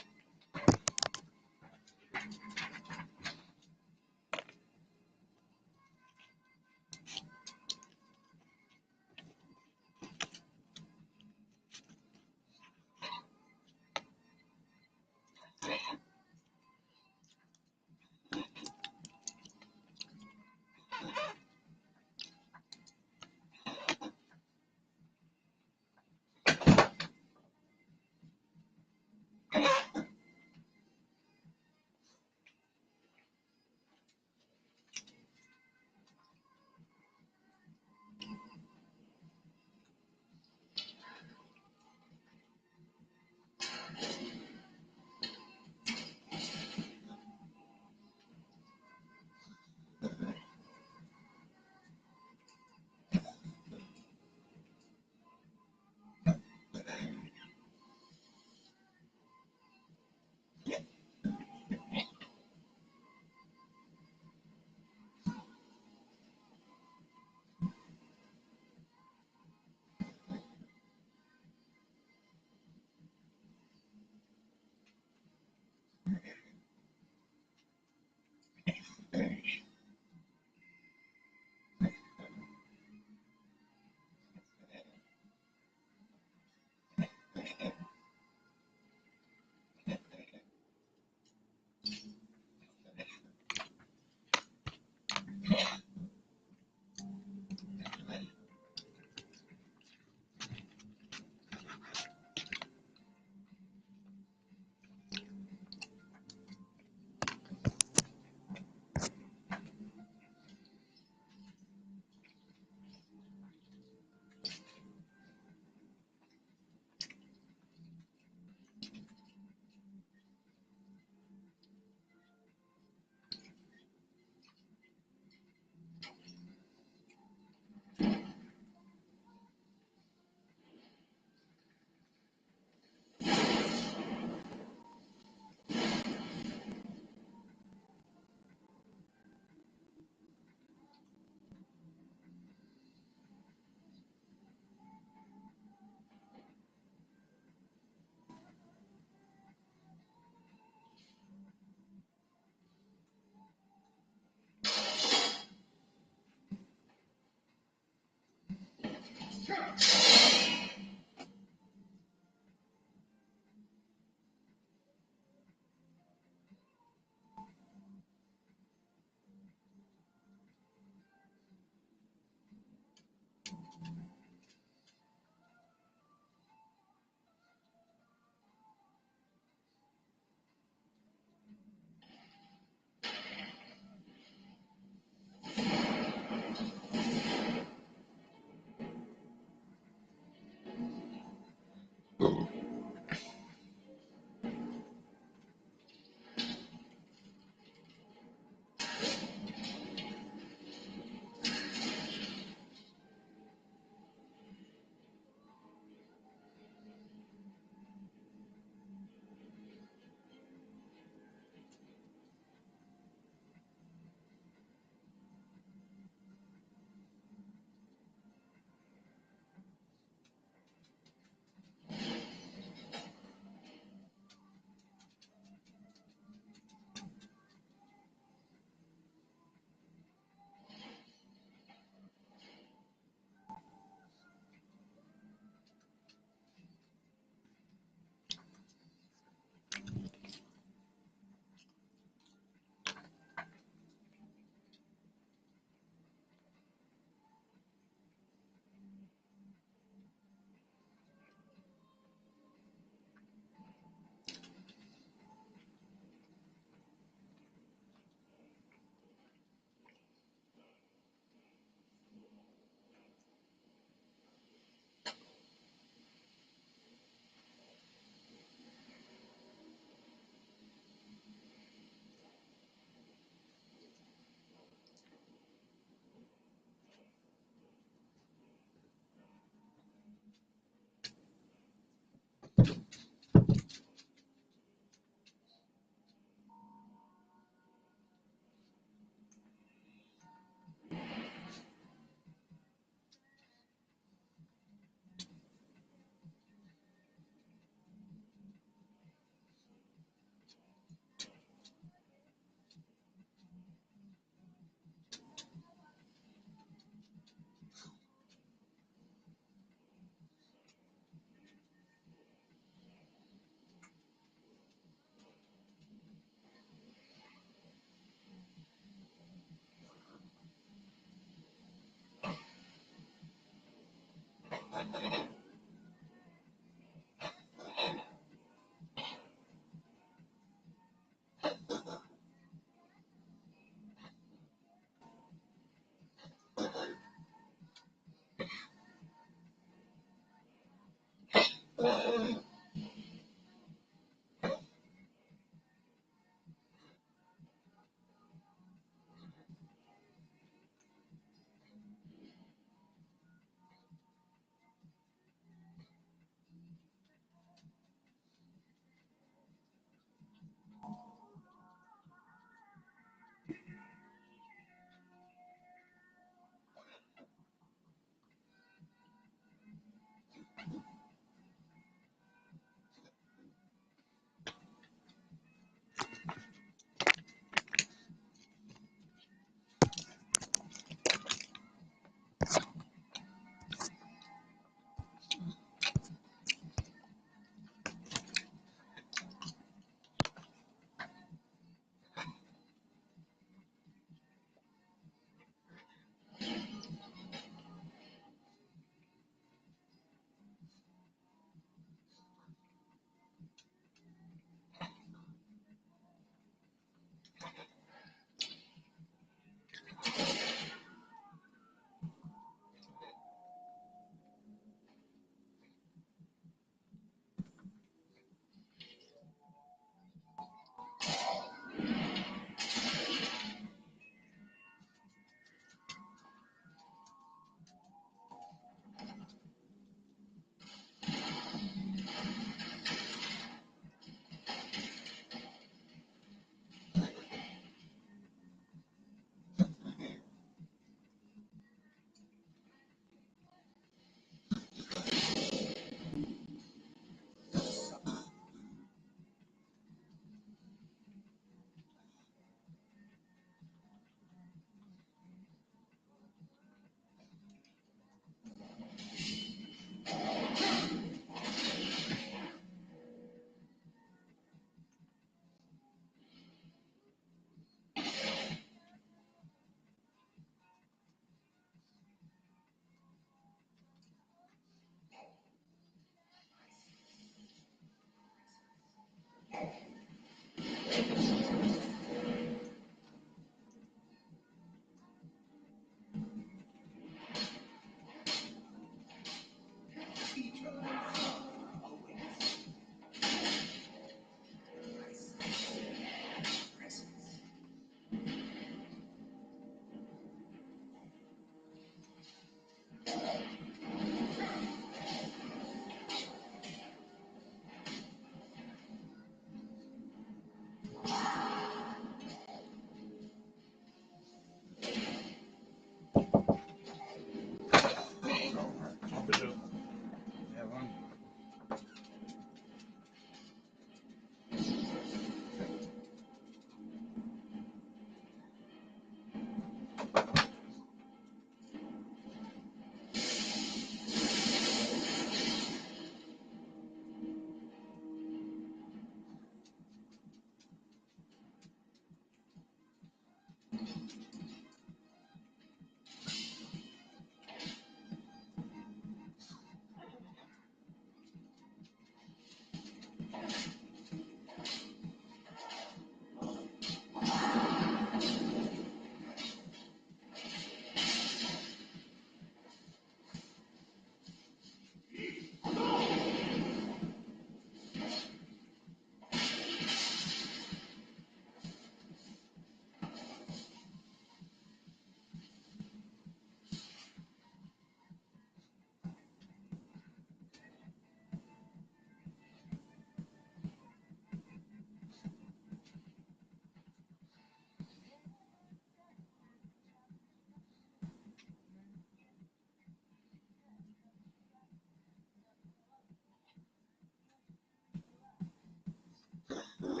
Well,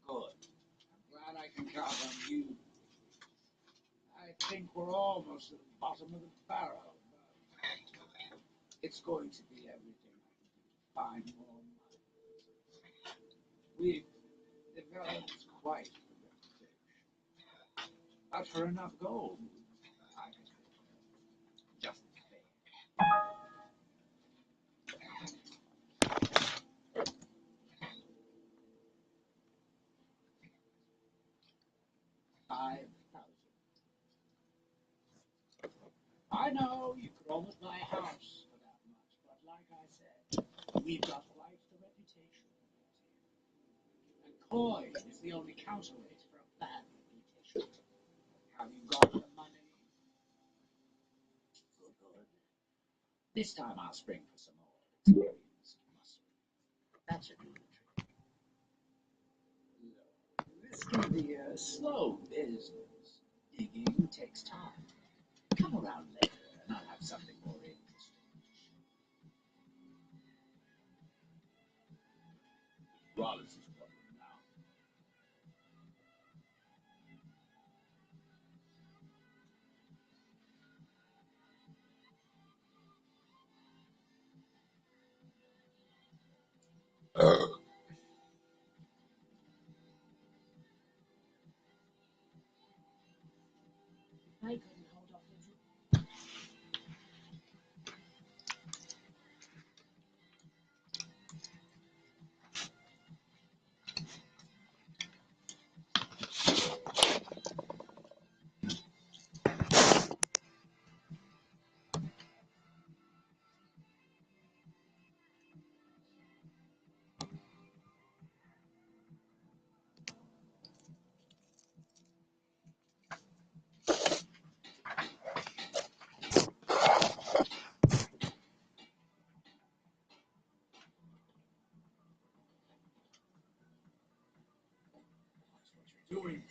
good. I'm glad I can count on you. I think we're almost at the bottom of the barrel. But it's going to be everything I can do to find more money. We've developed quite a reputation. But for enough gold, I can just fair. 5,000. I know you could almost buy a house for that much, but like I said, we've got quite the reputation. And coin is the only counterweight for a bad reputation. Have you got the money? Good, good. This time I'll spring for some more experience and muscle. That should do the trick. This can be a slow business. Digging takes time. Come around later and I'll have something more interesting. Morales is problem now. They couldn't hold off his Doing